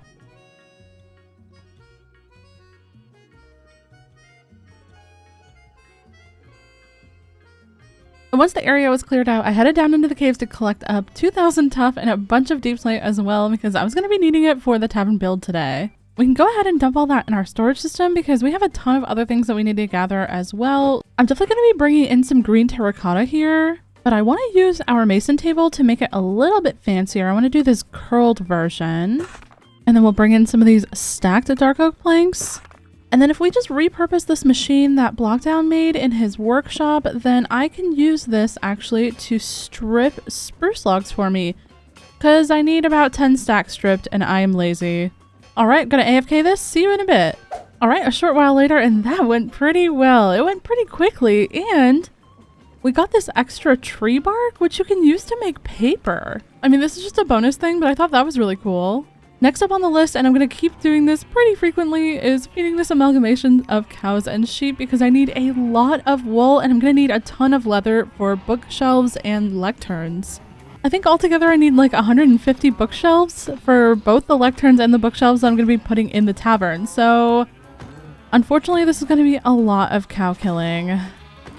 And once the area was cleared out, I headed down into the caves to collect up 2,000 tough and a bunch of deep slate as well, because I was going to be needing it for the tavern build today. We can go ahead and dump all that in our storage system because we have a ton of other things that we need to gather as well. I'm definitely going to be bringing in some green terracotta here, but I want to use our mason table to make it a little bit fancier. I want to do this curled version, and then we'll bring in some of these stacked dark oak planks. And then if we just repurpose this machine that Blockdown made in his workshop, then I can use this actually to strip spruce logs for me, because I need about 10 stacks stripped and I am lazy. All right, gonna AFK this. See you in a bit. All right, a short while later, and that went pretty well. It went pretty quickly, and we got this extra tree bark, which you can use to make paper. I mean, this is just a bonus thing, but I thought that was really cool. Next up on the list, and I'm going to keep doing this pretty frequently, is feeding this amalgamation of cows and sheep because I need a lot of wool and I'm going to need a ton of leather for bookshelves and lecterns. I think altogether I need like 150 bookshelves for both the lecterns and the bookshelves that I'm going to be putting in the tavern. So unfortunately, this is going to be a lot of cow killing.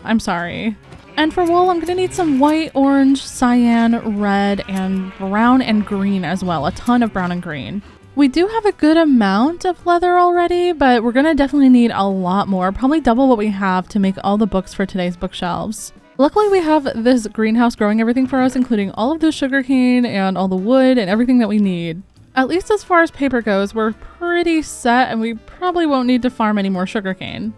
I'm sorry. And for wool, I'm going to need some white, orange, cyan, red, and brown and green as well. A ton of brown and green. We do have a good amount of leather already, but we're going to definitely need a lot more. Probably double what we have to make all the books for today's bookshelves. Luckily, we have this greenhouse growing everything for us, including all of the sugarcane and all the wood and everything that we need. At least as far as paper goes, we're pretty set and we probably won't need to farm any more sugarcane.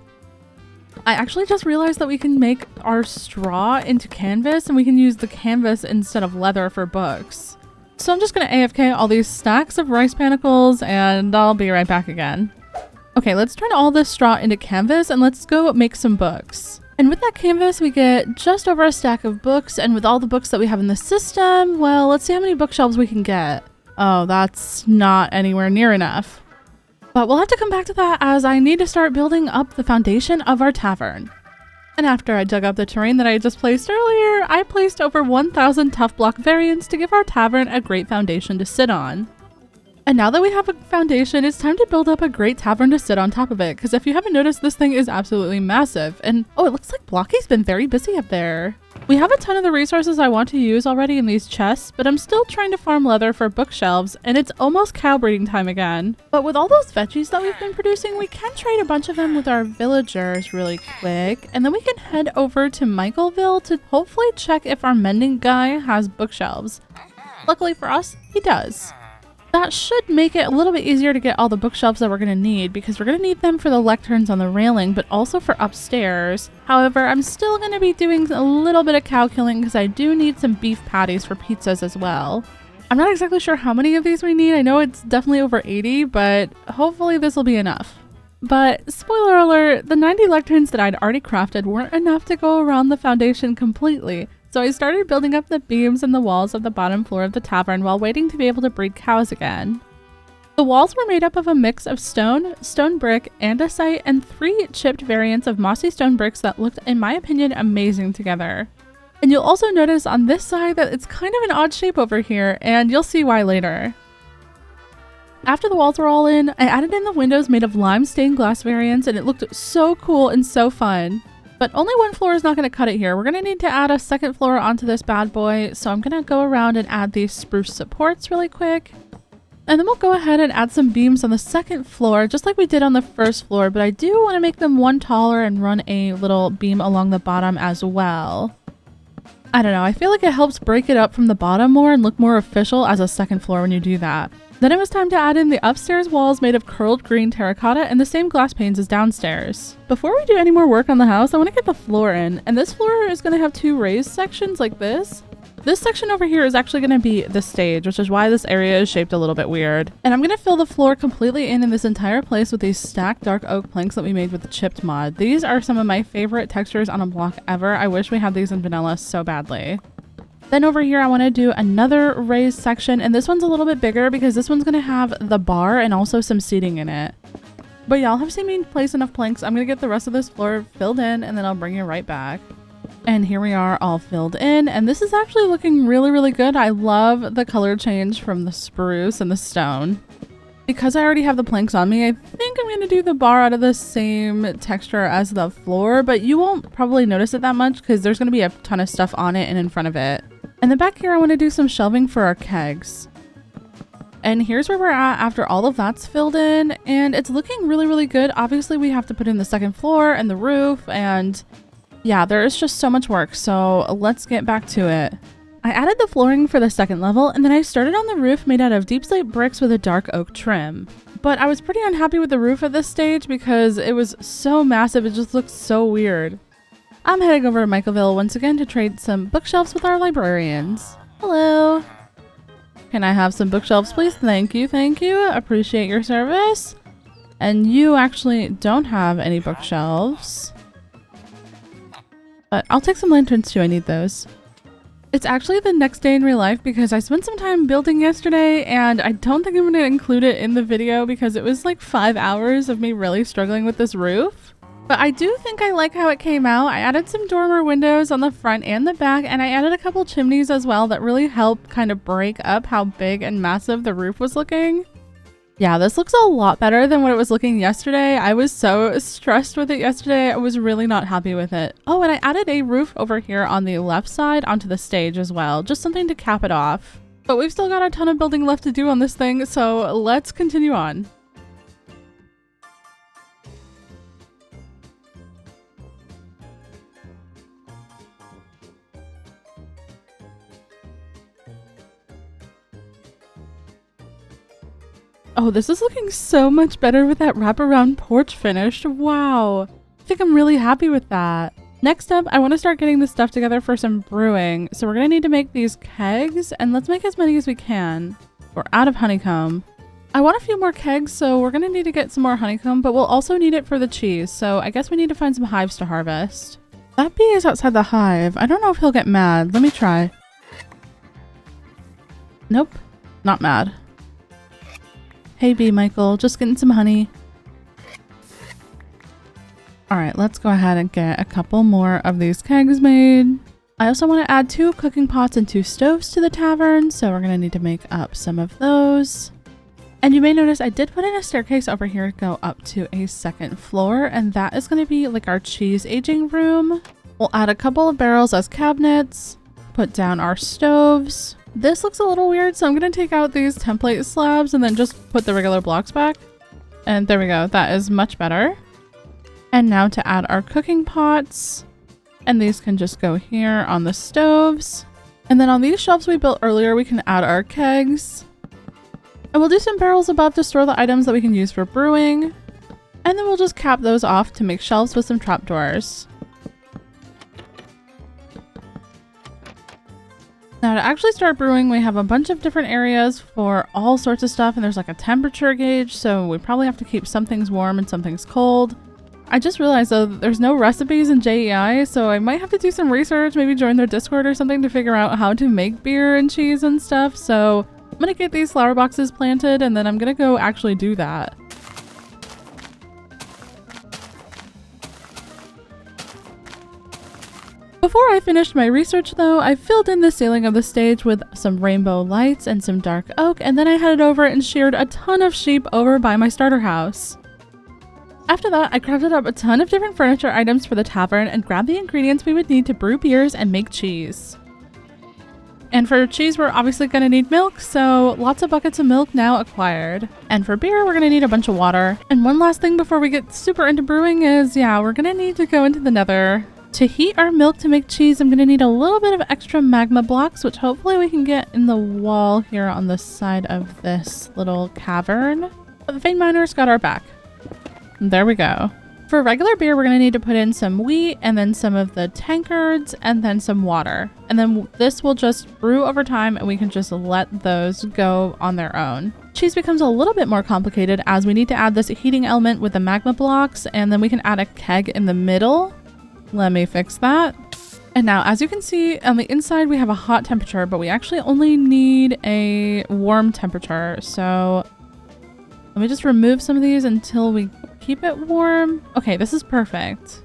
I actually just realized that we can make our straw into canvas and we can use the canvas instead of leather for books. So I'm just going to AFK all these stacks of rice panicles and I'll be right back again. Okay, let's turn all this straw into canvas and let's go make some books. And with that canvas, we get just over a stack of books, and with all the books that we have in the system, well, let's see how many bookshelves we can get. Oh, that's not anywhere near enough. But we'll have to come back to that as I need to start building up the foundation of our tavern. And after I dug up the terrain that I just placed earlier, I placed over 1,000 tough block variants to give our tavern a great foundation to sit on. And now that we have a foundation, it's time to build up a great tavern to sit on top of it, because if you haven't noticed, this thing is absolutely massive. And oh, it looks like Blocky's been very busy up there. We have a ton of the resources I want to use already in these chests, but I'm still trying to farm leather for bookshelves, and it's almost cow breeding time again. But with all those veggies that we've been producing, we can trade a bunch of them with our villagers really quick, and then we can head over to Michaelville to hopefully check if our mending guy has bookshelves. Luckily for us, he does. That should make it a little bit easier to get all the bookshelves that we're going to need, because we're going to need them for the lecterns on the railing, but also for upstairs. However, I'm still going to be doing a little bit of cow killing because I do need some beef patties for pizzas as well. I'm not exactly sure how many of these we need. I know it's definitely over 80, but hopefully this will be enough. But spoiler alert, the 90 lecterns that I'd already crafted weren't enough to go around the foundation completely. So I started building up the beams and the walls of the bottom floor of the tavern while waiting to be able to breed cows again. The walls were made up of a mix of stone, stone brick, andesite, and 3 chipped variants of mossy stone bricks that looked, in my opinion, amazing together. And you'll also notice on this side that it's kind of an odd shape over here, and you'll see why later. After the walls were all in, I added in the windows made of lime stained glass variants, and it looked so cool and so fun. But only one floor is not going to cut it here. We're going to need to add a second floor onto this bad boy. So I'm going to go around and add these spruce supports really quick. And then we'll go ahead and add some beams on the second floor, just like we did on the first floor. But I do want to make them one taller and run a little beam along the bottom as well. I don't know. I feel like it helps break it up from the bottom more and look more official as a second floor when you do that. Then it was time to add in the upstairs walls made of curled green terracotta and the same glass panes as downstairs. Before we do any more work on the house, I want to get the floor in, and this floor is going to have 2 raised sections like this. This section over here is actually going to be the stage, which is why this area is shaped a little bit weird. And I'm going to fill the floor completely in this entire place with these stacked dark oak planks that we made with the chipped mod. These are some of my favorite textures on a block ever. I wish we had these in vanilla so badly. Then over here, I want to do another raised section, and this one's a little bit bigger because this one's going to have the bar and also some seating in it. But y'all have seen me place enough planks. I'm going to get the rest of this floor filled in, and then I'll bring you right back. And here we are all filled in, and this is actually looking really, really good. I love the color change from the spruce and the stone. Because I already have the planks on me, I think I'm going to do the bar out of the same texture as the floor, but you won't probably notice it that much because there's going to be a ton of stuff on it and in front of it. And then back here, I want to do some shelving for our kegs. And here's where we're at after all of that's filled in, and it's looking really, really good. Obviously, we have to put in the second floor and the roof, and yeah, there is just so much work, so let's get back to it. I added the flooring for the second level, and then I started on the roof made out of deep slate bricks with a dark oak trim. But I was pretty unhappy with the roof at this stage because it was so massive, it just looked so weird. I'm heading over to Michaelville once again to trade some bookshelves with our librarians. Hello. Can I have some bookshelves, please? Thank you, thank you. Appreciate your service. And you actually don't have any bookshelves. But I'll take some lanterns too, I need those. It's actually the next day in real life because I spent some time building yesterday, and I don't think I'm going to include it in the video because it was like 5 hours of me really struggling with this roof. But I do think I like how it came out. I added some dormer windows on the front and the back, and I added a couple chimneys as well that really helped kind of break up how big and massive the roof was looking. Yeah, this looks a lot better than what it was looking yesterday. I was so stressed with it yesterday. I was really not happy with it. Oh, and I added a roof over here on the left side onto the stage as well. Just something to cap it off. But we've still got a ton of building left to do on this thing, so let's continue on. Oh, this is looking so much better with that wraparound porch finish. Wow. I think I'm really happy with that. Next up, I want to start getting this stuff together for some brewing. So we're going to need to make these kegs, and let's make as many as we can. We're out of honeycomb. I want a few more kegs, so we're going to need to get some more honeycomb, but we'll also need it for the cheese. So I guess we need to find some hives to harvest. That bee is outside the hive. I don't know if he'll get mad. Let me try. Nope, not mad. Hey bee Michael, just getting some honey. All right, let's go ahead and get a couple more of these kegs made. I also want to add 2 cooking pots and 2 stoves to the tavern, so we're going to need to make up some of those. And you may notice I did put in a staircase over here to go up to a 2nd floor, and that is going to be like our cheese aging room. We'll add a couple of barrels as cabinets, put down our stoves. This looks a little weird, so I'm going to take out these template slabs and then just put the regular blocks back. And there we go, that is much better. And now to add our cooking pots. And these can just go here on the stoves. And then on these shelves we built earlier, we can add our kegs. And we'll do some barrels above to store the items that we can use for brewing. And then we'll just cap those off to make shelves with some trapdoors. Now to actually start brewing, we have a bunch of different areas for all sorts of stuff, and there's like a temperature gauge, so we probably have to keep some things warm and some things cold. I just realized though there's no recipes in JEI, so I might have to do some research, maybe join their Discord or something to figure out how to make beer and cheese and stuff. So I'm gonna get these flower boxes planted and then I'm gonna go actually do that. Before I finished my research though, I filled in the ceiling of the stage with some rainbow lights and some dark oak, and then I headed over and sheared a ton of sheep over by my starter house. After that, I crafted up a ton of different furniture items for the tavern and grabbed the ingredients we would need to brew beers and make cheese. And for cheese, we're obviously going to need milk, so lots of buckets of milk now acquired. And for beer, we're going to need a bunch of water. And one last thing before we get super into brewing is, we're going to need to go into the Nether. To heat our milk to make cheese, I'm going to need a little bit of extra magma blocks, which hopefully we can get in the wall here on the side of this little cavern. But the vein miners got our back. There we go. For regular beer, we're going to need to put in some wheat and then some of the tankards and then some water. And then this will just brew over time and we can just let those go on their own. Cheese becomes a little bit more complicated as we need to add this heating element with the magma blocks, and then we can add a keg in the middle. Let me fix that. And now, as you can see, on the inside we have a hot temperature, but we actually only need a warm temperature. So let me just remove some of these until we keep it warm. Okay, this is perfect.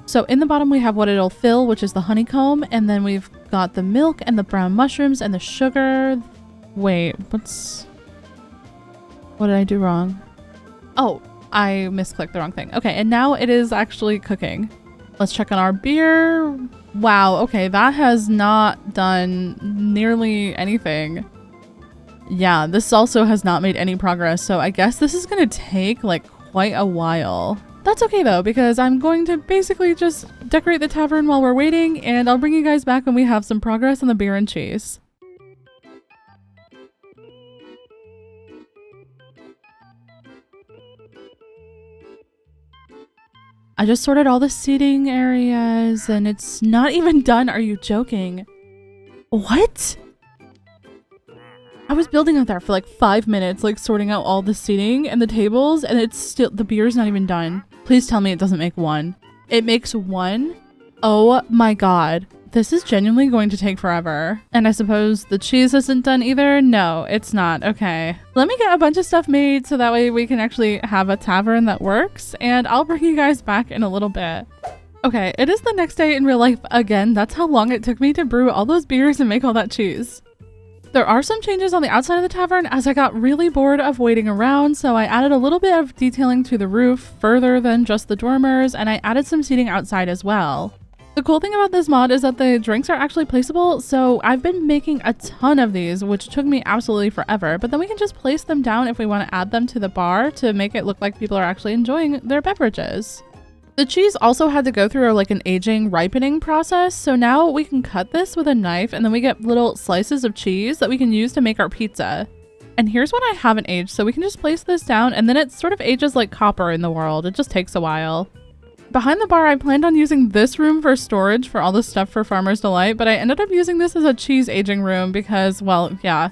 So in the bottom we have what it'll fill, which is the honeycomb, and then we've got the milk and the brown mushrooms and the sugar. Wait, what did I do wrong? Oh, I misclicked the wrong thing. Okay, and now it is actually cooking. Let's check on our beer. Wow, okay, that has not done nearly anything. Yeah, this also has not made any progress, so I guess this is gonna take like quite a while. That's okay though, because I'm going to basically just decorate the tavern while we're waiting, and I'll bring you guys back when we have some progress on the beer and cheese. I just sorted all the seating areas and it's not even done. Are you joking? What? I was building out there for like 5 minutes, like sorting out all the seating and the tables, and it's still, the beer's not even done. Please tell me it doesn't make one. It makes one? Oh my god. This is genuinely going to take forever. And I suppose the cheese isn't done either? No, it's not. Okay. Let me get a bunch of stuff made so that way we can actually have a tavern that works, and I'll bring you guys back in a little bit. Okay, it is the next day in real life again. That's how long it took me to brew all those beers and make all that cheese. There are some changes on the outside of the tavern as I got really bored of waiting around, so I added a little bit of detailing to the roof further than just the dormers, and I added some seating outside as well. The cool thing about this mod is that the drinks are actually placeable, so I've been making a ton of these, which took me absolutely forever, but then we can just place them down if we want to add them to the bar to make it look like people are actually enjoying their beverages. The cheese also had to go through like an aging ripening process, so now we can cut this with a knife and then we get little slices of cheese that we can use to make our pizza. And here's what I haven't aged, so we can just place this down and then it sort of ages like copper in the world. It just takes a while. Behind the bar, I planned on using this room for storage for all the stuff for Farmer's Delight, but I ended up using this as a cheese aging room because, well, yeah,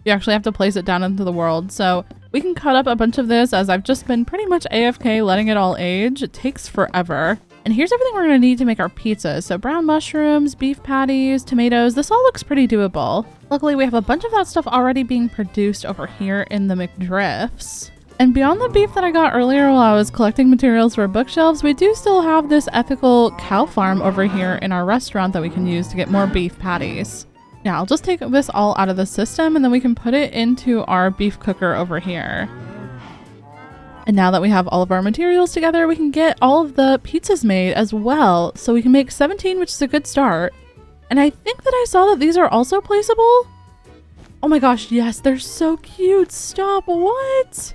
you actually have to place it down into the world. So we can cut up a bunch of this as I've just been pretty much AFK letting it all age. It takes forever. And here's everything we're gonna need to make our pizza. So brown mushrooms, beef patties, tomatoes, this all looks pretty doable. Luckily, we have a bunch of that stuff already being produced over here in the McDrifts. And beyond the beef that I got earlier while I was collecting materials for bookshelves, we do still have this ethical cow farm over here in our restaurant that we can use to get more beef patties. Yeah, I'll just take this all out of the system and then we can put it into our beef cooker over here. And now that we have all of our materials together, we can get all of the pizzas made as well. So we can make 17, which is a good start. And I think that I saw that these are also placeable. Oh my gosh, yes, they're so cute. Stop, what?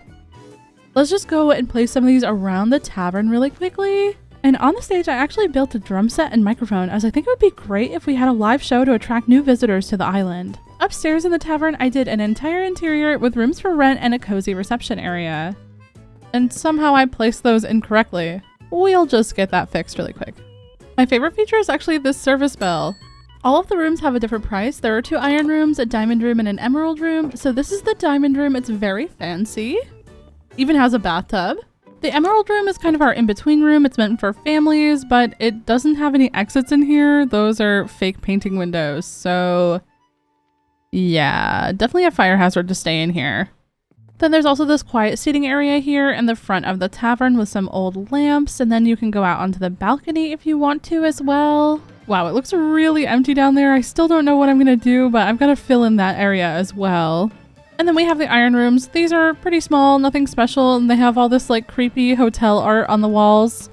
Let's just go and place some of these around the tavern really quickly. And on the stage, I actually built a drum set and microphone, as I think it would be great if we had a live show to attract new visitors to the island. Upstairs in the tavern, I did an entire interior with rooms for rent and a cozy reception area. And somehow I placed those incorrectly. We'll just get that fixed really quick. My favorite feature is actually this service bell. All of the rooms have a different price. There are 2 iron rooms, a diamond room, and an emerald room. So this is the diamond room. It's very fancy. Even has a bathtub. The emerald room is kind of our in-between room. It's meant for families, but it doesn't have any exits in here. Those are fake painting windows. So yeah, definitely a fire hazard to stay in here. Then there's also this quiet seating area here in the front of the tavern with some old lamps, and then you can go out onto the balcony if you want to as well. Wow, it looks really empty down there. I still don't know what I'm gonna do, but I've got to fill in that area as well. And then we have the iron rooms. These are pretty small, nothing special, and they have all this like creepy hotel art on the walls.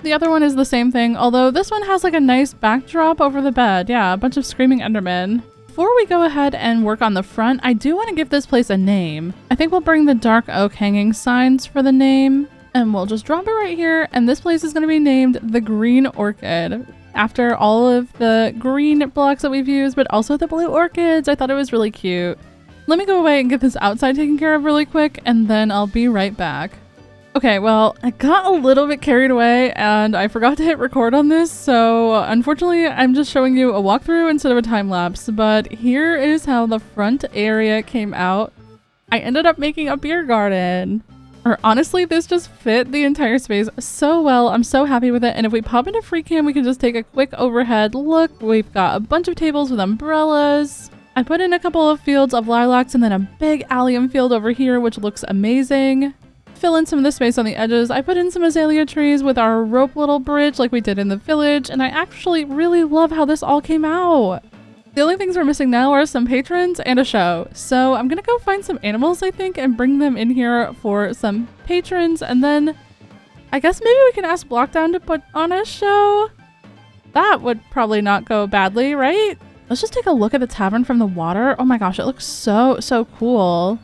The other one is the same thing, although this one has like a nice backdrop over the bed. Yeah, a bunch of screaming Endermen. Before we go ahead and work on the front, I do want to give this place a name. I think we'll bring the dark oak hanging signs for the name, and we'll just drop it right here, and this place is going to be named the Green Orchid, after all of the green blocks that we've used, but also the blue orchids. I thought it was really cute. Let me go away and get this outside taken care of really quick, and then I'll be right back. Okay, well, I got a little bit carried away and I forgot to hit record on this, so unfortunately I'm just showing you a walkthrough instead of a time lapse, but here is how the front area came out. I ended up making a beer garden. Or honestly, this just fit the entire space so well. I'm so happy with it, and if we pop into free cam, we can just take a quick overhead look. We've got a bunch of tables with umbrellas. I put in a couple of fields of lilacs and then a big allium field over here, which looks amazing. Fill in some of the space on the edges. I put in some azalea trees with our rope little bridge like we did in the village, and I actually really love how this all came out. The only things we're missing now are some patrons and a show. So I'm gonna go find some animals, I think, and bring them in here for some patrons, and then I guess maybe we can ask Blockdown to put on a show. That would probably not go badly, right? Let's just take a look at the tavern from the water. Oh my gosh, it looks so cool.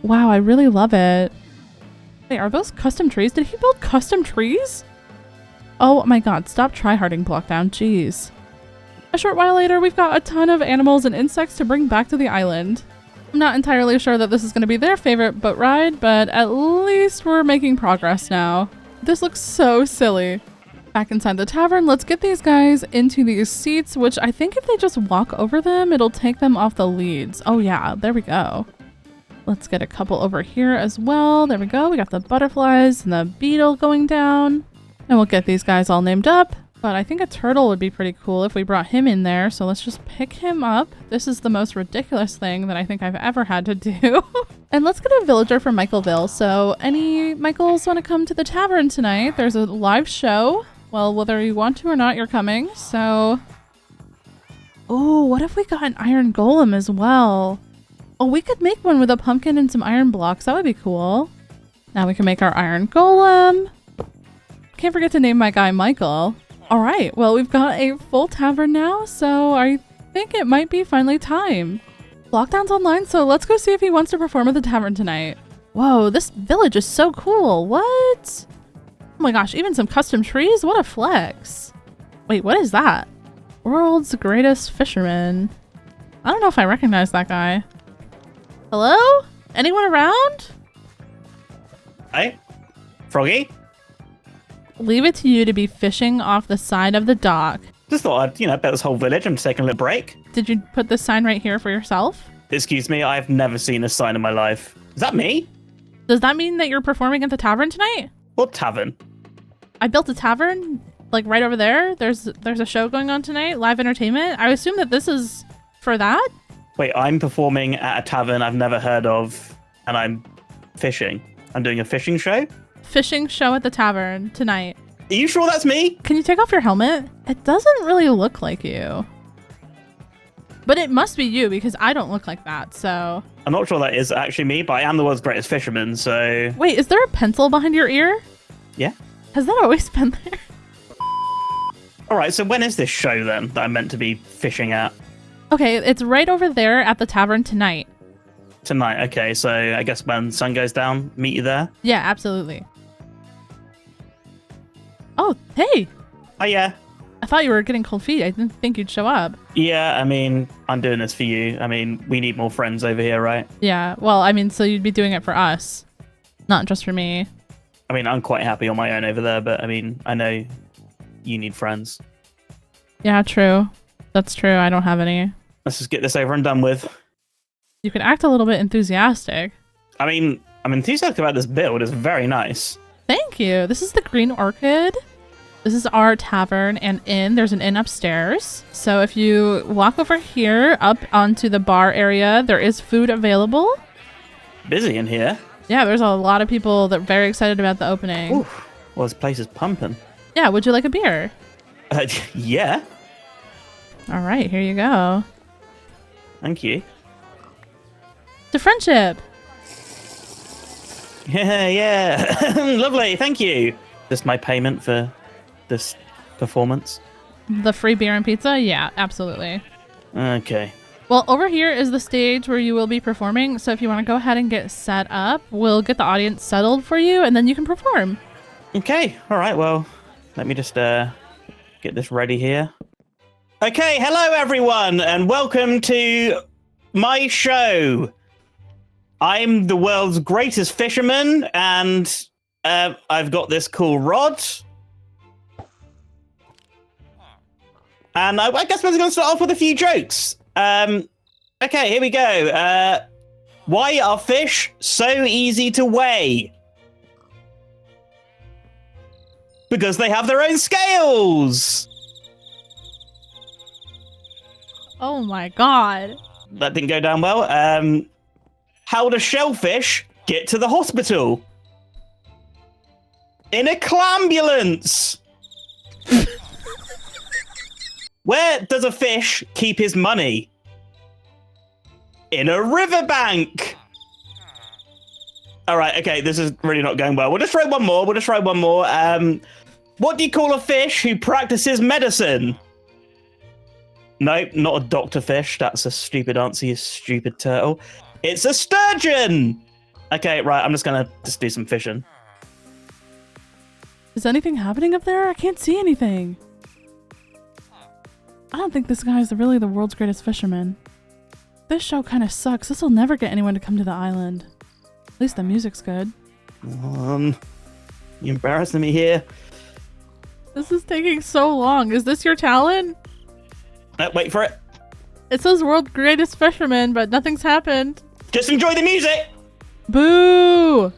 Wow, I really love it. Wait, are those custom trees? Did he build custom trees? Oh my god, stop tryharding, Blockdown, jeez. A short while later, we've got a ton of animals and insects to bring back to the island. I'm not entirely sure that this is going to be their favorite boat ride, but at least we're making progress now. This looks so silly. Back inside the tavern, let's get these guys into these seats, which I think if they just walk over them, it'll take them off the leads. Oh yeah, there we go. Let's get a couple over here as well. There we go. We got the butterflies and the beetle going down. And we'll get these guys all named up. But I think a turtle would be pretty cool if we brought him in there. So let's just pick him up. This is the most ridiculous thing that I think I've ever had to do. And let's get a villager from Michaelville. So any Michaels want to come to the tavern tonight? There's a live show. Well, whether you want to or not, you're coming. So, oh, what if we got an iron golem as well? Oh, we could make one with a pumpkin and some iron blocks. That would be cool. Now we can make our iron golem. Can't forget to name my guy Michael. All right, well, we've got a full tavern now, so I think it might be finally time. Blockdown's online, so let's go see if he wants to perform at the tavern tonight. Whoa, this village is so cool. What? Oh my gosh, even some custom trees? What a flex. Wait, what is that? World's greatest fisherman. I don't know if I recognize that guy. Hello? Anyone around? Hi? Froggy? Leave it to you to be fishing off the side of the dock. Just thought I'd, bet this whole village. I'm just taking a little break. Did you put this sign right here for yourself? Excuse me, I've never seen a sign in my life. Is that me? Does that mean that you're performing at the tavern tonight? What tavern? I built a tavern, like right over there. There's a show going on tonight, live entertainment. I assume that this is for that? Wait, I'm performing at a tavern I've never heard of, and I'm fishing. I'm doing a fishing show. Fishing show at the tavern tonight. Are you sure that's me? Can you take off your helmet? It doesn't really look like you. But it must be you because I don't look like that, so... I'm not sure that is actually me, but I am the world's greatest fisherman, so... Wait, is there a pencil behind your ear? Yeah. Has that always been there? All right, so when is this show then that I'm meant to be fishing at? Okay, it's right over there at the tavern tonight. Tonight, okay, so I guess when sun goes down, meet you there? Yeah, absolutely. Oh, hey! Oh, yeah. I thought you were getting cold feet. I didn't think you'd show up. Yeah, I mean, I'm doing this for you. I mean, we need more friends over here, right? Yeah, well, I mean, so you'd be doing it for us, not just for me. I mean, I'm quite happy on my own over there, but I mean, I know you need friends. Yeah, true. That's true. I don't have any. Let's just get this over and done with. You can act a little bit enthusiastic. I mean, I'm enthusiastic about this build. It's very nice. Thank you. This is the Green Orchid. This is our tavern and inn. There's an inn upstairs. So if you walk over here up onto the bar area, there is food available. Busy in here. Yeah, there's a lot of people that are very excited about the opening. Oof. Well, this place is pumping. Yeah, would you like a beer? Yeah. All right, here you go. Thank you. To friendship. Yeah. Lovely. Thank you. Just my payment for this performance. The free beer and pizza? Yeah, absolutely. Okay. Well, over here is the stage where you will be performing. So if you want to go ahead and get set up, we'll get the audience settled for you and then you can perform. Okay. All right. Well, let me just get this ready here. Okay. Hello, everyone, and welcome to my show. I'm the world's greatest fisherman, and I've got this cool rod. And I guess we're going to start off with a few jokes. Okay, here we go. Why are fish so easy to weigh? Because they have their own scales. Oh my god. That didn't go down well. How do shellfish get to the hospital? In a clambulance. Where does a fish keep his money? In a riverbank. All right, okay, this is really not going well. We'll just try one more. What do you call a fish who practices medicine? Nope, not a doctor fish. That's a stupid answer, you stupid turtle. It's a sturgeon. Okay, right, I'm just gonna do some fishing. Is anything happening up there? I can't see anything. I don't think this guy is really the world's greatest fisherman. This show kind of sucks. This will never get anyone to come to the island. At least the music's good. You're embarrassing me here. This is taking so long. Is this your talent? Wait for it. It says world's greatest fisherman, but nothing's happened. Just enjoy the music. Boo!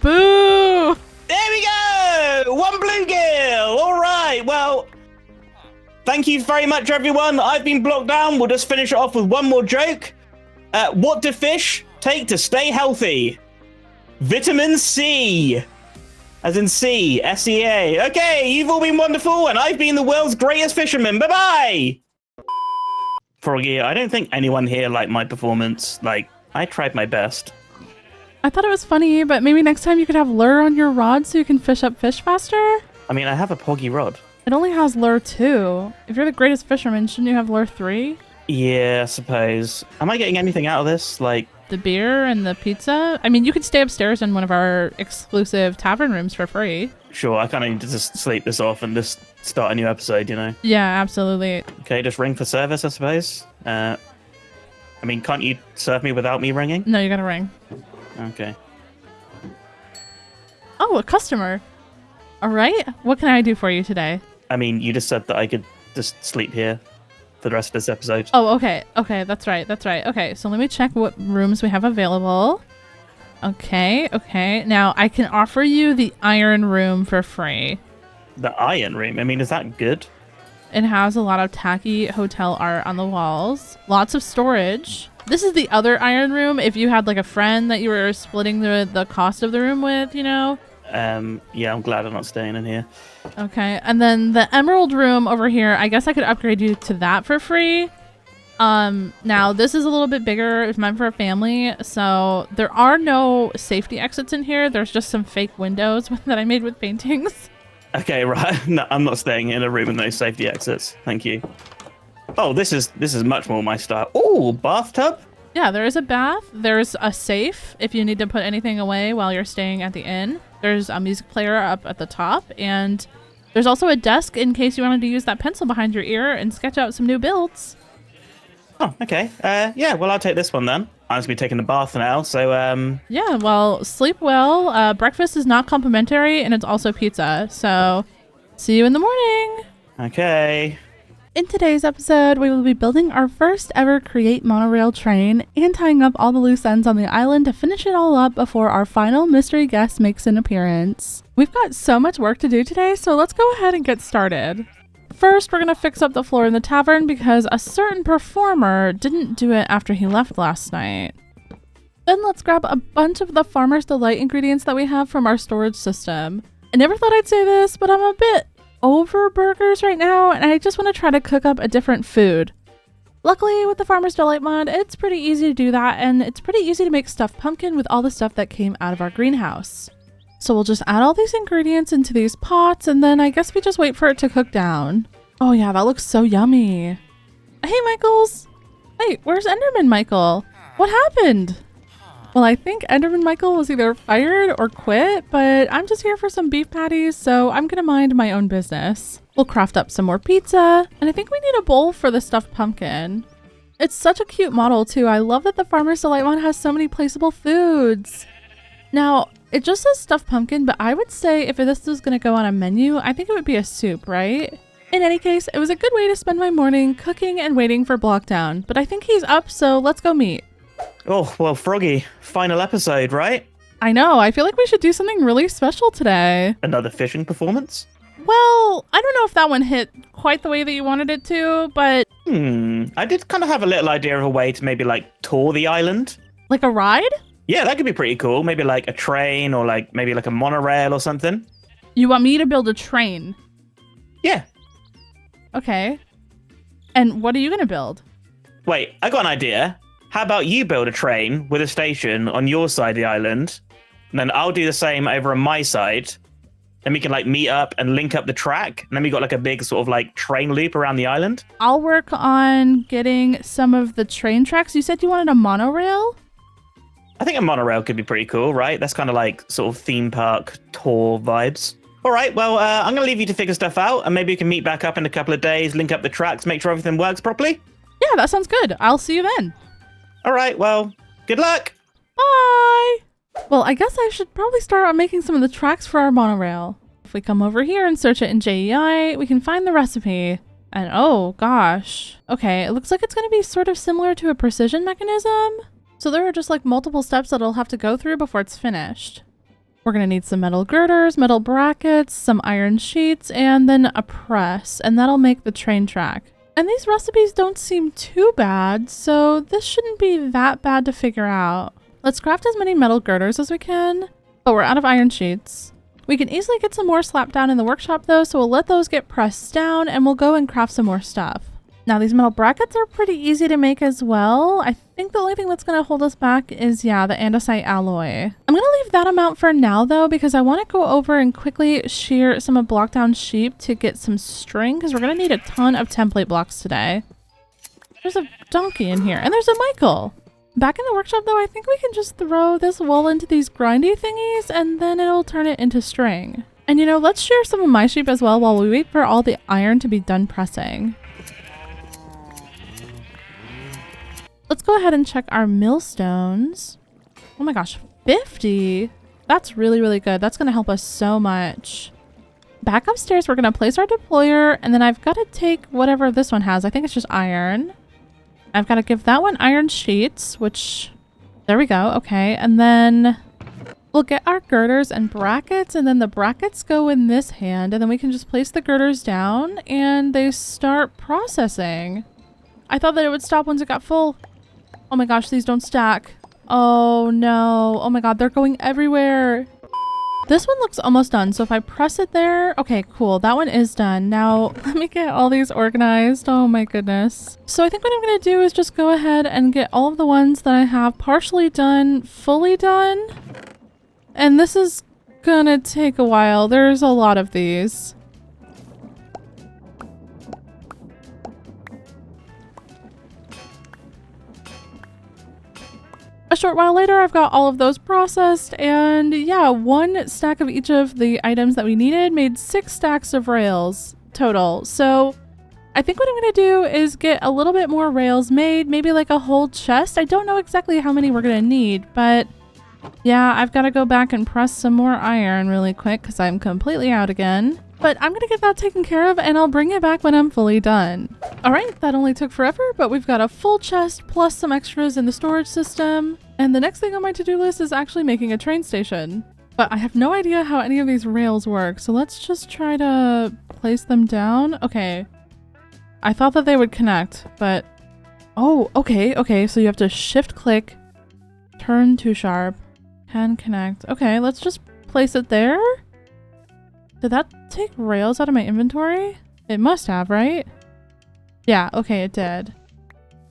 Boo! There we go! One bluegill! All right, well, thank you very much, everyone. I've been Blockdown. We'll just finish it off with one more joke. What do fish take to stay healthy? Vitamin C. As in C, S-E-A. Okay, you've all been wonderful, and I've been the world's greatest fisherman. Bye-bye! Froggy, I don't think anyone here liked my performance. Like, I tried my best. I thought it was funny, but maybe next time you could have lure on your rod so you can fish up fish faster? I mean, I have a poggy rod. It only has lure 2. If you're the greatest fisherman, shouldn't you have lure 3? Yeah, I suppose. Am I getting anything out of this? Like, The beer and the pizza? I mean, you could stay upstairs in one of our exclusive tavern rooms for free. sure, I kind of need to just sleep this off and just start a new episode, you know? Yeah, absolutely. Okay, just ring for service, I suppose. I mean, can't you serve me without me ringing? No, you gotta ring. Okay. Oh, a customer. All right. What can I do for you today? I mean, you just said that I could just sleep here for the rest of this episode. Oh, okay. Okay, that's right. That's right. Okay, so let me check what rooms we have available. Okay, okay. Now, I can offer you the iron room for free. The iron room? I mean, is that good? It has a lot of tacky hotel art on the walls. Lots of storage. This is the other iron room if you had like a friend that you were splitting the cost of the room with, you know? Yeah, I'm glad I'm not staying in here. Okay, and then the emerald room over here, I guess I could upgrade you to that for free. Now this is a little bit bigger. It's meant for a family, so there are no safety exits in here. There's just some fake windows that I made with paintings. Okay, right. No, I'm not staying in a room with no safety exits. Thank you. Oh, this is much more my style. Oh, bathtub? Yeah, there is a bath. There's a safe if you need to put anything away while you're staying at the inn. There's a music player up at the top, and there's also a desk in case you wanted to use that pencil behind your ear and sketch out some new builds. Oh, okay. Yeah, well, I'll take this one then. I'm just going to be taking a bath now, so, Yeah, well, sleep well. Breakfast is not complimentary, and it's also pizza, so see you in the morning. Okay. In today's episode, we will be building our first ever Create Monorail train and tying up all the loose ends on the island to finish it all up before our final mystery guest makes an appearance. We've got so much work to do today, so let's go ahead and get started. First, we're going to fix up the floor in the tavern because a certain performer didn't do it after he left last night. Then let's grab a bunch of the Farmer's Delight ingredients that we have from our storage system. I never thought I'd say this, but I'm a bit over burgers right now, and I just want to try to cook up a different food. Luckily, with the Farmer's Delight mod, it's pretty easy to do that, and it's pretty easy to make stuffed pumpkin with all the stuff that came out of our greenhouse. So we'll just add all these ingredients into these pots, and then I guess we just wait for it to cook down. Oh yeah, that looks so yummy. Hey, Michaels! Wait, where's Enderman Michael? What happened? Well, I think Enderman Michael was either fired or quit, but I'm just here for some beef patties, so I'm gonna mind my own business. We'll craft up some more pizza, and I think we need a bowl for the stuffed pumpkin. It's such a cute model too. I love that the Farmer's Delight one has so many placeable foods. Now, it just says stuffed pumpkin, but I would say if this was gonna go on a menu, I think it would be a soup, right? In any case, it was a good way to spend my morning cooking and waiting for Blockdown, but I think he's up, so let's go meet. Oh, well, Froggy, final episode, right? I know, I feel like we should do something really special today. Another fishing performance? Well, I don't know if that one hit quite the way that you wanted it to, but... I did kind of have a little idea of a way to maybe, like, tour the island. Like a ride? Yeah, that could be pretty cool. Maybe, like, a train or, like, maybe, like, a monorail or something. You want me to build a train? Yeah. Okay. And what are you going to build? Wait, I got an idea. How about you build a train with a station on your side of the island, and then I'll do the same over on my side. Then we can like meet up and link up the track, and then we got like a big sort of like train loop around the island. I'll work on getting some of the train tracks. You said you wanted a monorail? I think a monorail could be pretty cool, right? That's kind of like sort of theme park tour vibes. All right, well, I'm going to leave you to figure stuff out, and maybe we can meet back up in a couple of days, link up the tracks, make sure everything works properly. Yeah, that sounds good. I'll see you then. All right, well, good luck. Bye. Well, I guess I should probably start on making some of the tracks for our monorail. If we come over here and search it in JEI, we can find the recipe. And oh gosh. Okay, it looks like it's going to be sort of similar to a precision mechanism. So there are just like multiple steps that it'll have to go through before it's finished. We're going to need some metal girders, metal brackets, some iron sheets, and then a press, and that'll make the train track. And these recipes don't seem too bad, so this shouldn't be that bad to figure out. Let's craft as many metal girders as we can, but we're out of iron sheets. We can easily get some more slapped down in the workshop though, so we'll let those get pressed down and we'll go and craft some more stuff. Now these metal brackets are pretty easy to make as well. I think the only thing that's going to hold us back is, yeah, the andesite alloy. I'm going to leave that amount for now though, because I want to go over and quickly shear some of Blockdown sheep to get some string, because we're going to need a ton of template blocks today. There's a donkey in here, and there's a Michael. Back in the workshop though, I think we can just throw this wool into these grindy thingies and then it'll turn it into string. And you know, let's shear some of my sheep as well while we wait for all the iron to be done pressing. Let's go ahead and check our millstones. Oh my gosh, 50? That's really, really good. That's going to help us so much. Back upstairs, we're going to place our deployer, and then I've got to take whatever this one has. I think it's just iron. I've got to give that one iron sheets, which... There we go. Okay, and then we'll get our girders and brackets, and then the brackets go in this hand, and then we can just place the girders down, and they start processing. I thought that it would stop once it got full. Oh my gosh, these don't stack. Oh no. Oh my god, they're going everywhere. This one looks almost done, so if I press it there, okay, cool. That one is done. Now, let me get all these organized. Oh my goodness. So I think what I'm gonna do is just go ahead and get all of the ones that I have partially done, fully done. And this is gonna take a while. There's a lot of these. A short while later, I've got all of those processed, and yeah, 1 stack of each of the items that we needed made 6 stacks of rails total. So I think what I'm gonna do is get a little bit more rails made, maybe like a whole chest. I don't know exactly how many we're gonna need, but yeah, I've got to go back and press some more iron really quick because I'm completely out again. But I'm gonna get that taken care of, and I'll bring it back when I'm fully done. All right, that only took forever, but we've got a full chest plus some extras in the storage system. And the next thing on my to-do list is actually making a train station. But I have no idea how any of these rails work, so let's just try to place them down. Okay. I thought that they would connect, but... Oh, okay, so you have to shift click, turn to sharp, can connect. Okay, let's just place it there. Did that take rails out of my inventory? It must have, right? Yeah, okay, it did.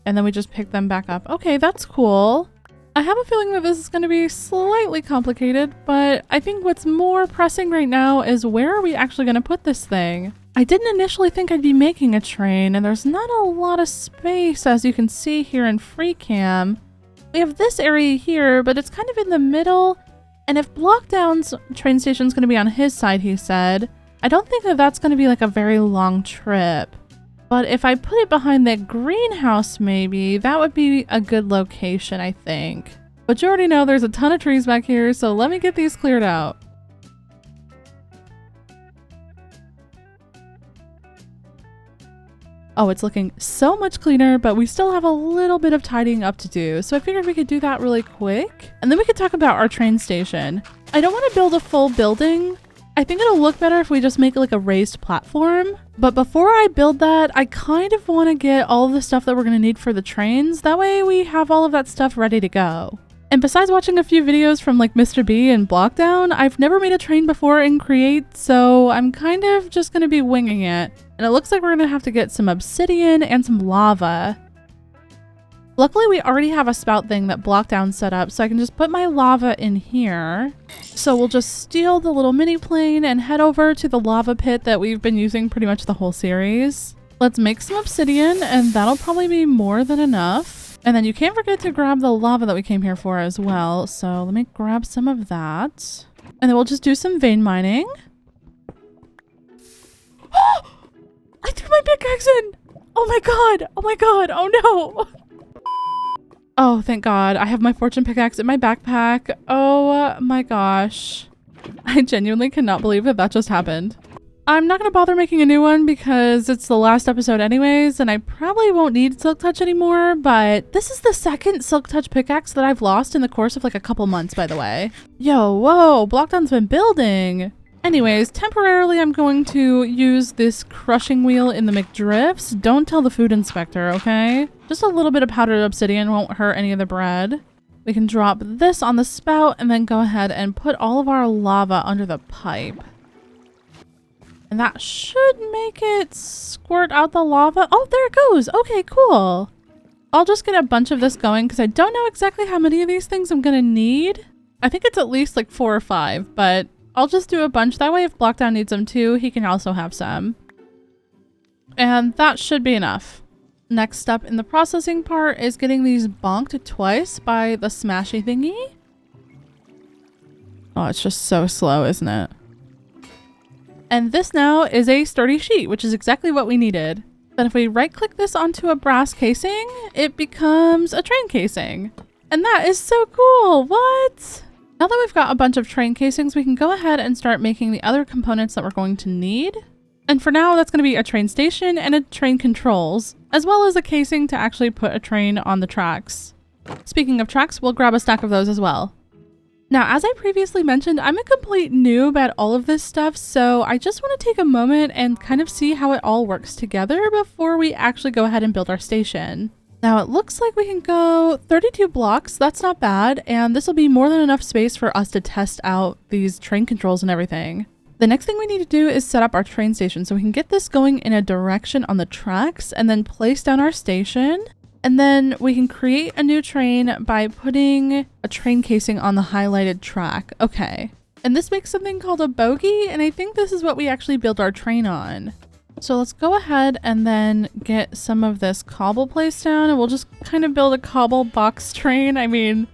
And then we just picked them back up. Okay, that's cool. I have a feeling that this is going to be slightly complicated, but I think what's more pressing right now is where are we actually going to put this thing? I didn't initially think I'd be making a train, and there's not a lot of space, as you can see here in FreeCam. We have this area here, but it's kind of in the middle. And if Blockdown's train station's going to be on his side, he said, I don't think that that's going to be like a very long trip. But if I put it behind the greenhouse, maybe, that would be a good location, I think. But you already know there's a ton of trees back here, so let me get these cleared out. Oh, it's looking so much cleaner, but we still have a little bit of tidying up to do. So I figured we could do that really quick. And then we could talk about our train station. I don't want to build a full building. I think it'll look better if we just make like a raised platform. But before I build that, I kind of want to get all of the stuff that we're going to need for the trains. That way we have all of that stuff ready to go. And besides watching a few videos from like Mr. B and Blockdown, I've never made a train before in Create, so I'm kind of just going to be winging it. And it looks like we're going to have to get some obsidian and some lava. Luckily, we already have a spout thing that Blockdown set up, so I can just put my lava in here. So we'll just steal the little mini plane and head over to the lava pit that we've been using pretty much the whole series. Let's make some obsidian, and that'll probably be more than enough. And then you can't forget to grab the lava that we came here for as well. So let me grab some of that. And then we'll just do some vein mining. I threw my pickaxe in! Oh my god! Oh my god! Oh no! Oh, thank god. I have my fortune pickaxe in my backpack. Oh my gosh. I genuinely cannot believe that that just happened. I'm not going to bother making a new one because it's the last episode anyways, and I probably won't need Silk Touch anymore, but this is the second Silk Touch pickaxe that I've lost in the course of like a couple months, by the way. Yo, whoa, Blockdown's been building. Anyways, temporarily I'm going to use this crushing wheel in the McDrifts. Don't tell the food inspector, okay? Just a little bit of powdered obsidian won't hurt any of the bread. We can drop this on the spout and then go ahead and put all of our lava under the pipe. And that should make it squirt out the lava. Oh, there it goes. Okay, cool. I'll just get a bunch of this going because I don't know exactly how many of these things I'm going to need. I think it's at least like 4 or 5, but I'll just do a bunch. That way if Blockdown needs them too, he can also have some. And that should be enough. Next step in the processing part is getting these bonked twice by the smashy thingy. Oh, it's just so slow, isn't it? And this now is a sturdy sheet, which is exactly what we needed. Then if we right click this onto a brass casing, it becomes a train casing. And that is so cool. What? Now that we've got a bunch of train casings, we can go ahead and start making the other components that we're going to need. And for now, that's going to be a train station and a train controls, as well as a casing to actually put a train on the tracks. Speaking of tracks, we'll grab a stack of those as well. Now, as I previously mentioned, I'm a complete noob at all of this stuff, so I just want to take a moment and kind of see how it all works together before we actually go ahead and build our station. Now it looks like we can go 32 blocks. That's not bad. And this will be more than enough space for us to test out these train controls and everything. The next thing we need to do is set up our train station so we can get this going in a direction on the tracks and then place down our station. And then we can create a new train by putting a train casing on the highlighted track. Okay. And this makes something called a bogie, and I think this is what we actually build our train on. So let's go ahead and then get some of this cobble placed down, and we'll just kind of build a cobble box train. I mean,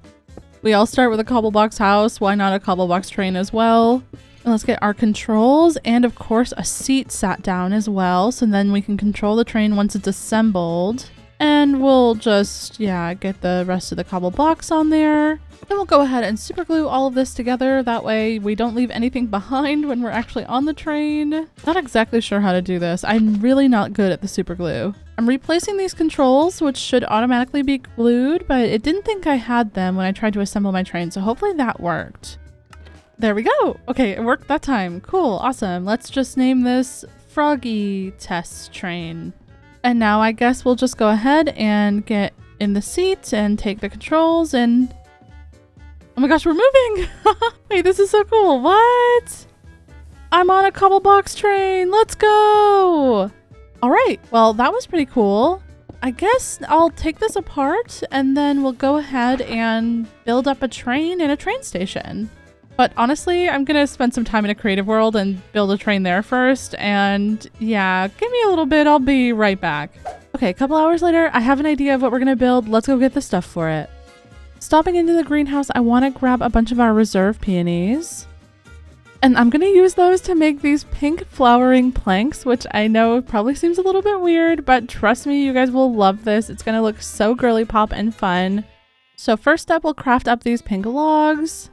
we all start with a cobble box house. Why not a cobble box train as well? And let's get our controls and of course a seat sat down as well. So then we can control the train once it's assembled. And we'll just, get the rest of the cobble blocks on there. Then we'll go ahead and super glue all of this together. That way we don't leave anything behind when we're actually on the train. Not exactly sure how to do this. I'm really not good at the super glue. I'm replacing these controls, which should automatically be glued, but it didn't think I had them when I tried to assemble my train. So hopefully that worked. There we go. Okay, it worked that time. Cool, awesome. Let's just name this Froggy Test Train. And now I guess we'll just go ahead and get in the seat and take the controls and... Oh my gosh, we're moving! Wait, this is so cool. What? I'm on a cobble box train. Let's go! All right, well, that was pretty cool. I guess I'll take this apart and then we'll go ahead and build up a train in a train station. But honestly, I'm going to spend some time in a creative world and build a train there first. And yeah, give me a little bit. I'll be right back. Okay, a couple hours later, I have an idea of what we're going to build. Let's go get the stuff for it. Stopping into the greenhouse, I want to grab a bunch of our reserve peonies. And I'm going to use those to make these pink flowering planks, which I know probably seems a little bit weird, but trust me, you guys will love this. It's going to look so girly pop and fun. So first up, we'll craft up these pink logs.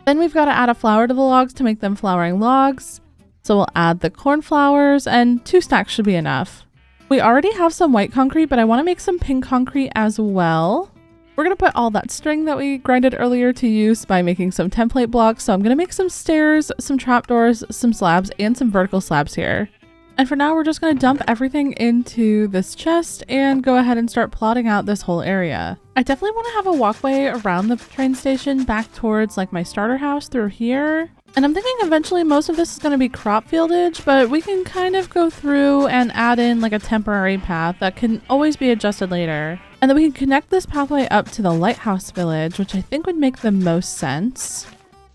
Then we've got to add a flower to the logs to make them flowering logs. So we'll add the cornflowers, and 2 stacks should be enough. We already have some white concrete, but I want to make some pink concrete as well. We're going to put all that string that we grinded earlier to use by making some template blocks. So I'm going to make some stairs, some trapdoors, some slabs, and some vertical slabs here. And for now, we're just going to dump everything into this chest and go ahead and start plotting out this whole area. I definitely want to have a walkway around the train station back towards like my starter house through here. And I'm thinking eventually most of this is going to be crop fieldage, but we can kind of go through and add in like a temporary path that can always be adjusted later. And then we can connect this pathway up to the Lighthouse village, which I think would make the most sense.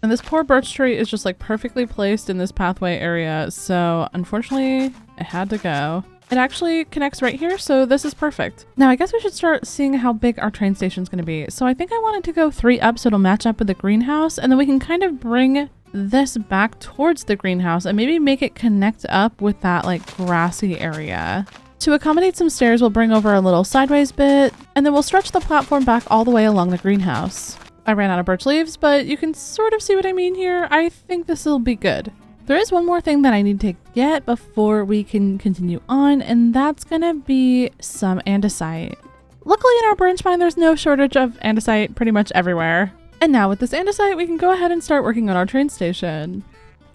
And this poor birch tree is just like perfectly placed in this pathway area. So unfortunately, it had to go. It actually connects right here, so this is perfect. Now I guess we should start seeing how big our train station is going to be. So I think I wanted to go 3 up so it'll match up with the greenhouse, and then we can kind of bring this back towards the greenhouse and maybe make it connect up with that like grassy area. To accommodate some stairs, we'll bring over a little sideways bit, and then we'll stretch the platform back all the way along the greenhouse. I ran out of birch leaves, but you can sort of see what I mean here. I think this will be good. There is one more thing that I need to get before we can continue on, and that's gonna be some andesite. Luckily in our branch mine, there's no shortage of andesite pretty much everywhere. And now with this andesite, we can go ahead and start working on our train station.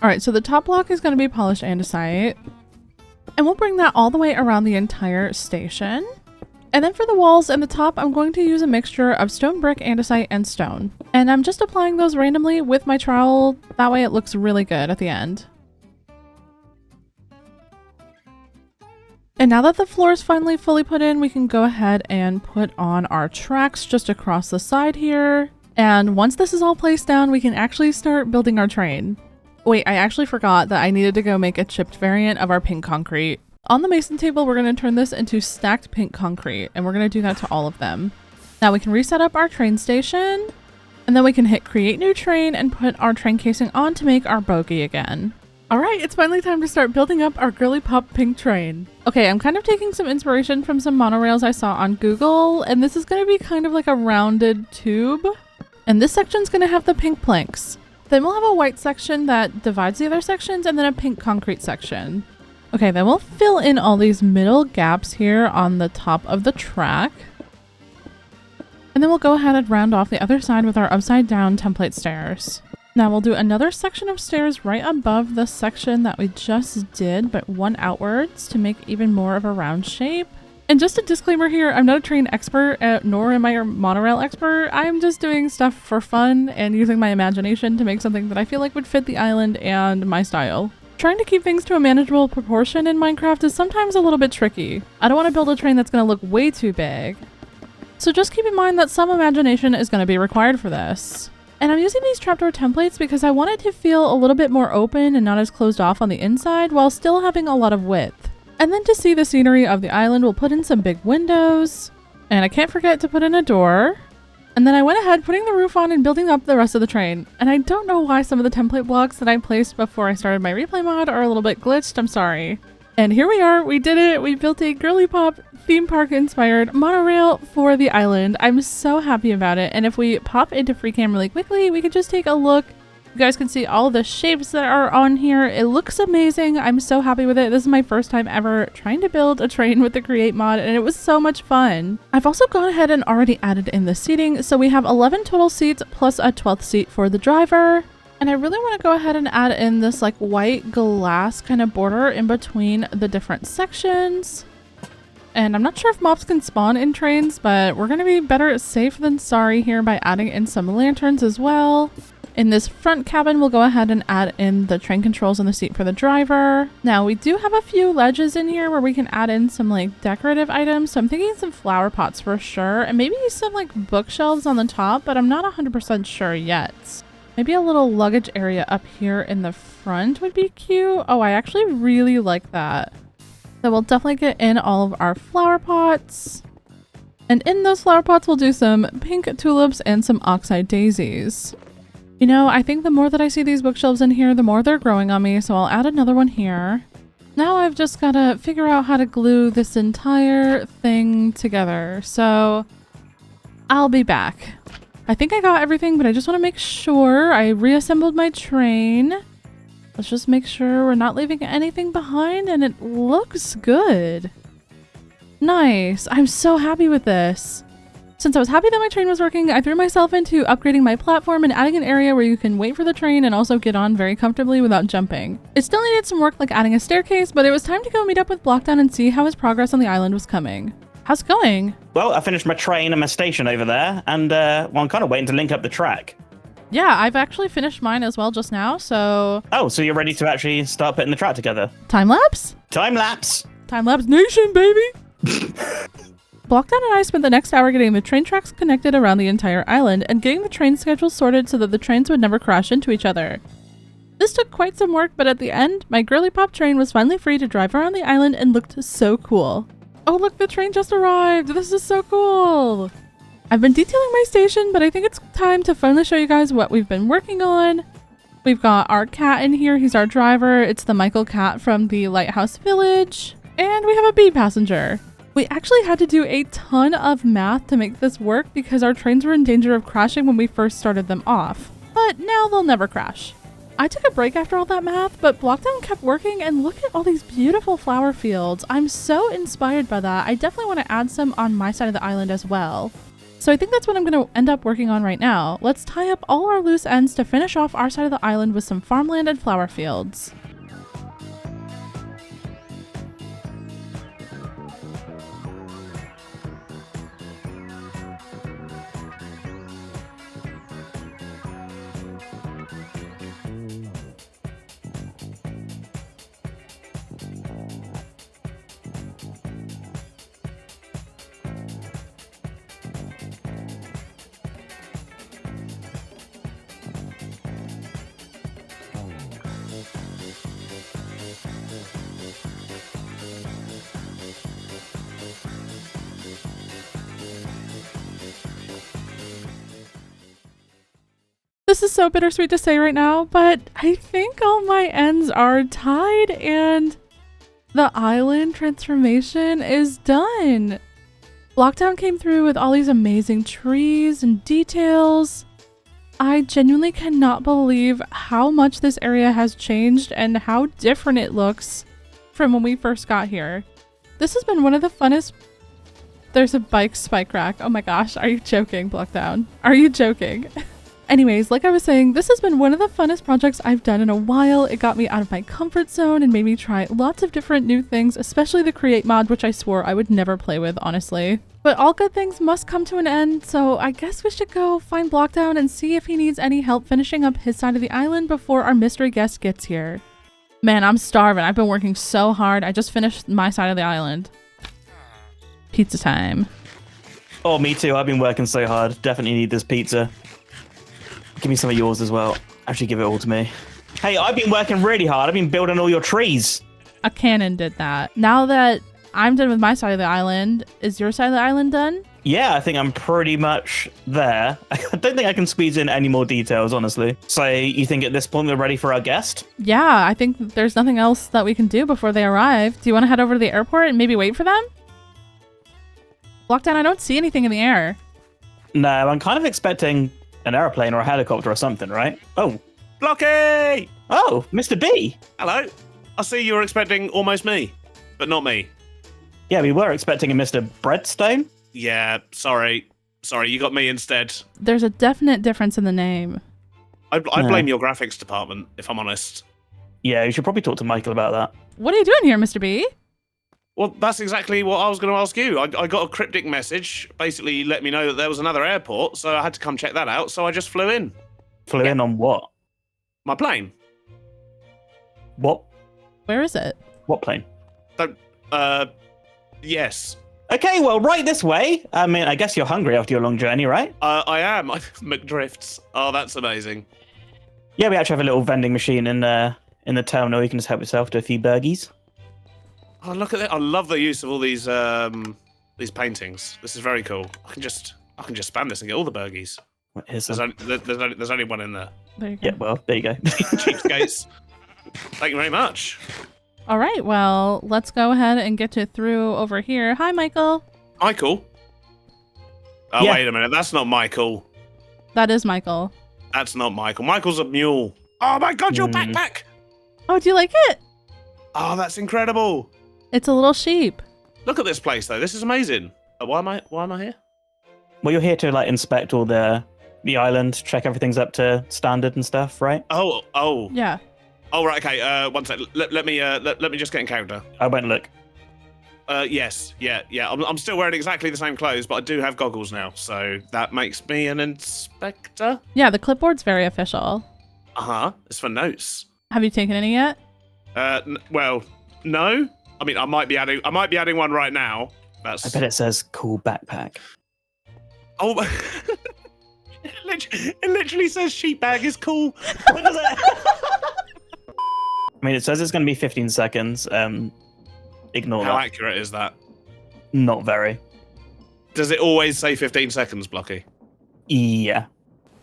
All right, so the top block is gonna be polished andesite, and we'll bring that all the way around the entire station. And then for the walls and the top, I'm going to use a mixture of stone brick, andesite, and stone. And I'm just applying those randomly with my trowel. That way it looks really good at the end. And now that the floor is finally fully put in, we can go ahead and put on our tracks just across the side here. And once this is all placed down, we can actually start building our train. Wait, I actually forgot that I needed to go make a chipped variant of our pink concrete. On the mason table, we're going to turn this into stacked pink concrete, and we're going to do that to all of them. Now we can reset up our train station, and then we can hit create new train and put our train casing on to make our bogie again. All right, it's finally time to start building up our girly pop pink train. Okay, I'm kind of taking some inspiration from some monorails I saw on Google, and this is going to be kind of like a rounded tube. And this section's going to have the pink planks. Then we'll have a white section that divides the other sections, and then a pink concrete section. Okay, then we'll fill in all these middle gaps here on the top of the track. And then we'll go ahead and round off the other side with our upside down template stairs. Now we'll do another section of stairs right above the section that we just did, but one outwards to make even more of a round shape. And just a disclaimer here, I'm not a train expert, nor am I a monorail expert. I'm just doing stuff for fun and using my imagination to make something that I feel like would fit the island and my style. Trying to keep things to a manageable proportion in Minecraft is sometimes a little bit tricky. I don't want to build a train that's going to look way too big. So just keep in mind that some imagination is going to be required for this. And I'm using these trapdoor templates because I want it to feel a little bit more open and not as closed off on the inside while still having a lot of width. And then to see the scenery of the island, we'll put in some big windows. And I can't forget to put in a door. And then I went ahead putting the roof on and building up the rest of the train. And I don't know why some of the template blocks that I placed before I started my replay mod are a little bit glitched. I'm sorry. And here we are. We did it. We built a girly pop theme park inspired monorail for the island. I'm so happy about it. And if we pop into free cam really quickly, we could just take a look. You guys can see all the shapes that are on here. It looks amazing. I'm so happy with it. This is my first time ever trying to build a train with the create mod, and it was so much fun. I've also gone ahead and already added in the seating. So we have 11 total seats plus a 12th seat for the driver. And I really want to go ahead and add in this like white glass kind of border in between the different sections. And I'm not sure if mobs can spawn in trains, but we're going to be better safe than sorry here by adding in some lanterns as well. In this front cabin, we'll go ahead and add in the train controls on the seat for the driver. Now, we do have a few ledges in here where we can add in some like decorative items. So I'm thinking some flower pots for sure, and maybe some like bookshelves on the top, but I'm not 100% sure yet. Maybe a little luggage area up here in the front would be cute. Oh, I actually really like that. So we'll definitely get in all of our flower pots. And in those flower pots, we'll do some pink tulips and some oxeye daisies. You know, I think the more that I see these bookshelves in here, the more they're growing on me, so I'll add another one here. Now I've just got to figure out how to glue this entire thing together, so I'll be back. I think I got everything, but I just want to make sure I reassembled my train. Let's just make sure we're not leaving anything behind, and it looks good. Nice. I'm so happy with this. Since I was happy that my train was working, I threw myself into upgrading my platform and adding an area where you can wait for the train and also get on very comfortably without jumping. It still needed some work like adding a staircase, but it was time to go meet up with Blockdown and see how his progress on the island was coming. How's it going? Well, I finished my train and my station over there, and well, I'm kind of waiting to link up the track. Yeah, I've actually finished mine as well just now, so... Oh, so you're ready to actually start putting the track together? Time lapse? Time lapse! Time lapse nation, baby! Blockdown and I spent the next hour getting the train tracks connected around the entire island and getting the train schedule sorted so that the trains would never crash into each other. This took quite some work, but at the end, my girly pop train was finally free to drive around the island and looked so cool. Oh look, the train just arrived! This is so cool! I've been detailing my station, but I think it's time to finally show you guys what we've been working on. We've got our cat in here, he's our driver. It's the Michael cat from the Lighthouse village. And we have a bee passenger. We actually had to do a ton of math to make this work because our trains were in danger of crashing when we first started them off. But now they'll never crash. I took a break after all that math, but Blockdown kept working and look at all these beautiful flower fields. I'm so inspired by that. I definitely want to add some on my side of the island as well. So I think that's what I'm going to end up working on right now. Let's tie up all our loose ends to finish off our side of the island with some farmland and flower fields. This is so bittersweet to say right now, but I think all my ends are tied and the island transformation is done. Blockdown came through with all these amazing trees and details. I genuinely cannot believe how much this area has changed and how different it looks from when we first got here. This has been one of the funnest. There's a bike spike rack. Oh my gosh, are you joking, Blockdown? Are you joking? Anyways, like I was saying, this has been one of the funnest projects I've done in a while. It got me out of my comfort zone and made me try lots of different new things, especially the create mod, which I swore I would never play with, honestly. But all good things must come to an end, so I guess we should go find Blockdown and see if he needs any help finishing up his side of the island before our mystery guest gets here. Man, I'm starving. I've been working so hard. I just finished my side of the island. Pizza time. Oh, me too. I've been working so hard. Definitely need this pizza. Give me some of yours as well. Actually, give it all to me. Hey, I've been working really hard. I've been building all your trees. A cannon did that. Now that I'm done with my side of the island, is your side of the island done? Yeah, I think I'm pretty much there. I don't think I can squeeze in any more details, honestly. So you think at this point we're ready for our guest? Yeah, I think there's nothing else that we can do before they arrive. Do you want to head over to the airport and maybe wait for them? Blockdown, I don't see anything in the air. No, I'm kind of expecting an airplane or a helicopter or something, right? Oh, Blocky! oh, Mr. B. Hello. I see you were expecting almost me, but not me. Yeah, we were expecting a Mr. Breadstone. Yeah, sorry. Sorry, you got me instead. There's a definite difference in the name. I blame your graphics department, if I'm honest. Yeah, you should probably talk to Michael about that. What are you doing here, Mr. B? Well, that's exactly what I was going to ask you. I got a cryptic message, basically let me know that there was another airport, so I had to come check that out, so I just flew in. Flew in on what? My plane. What? Where is it? What plane? Yes. Okay, well, right this way. I mean, I guess you're hungry after your long journey, right? I am. McDrifts. Oh, that's amazing. Yeah, we actually have a little vending machine in the terminal. You can just help yourself to a few burgies. Oh, look at that. I love the use of all these paintings. This is very cool. I can just spam this and get all the burgies. What is There's that? only one in there. There you go. Yeah, well, there you go. Cheapskates. Thank you very much. All right, well, let's go ahead and get you through over here. Hi, Michael. Michael? Oh, Yeah. wait a minute. That's not Michael. That is Michael. That's not Michael. Michael's a mule. Oh my god, your backpack! Oh, do you like it? Oh, that's incredible. It's a little sheep. Look at this place, though. This is amazing. Why am I here? Well, you're here to like inspect all the island, check everything's up to standard and stuff, right? Oh. Yeah. Oh, right, okay. One sec. Let me just get in character. I won't look. Yes. Yeah. I'm still wearing exactly the same clothes, but I do have goggles now, so that makes me an inspector. Yeah, the clipboard's very official. Uh-huh. It's for notes. Have you taken any yet? Well, no. I mean, I might be adding one right now. That's. I bet it says cool backpack. Oh. It literally says sheep bag is cool. What is it? I mean, it says it's going to be 15 seconds. Ignore How that. accurate is that? Not very. Does it always say 15 seconds, Blocky? Yeah.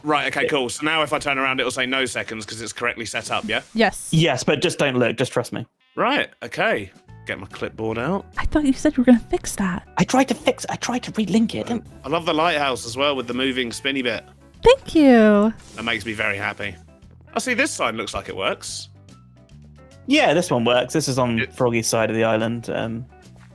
Right, okay, cool. So now if I turn around, it'll say no seconds because it's correctly set up, yeah? Yes. Yes, but just don't look. Just trust me. Right, okay. Get my clipboard out. I thought you said you were going to fix that. I tried to relink it. I love the lighthouse as well with the moving spinny bit. Thank you. That makes me very happy. I see this sign looks like it works. Yeah, this one works. This is on Froggy's side of the island.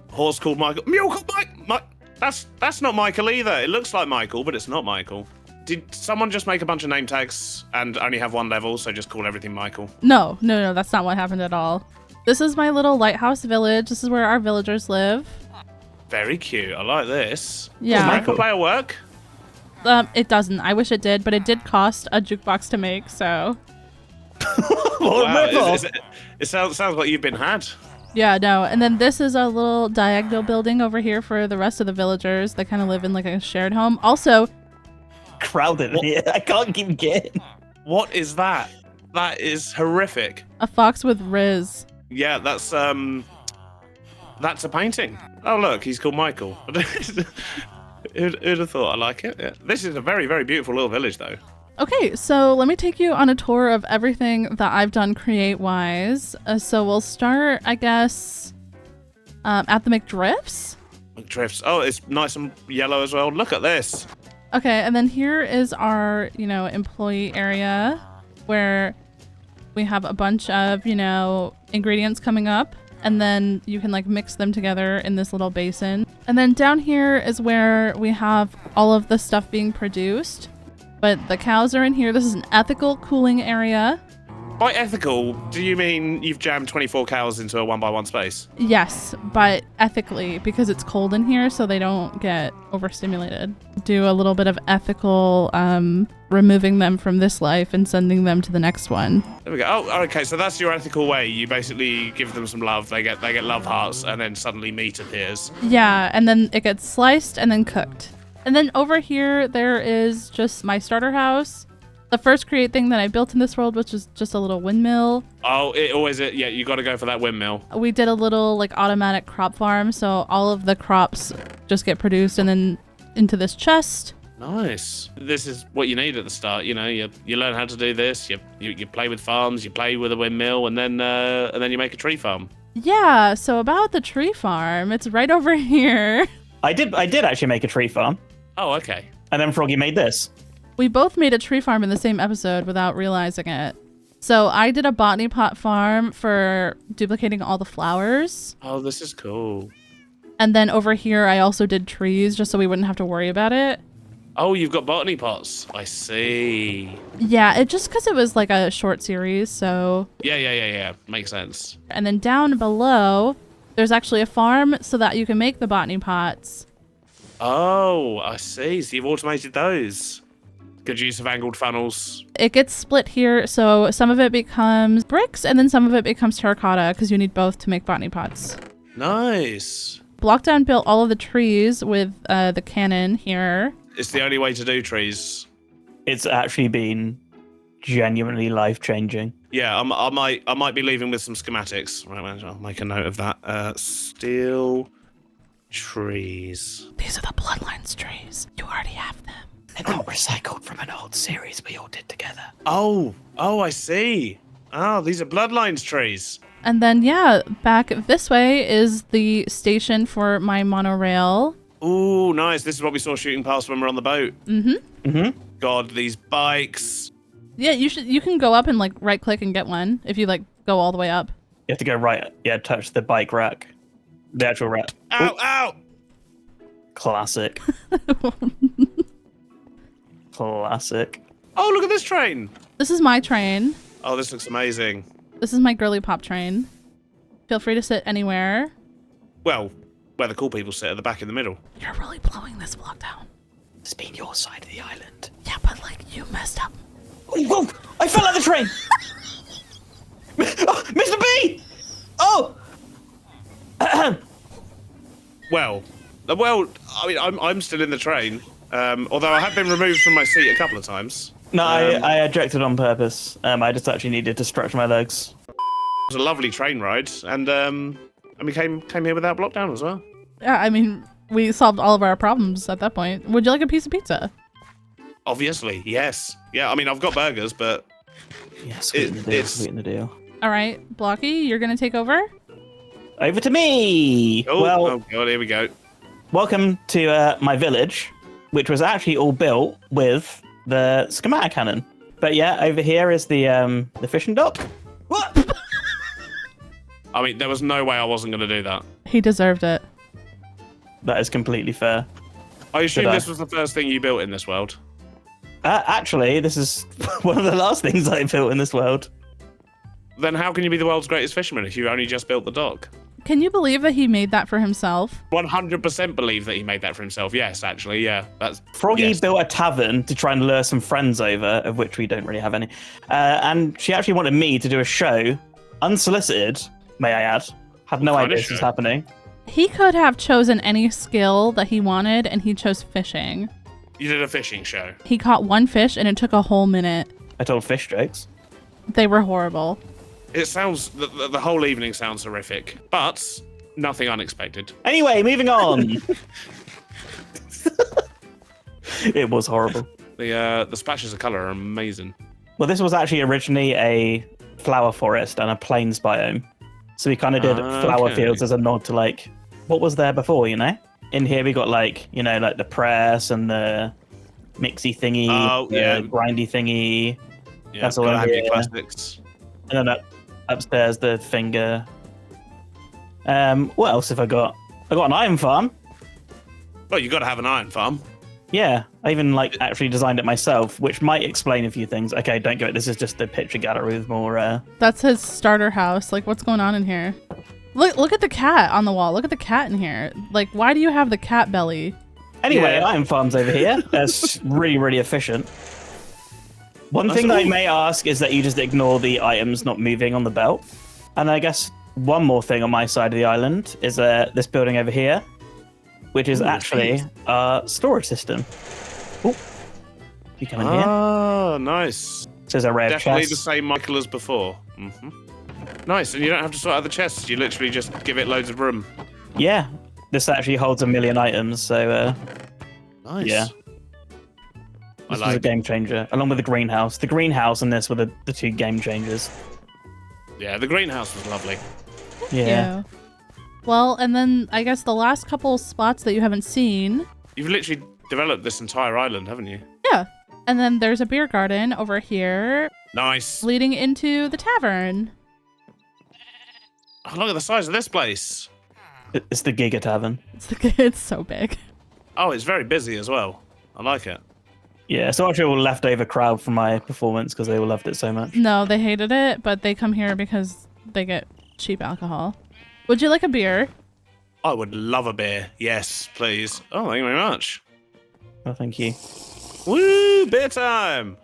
Horse called Michael. Mule called Mike. That's not Michael either. It looks like Michael, but it's not Michael. Did someone just make a bunch of name tags and only have one level, so just call everything Michael? No, that's not what happened at all. This is my little lighthouse village. This is where our villagers live. Very cute. I like this. Yeah. Does Michael player work? It doesn't. I wish it did, but it did cost a jukebox to make, so. Wow, it sounds like you've been had. Yeah, no. And then this is a little diagonal building over here for the rest of the villagers. They kind of live in like a shared home. Also, crowded here. I can't keep getting. What is that? That is horrific. a fox with Riz. Yeah, that's a painting. Oh look, he's called Michael. Who'd have thought? I like it. Yeah. This is a very, very beautiful little village, though. Okay, so let me take you on a tour of everything that I've done create-wise. So we'll start, I guess, at the McDrifts. McDrifts. Oh, it's nice and yellow as well. Look at this. Okay, and then here is our, employee area where we have a bunch of, ingredients coming up. And then you can like mix them together in this little basin. And then down here is where we have all of the stuff being produced. But the cows are in here. This is an ethical cooling area. By ethical, do you mean you've jammed 24 cows into a 1x1 space? Yes, but ethically, because it's cold in here, so they don't get overstimulated. Do a little bit of ethical removing them from this life and sending them to the next one. There we go. Oh, okay. So that's your ethical way. You basically give them some love. They get love hearts, and then suddenly meat appears. Yeah, and then it gets sliced and then cooked. And then over here, there is just my starter house. The first create thing that I built in this world, which is just a little windmill. Oh, it always is. Yeah, you got to go for that windmill. We did a little like automatic crop farm, so all of the crops just get produced and then into this chest. Nice. This is what you need at the start. You know, you learn how to do this. You play with farms. You play with a windmill, and then you make a tree farm. Yeah. So about the tree farm, it's right over here. I did actually make a tree farm, Oh, okay. and then Froggy made this. We both made a tree farm in the same episode without realizing it. So I did a botany pot farm for duplicating all the flowers. Oh, this is cool. And then over here, I also did trees just so we wouldn't have to worry about it. Oh, you've got botany pots. I see. Yeah, it just because it was like a short series, so. Yeah. Makes sense. And then down below, there's actually a farm so that you can make the botany pots. Oh, I see. So you've automated those. Good use of angled funnels. It gets split here, so some of it becomes bricks and then some of it becomes terracotta because you need both to make botany pots. Nice. Blockdown built all of the trees with the cannon here. It's the only way to do trees. It's actually been genuinely life-changing. Yeah, I might be leaving with some schematics. Right, I'll make a note of that. Steel trees. These are the Bloodlines trees. You already have them. They're not recycled from an old series we all did together. Oh, I see. Oh, these are bloodlines trees. And then, yeah, back this way is the station for my monorail. Ooh, nice. This is what we saw shooting past when we were on the boat. God, these bikes. Yeah, you can go up and like right click and get one if you like go all the way up. You have to go right, touch the bike rack. The actual rack. Ow, Ooh, ow! classic. Classic. Oh, look at this train. This is my train. Oh, this looks amazing. This is my girly pop train. Feel free to sit anywhere. Well, where the cool people sit at the back in the middle. You're really blowing this block down. It's been your side of the island. Yeah, but like you messed up. Whoa! I fell out of the train! Oh, Mr. B! Oh! Well, I mean, I'm still in the train. Although I have been removed from my seat a couple of times. No, I ejected on purpose. I just actually needed to stretch my legs. It was a lovely train ride, and we came here without Blockdown as well. Yeah, I mean, we solved all of our problems at that point. Would you like a piece of pizza? Obviously, yes. Yeah, I mean, I've got burgers, but Yeah, sweeten the deal. All right, Blocky, you're gonna take over. Over to me! oh Well, god, here we go. welcome to my village, which was actually all built with the schematic cannon. But yeah, over here is the fishing dock. What? I mean, there was no way I wasn't going to do that. He deserved it. That is completely fair. I assume Did I? this was the first thing you built in this world. Actually, this is one of the last things I built in this world. Then how can you be the world's greatest fisherman if you only just built the dock? Can you believe that he made that for himself? 100% believe that he made that for himself. Yes, actually, yeah. Froggy yes. built a tavern to try and lure some friends over, of which we don't really have any. And she actually wanted me to do a show, unsolicited, may I add. Had no What kind idea of this was show? happening. He could have chosen any skill that he wanted, and he chose fishing. You did a fishing show. He caught one fish, and it took a whole minute. I told fish jokes. They were horrible. It sounds, the whole evening sounds horrific, but nothing unexpected. Anyway, moving on. It was horrible. The splashes of colour are amazing. Well, this was actually originally a flower forest and a plains biome. So we kind of did flower Okay. fields as a nod to like what was there before, you know? In here we got like, you know, like the press and the mixy thingy, Oh, the yeah. grindy thingy. Yeah, That's all gotta in have your here. classics. And then upstairs the finger. What else have I got? I got an iron farm. Well, you got to have an iron farm. Yeah. I even like actually designed it myself, which might explain a few things. Okay, don't go. This is just the picture gallery with more. That's his starter house. Like, what's going on in here? Look at the cat on the wall. Look at the cat in here. Like, why do you have the cat belly? Anyway, Yeah. iron farms over here. That's really, really efficient. One thing that I may ask is that you just ignore the items not moving on the belt. And I guess one more thing on my side of the island is this building over here, which is actually a storage system. Oh, you come in here. Oh, nice. There's a rare Definitely chest. the same Michael as before. Nice, and you don't have to sort out the chests. You literally just give it loads of room. Yeah, this actually holds 1 million items, so Nice. yeah. I This was a like. game changer, along with the greenhouse. The greenhouse and this were the two game changers. Yeah, the greenhouse was lovely. Yeah. Well, and then I guess the last couple spots that you haven't seen. You've literally developed this entire island, haven't you? Yeah. And then there's a beer garden over here Nice. leading into the tavern. Oh, look at the size of this place. It's the Giga Tavern. It's so big. Oh, it's very busy as well. I like it. Yeah, so actually all leftover crowd from my performance because they all loved it so much. No, they hated it, but they come here because they get cheap alcohol. Would you like a beer? I would love a beer. Yes, please. Oh, thank you very much. Well, thank you. Woo, beer time!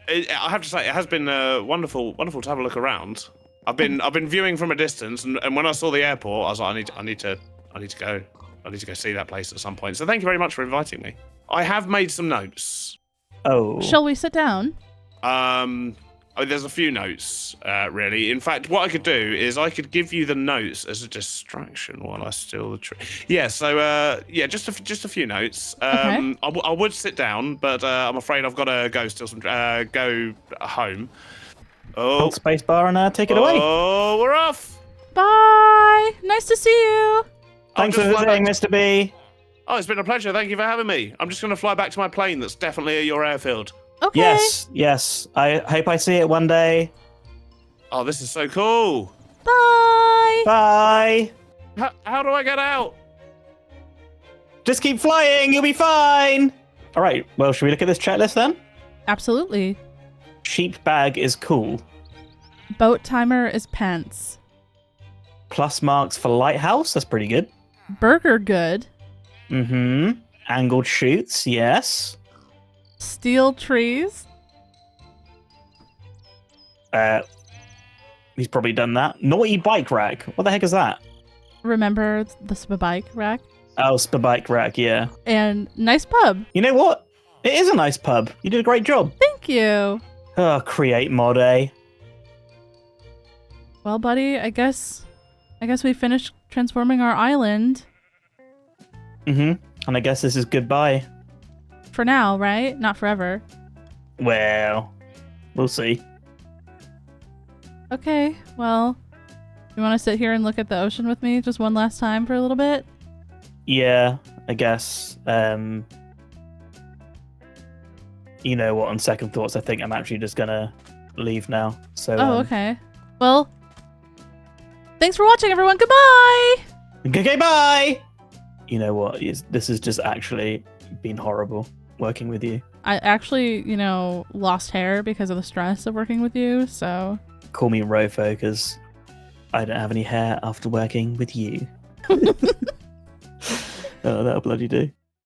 I have to say, it has been wonderful to have a look around. I've been viewing from a distance, and when I saw the airport, I was like, I need to go see that place at some point. So thank you very much for inviting me. I have made some notes. Oh. Shall we sit down? There's a few notes, really. In fact, what I could do is I could give you the notes as a distraction while I steal the tree. Yeah, so, just a few notes. Okay. I would sit down, but I'm afraid I've got to go steal some, go home. Oh, Hold space bar and take it away. Oh, we're off. Bye. Nice to see you. Thanks I'll for just fly visiting, back Mr. B. Oh, it's been a pleasure. Thank you for having me. I'm just going to fly back to my plane that's definitely at your airfield. Okay. Yes. I hope I see it one day. Oh, this is so cool. Bye. Bye. How do I get out? Just keep flying. You'll be fine. All right. Well, should we look at this checklist then? Absolutely. Sheep bag is cool. Boat timer is pence. Plus marks for lighthouse. That's pretty good. Burger good. Mm-hmm. Angled shoots. Yes. Steel trees. He's probably done that. Naughty bike rack. What the heck is that? Remember the bike rack? Oh, bike rack. Yeah. And nice pub. You know what? It is a nice pub. You did a great job. Thank you. Oh, create mod, eh? Well, buddy, I guess we finished transforming our island Mm-hmm. And I guess this is goodbye. for now, right? Not forever. Well, we'll see. Okay, well, you want to sit here and look at the ocean with me just one last time for a little bit? Yeah, I guess. You know what? On second thoughts, I think I'm actually just gonna leave now. So. Oh, okay. Well, thanks for watching, everyone. Goodbye! Okay, bye! You know what? This has just actually been horrible working with you. I actually, lost hair because of the stress of working with you, so... Call me Rofo, because I don't have any hair after working with you. Oh, that'll bloody do.